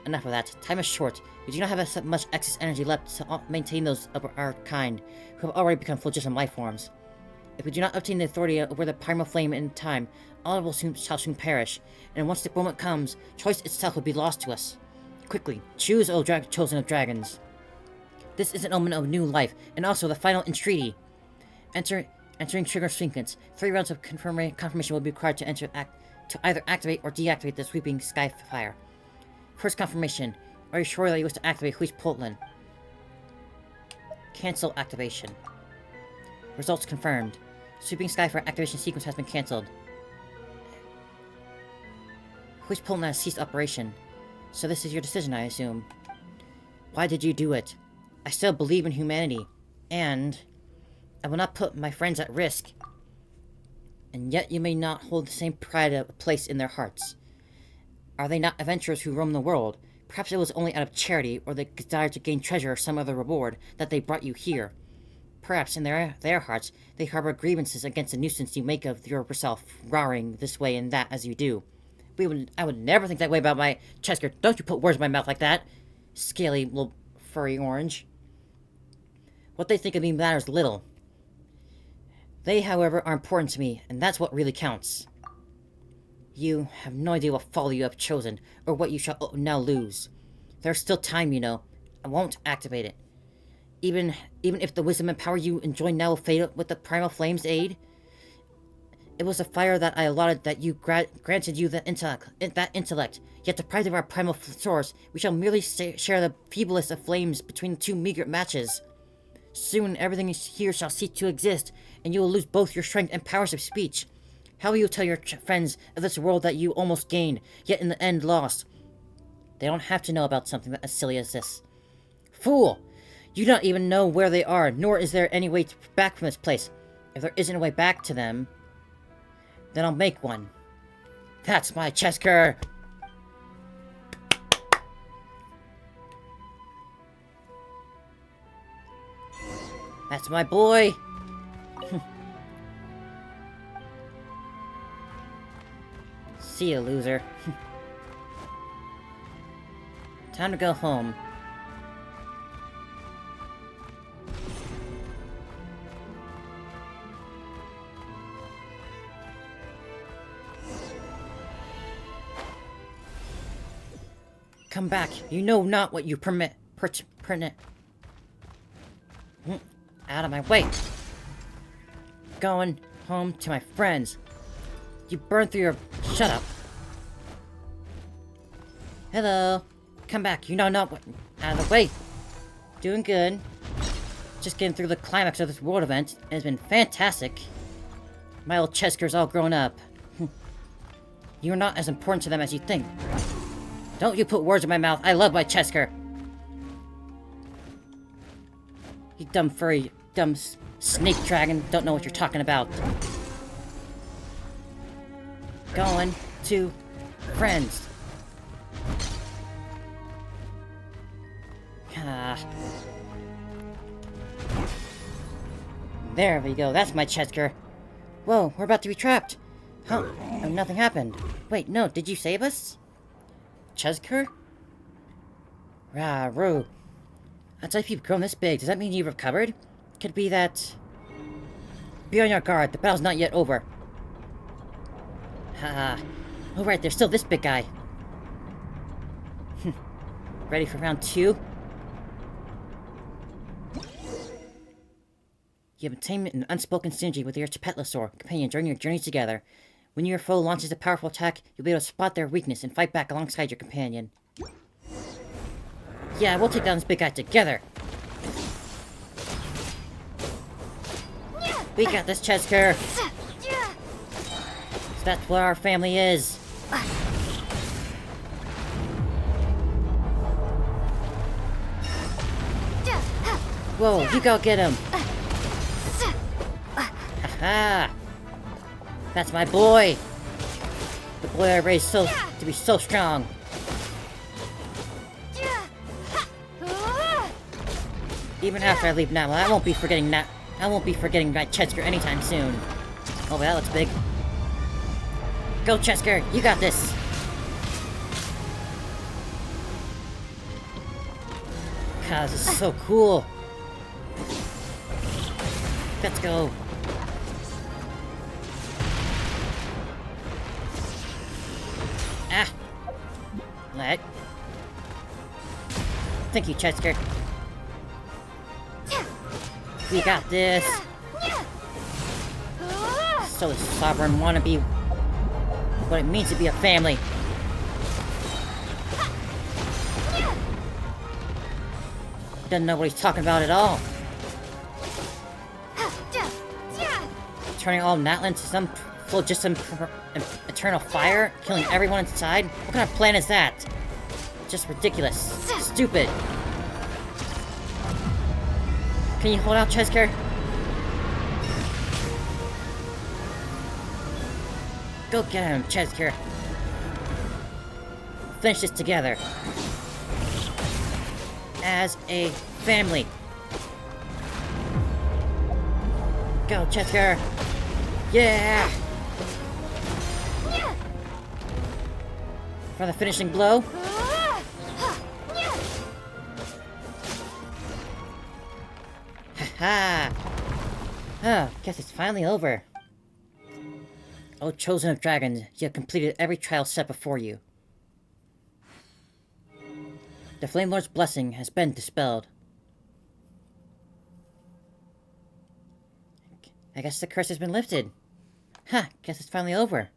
Enough of that. Time is short. We do not have much excess energy left to maintain those of our kind, who have already become phlogiston life forms. If we do not obtain the authority over the primal flame in time, all shall soon perish, and once the moment comes, choice itself will be lost to us. Quickly, choose, O chosen of dragons. This is an omen of new life, and also the final entreaty. Entering trigger sequence. 3 rounds of confirmation will be required to either activate or deactivate the sweeping sky fire. First confirmation. Are you sure that you wish to activate Tepetlisaurus? Cancel activation. Results confirmed. Sweeping sky fire activation sequence has been cancelled. Tepetlisaurus has ceased operation. So this is your decision, I assume. Why did you do it? I still believe in humanity, and I will not put my friends at risk. And yet you may not hold the same pride of place in their hearts. Are they not adventurers who roam the world? Perhaps it was only out of charity, or the desire to gain treasure or some other reward, that they brought you here. Perhaps in their hearts, they harbor grievances against the nuisance you make of yourself, roaring this way and that as you do. I would never think that way about my Chesker. Don't you put words in my mouth like that, scaly little furry orange. What they think of me matters little. They, however, are important to me, and that's what really counts. You have no idea what folly you have chosen, or what you shall now lose. There's still time, you know. I won't activate it. Even if the wisdom and power you enjoy now will fade with the primal flame's aid. It was a fire that I allotted that you granted you that intellect. Yet deprived of our primal source, we shall merely share the feeblest of flames between the 2 meager matches. Soon everything here shall cease to exist, and you will lose both your strength and powers of speech. How will you tell your friends of this world that you almost gained, yet in the end lost? They don't have to know about something as silly as this. Fool! You don't even know where they are, nor is there any way back from this place. If there isn't a way back to them, then I'll make one. That's my Chesker! That's my boy! See ya, loser. Time to go home. Come back. You know not what you permit. Out of my way. Going home to my friends. You burned through your... Shut up. Hello. Come back. You know not what... Out of the way. Doing good. Just getting through the climax of this world event. It has been fantastic. My old Chesker's all grown up. You're not as important to them as you think. Don't you put words in my mouth. I love my Chesker. You dumb furry, dumb snake dragon. Don't know what you're talking about. Going to friends. There we go. That's my Chesker. Whoa, we're about to be trapped. Huh? Oh, nothing happened. Wait, no. Did you save us? Chesker? Rah-roo. That's if you've grown this big. Does that mean you've recovered? Could be that... Be on your guard. The battle's not yet over. Haha. Oh, right. There's still this big guy. Ready for round 2? You have obtained an unspoken synergy with your Tepetlisaurus companion during your journeys together. When your foe launches a powerful attack, you'll be able to spot their weakness and fight back alongside your companion. Yeah, we'll take down this big guy together! We got this, Chesker! So that's what our family is! Whoa, you go get him! Aha! That's my boy! The boy I raised to be so strong! Even after I leave now, I won't be forgetting my Chesker anytime soon. Oh, that looks big. Go, Chesker! You got this! God, this is so cool! Let's go! Ah! Let. Thank you, Chesker. We got this! So the sovereign wannabe what it means to be a family. Doesn't know what he's talking about at all. Turning all Natlan into some eternal fire, killing everyone inside? What kind of plan is that? Just ridiculous. Stupid. Can you hold out, Chesker? Go get him, Chesker. Finish this together. As a family. Go, Chesker! Yeah! For the finishing blow? Haha! Oh, guess it's finally over. Oh, chosen of dragons, you have completed every trial set before you. The Flame Lord's blessing has been dispelled. I guess the curse has been lifted. Huh, guess it's finally over.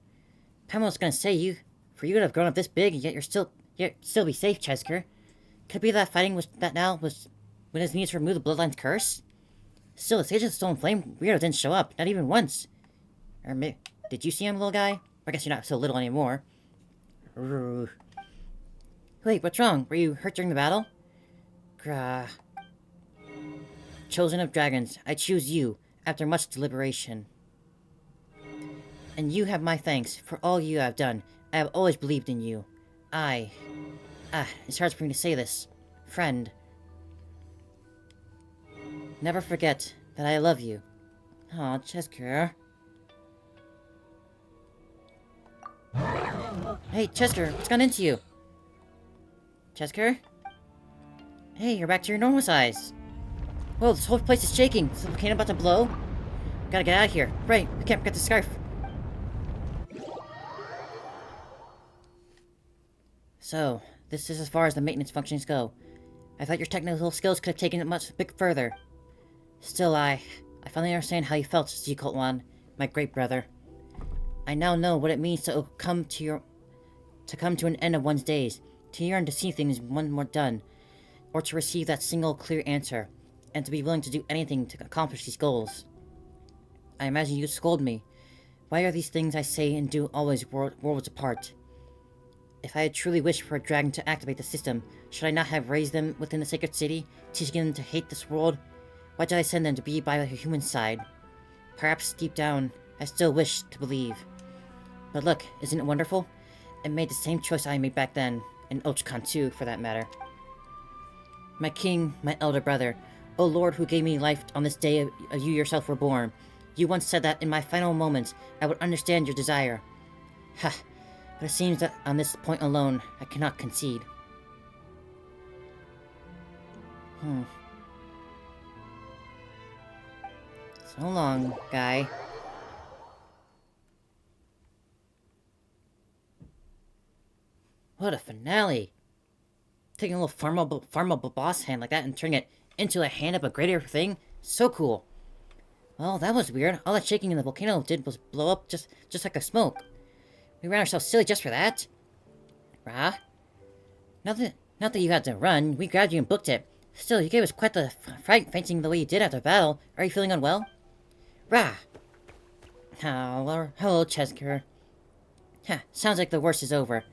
Pamela was gonna say for you to have grown up this big, yet still be safe, Chesker. Could it be that fighting was when his needs to remove the Bloodline's curse? Still, the Sage of the Stolen Flame weirdo didn't show up, not even once. Or maybe, did you see him, little guy? I guess you're not so little anymore. Wait, what's wrong? Were you hurt during the battle? Grah. Chosen of dragons, I choose you, after much deliberation. And you have my thanks for all you have done. I have always believed in you. It's hard for me to say this. Friend. Never forget that I love you. Aw, Chesker. Hey, Chesker, what's gone into you? Chesker? Hey, you're back to your normal size. Whoa, this whole place is shaking. Is the volcano about to blow? Gotta get out of here. Right, we can't forget the scarf. So, this is as far as the maintenance functions go. I thought your technical skills could have taken it much bit further. Still, I finally understand how you felt, Z-Cult One, my great brother. I now know what it means to come to an end of one's days, to yearn to see things one more done, or to receive that single clear answer, and to be willing to do anything to accomplish these goals. I imagine you scold me. Why are these things I say and do always worlds apart? If I had truly wished for a dragon to activate the system, should I not have raised them within the sacred city, teaching them to hate this world? Why did I send them to be by the human side? Perhaps deep down, I still wish to believe. But look, isn't it wonderful? I made the same choice I made back then, and Ochkan too, for that matter. My king, my elder brother, O Lord who gave me life on this day you yourself were born, you once said that in my final moments I would understand your desire. Ha! But it seems that on this point alone, I cannot concede. So long, guy. What a finale! Taking a little farmable boss hand like that and turning it into a hand of a greater thing? So cool. Well, that was weird. All that shaking in the volcano did was blow up just like a smoke. We ran ourselves silly just for that? Rah? Not that you had to run. We grabbed you and booked it. Still, you gave us quite the fright fainting the way you did after battle. Are you feeling unwell? Rah! Oh, hello, Chesker. Huh, sounds like the worst is over.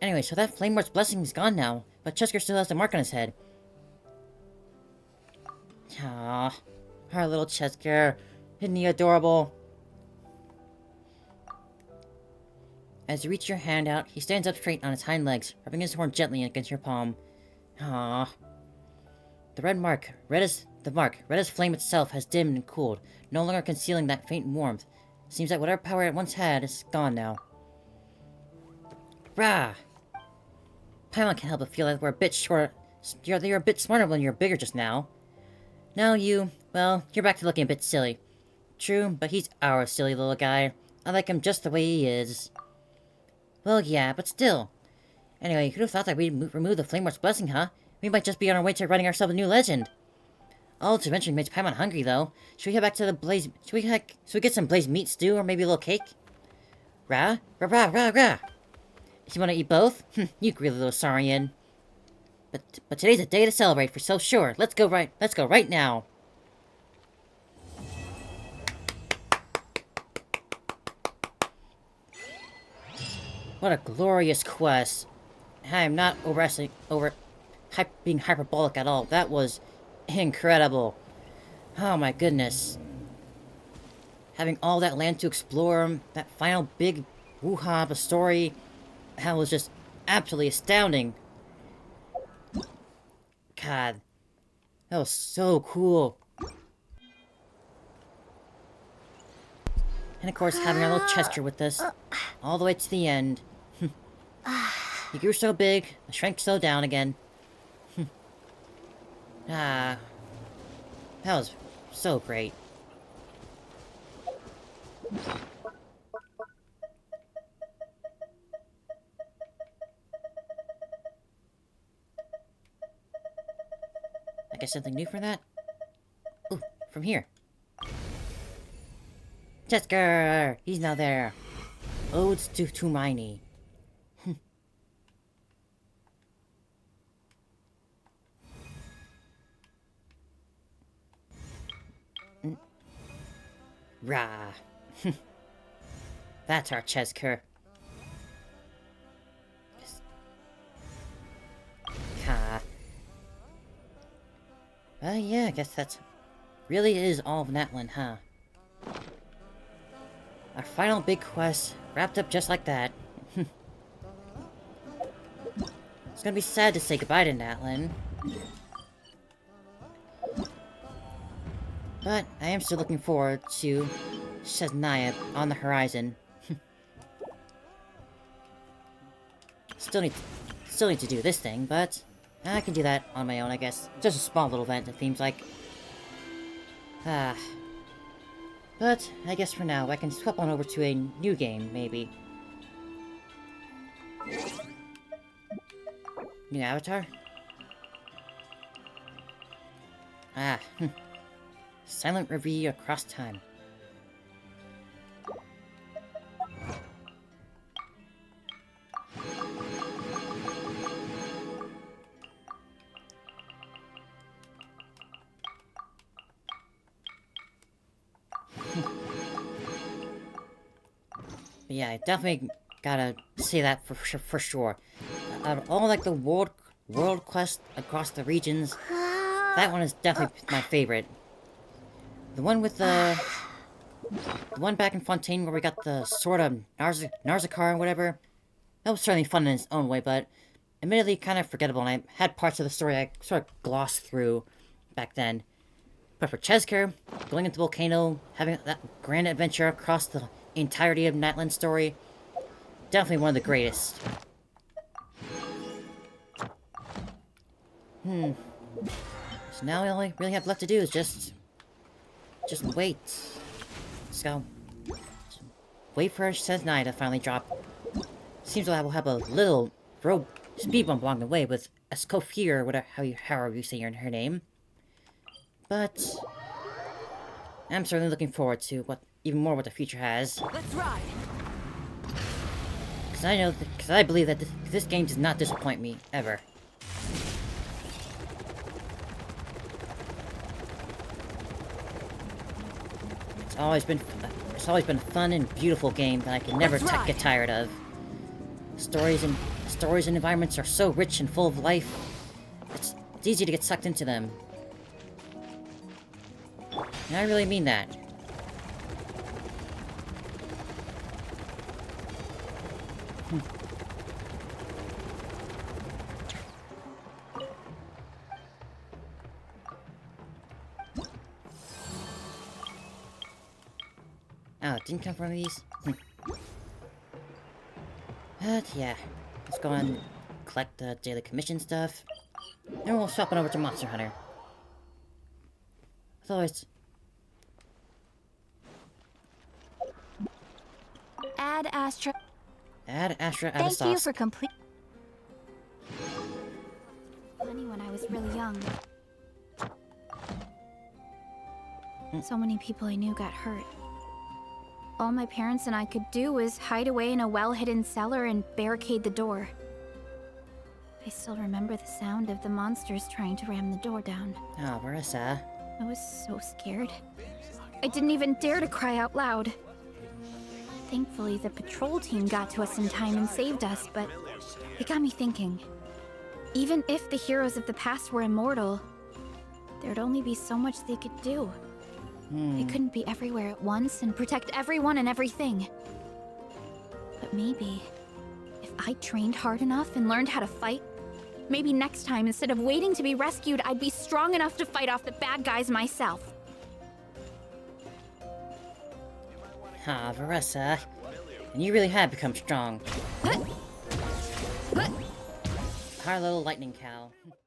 Anyway, so that Flame Lord's blessing is gone now, but Chesker still has the mark on his head. Aww, our little Chesker. Isn't he adorable? As you reach your hand out, he stands up straight on his hind legs, rubbing his horn gently against your palm. Aww. The red mark, red as flame itself, has dimmed and cooled, no longer concealing that faint warmth. Seems like whatever power it once had is gone now. Rah! Paimon can't help but feel that we're a bit short. You're a bit smarter when you were bigger just now. Now well, you're back to looking a bit silly. True, but he's our silly little guy. I like him just the way he is. Well, yeah, but still. Anyway, who'd have thought that we'd remove the Flame Lord's blessing, huh? We might just be on our way to writing ourselves a new legend. All this adventure makes Paimon hungry, though. Should we head back to the blaze... Should we get some blazed meat stew or maybe a little cake? Rah? Rah rah rah rah! You wanna eat both? You greedy little Saurian. But today's a day to celebrate for so sure. Let's go right now. What a glorious quest. I am not being hyperbolic at all. That was incredible. Oh my goodness. Having all that land to explore, that final big woo-ha of a story, that was just absolutely astounding. God, that was so cool. And of course, having our little Chester with us, all the way to the end. He grew so big, shrank so down again. That was so great. I guess something new for that? Ooh, from here. Chesker! He's now there. Odes to Hermione. Rah. That's our Chesker. Ha. Yeah, I guess that's... Really is all of Natlan, huh? Our final big quest, wrapped up just like that. It's gonna be sad to say goodbye to Natlan. But I am still looking forward to Shesnaya on the horizon. Still need to do this thing, but I can do that on my own, I guess. Just a small little event, it seems like. But I guess for now, I can swap on over to a new game, maybe. New avatar? Silent Reverie across time. But yeah, I definitely gotta say that for sure. Out of all like the world quest across the regions, that one is definitely my favorite. The one with the one back in Fontaine where we got the sword of Narzacar or whatever, that was certainly fun in its own way, but admittedly kind of forgettable, and I had parts of the story I sort of glossed through back then. But for Chesker, going into Volcano, having that grand adventure across the entirety of Natlan's story, definitely one of the greatest. So now all I really have left to do is just wait. Let's go. Just wait for Shesnaya to finally drop. Seems like we'll have a little road speed bump along the way with Escoffier, or whatever, however you say her name. But I'm certainly looking forward to even more what the future has. Let's ride. Because I believe that this game does not disappoint me, ever. It's always been a fun and beautiful game that I can never get tired of. Stories and environments are so rich and full of life. It's easy to get sucked into them. And I really mean that. Oh, it didn't come from these? But, yeah. Let's go and collect the daily commission stuff. Then we'll swap it over to Monster Hunter. As always... Add Astra. Add Astra, add a Thank sauce. you for complete. Funny when I was really young. So many people I knew got hurt. All my parents and I could do was hide away in a well-hidden cellar and barricade the door. I still remember the sound of the monsters trying to ram the door down. Oh, Marissa. I was so scared. I didn't even dare to cry out loud. Thankfully, the patrol team got to us in time and saved us, but it got me thinking. Even if the heroes of the past were immortal, there'd only be so much they could do. They couldn't be everywhere at once and protect everyone and everything. But maybe, if I trained hard enough and learned how to fight, maybe next time, instead of waiting to be rescued, I'd be strong enough to fight off the bad guys myself. Ah, Marissa. And you really have become strong. Our little lightning cow.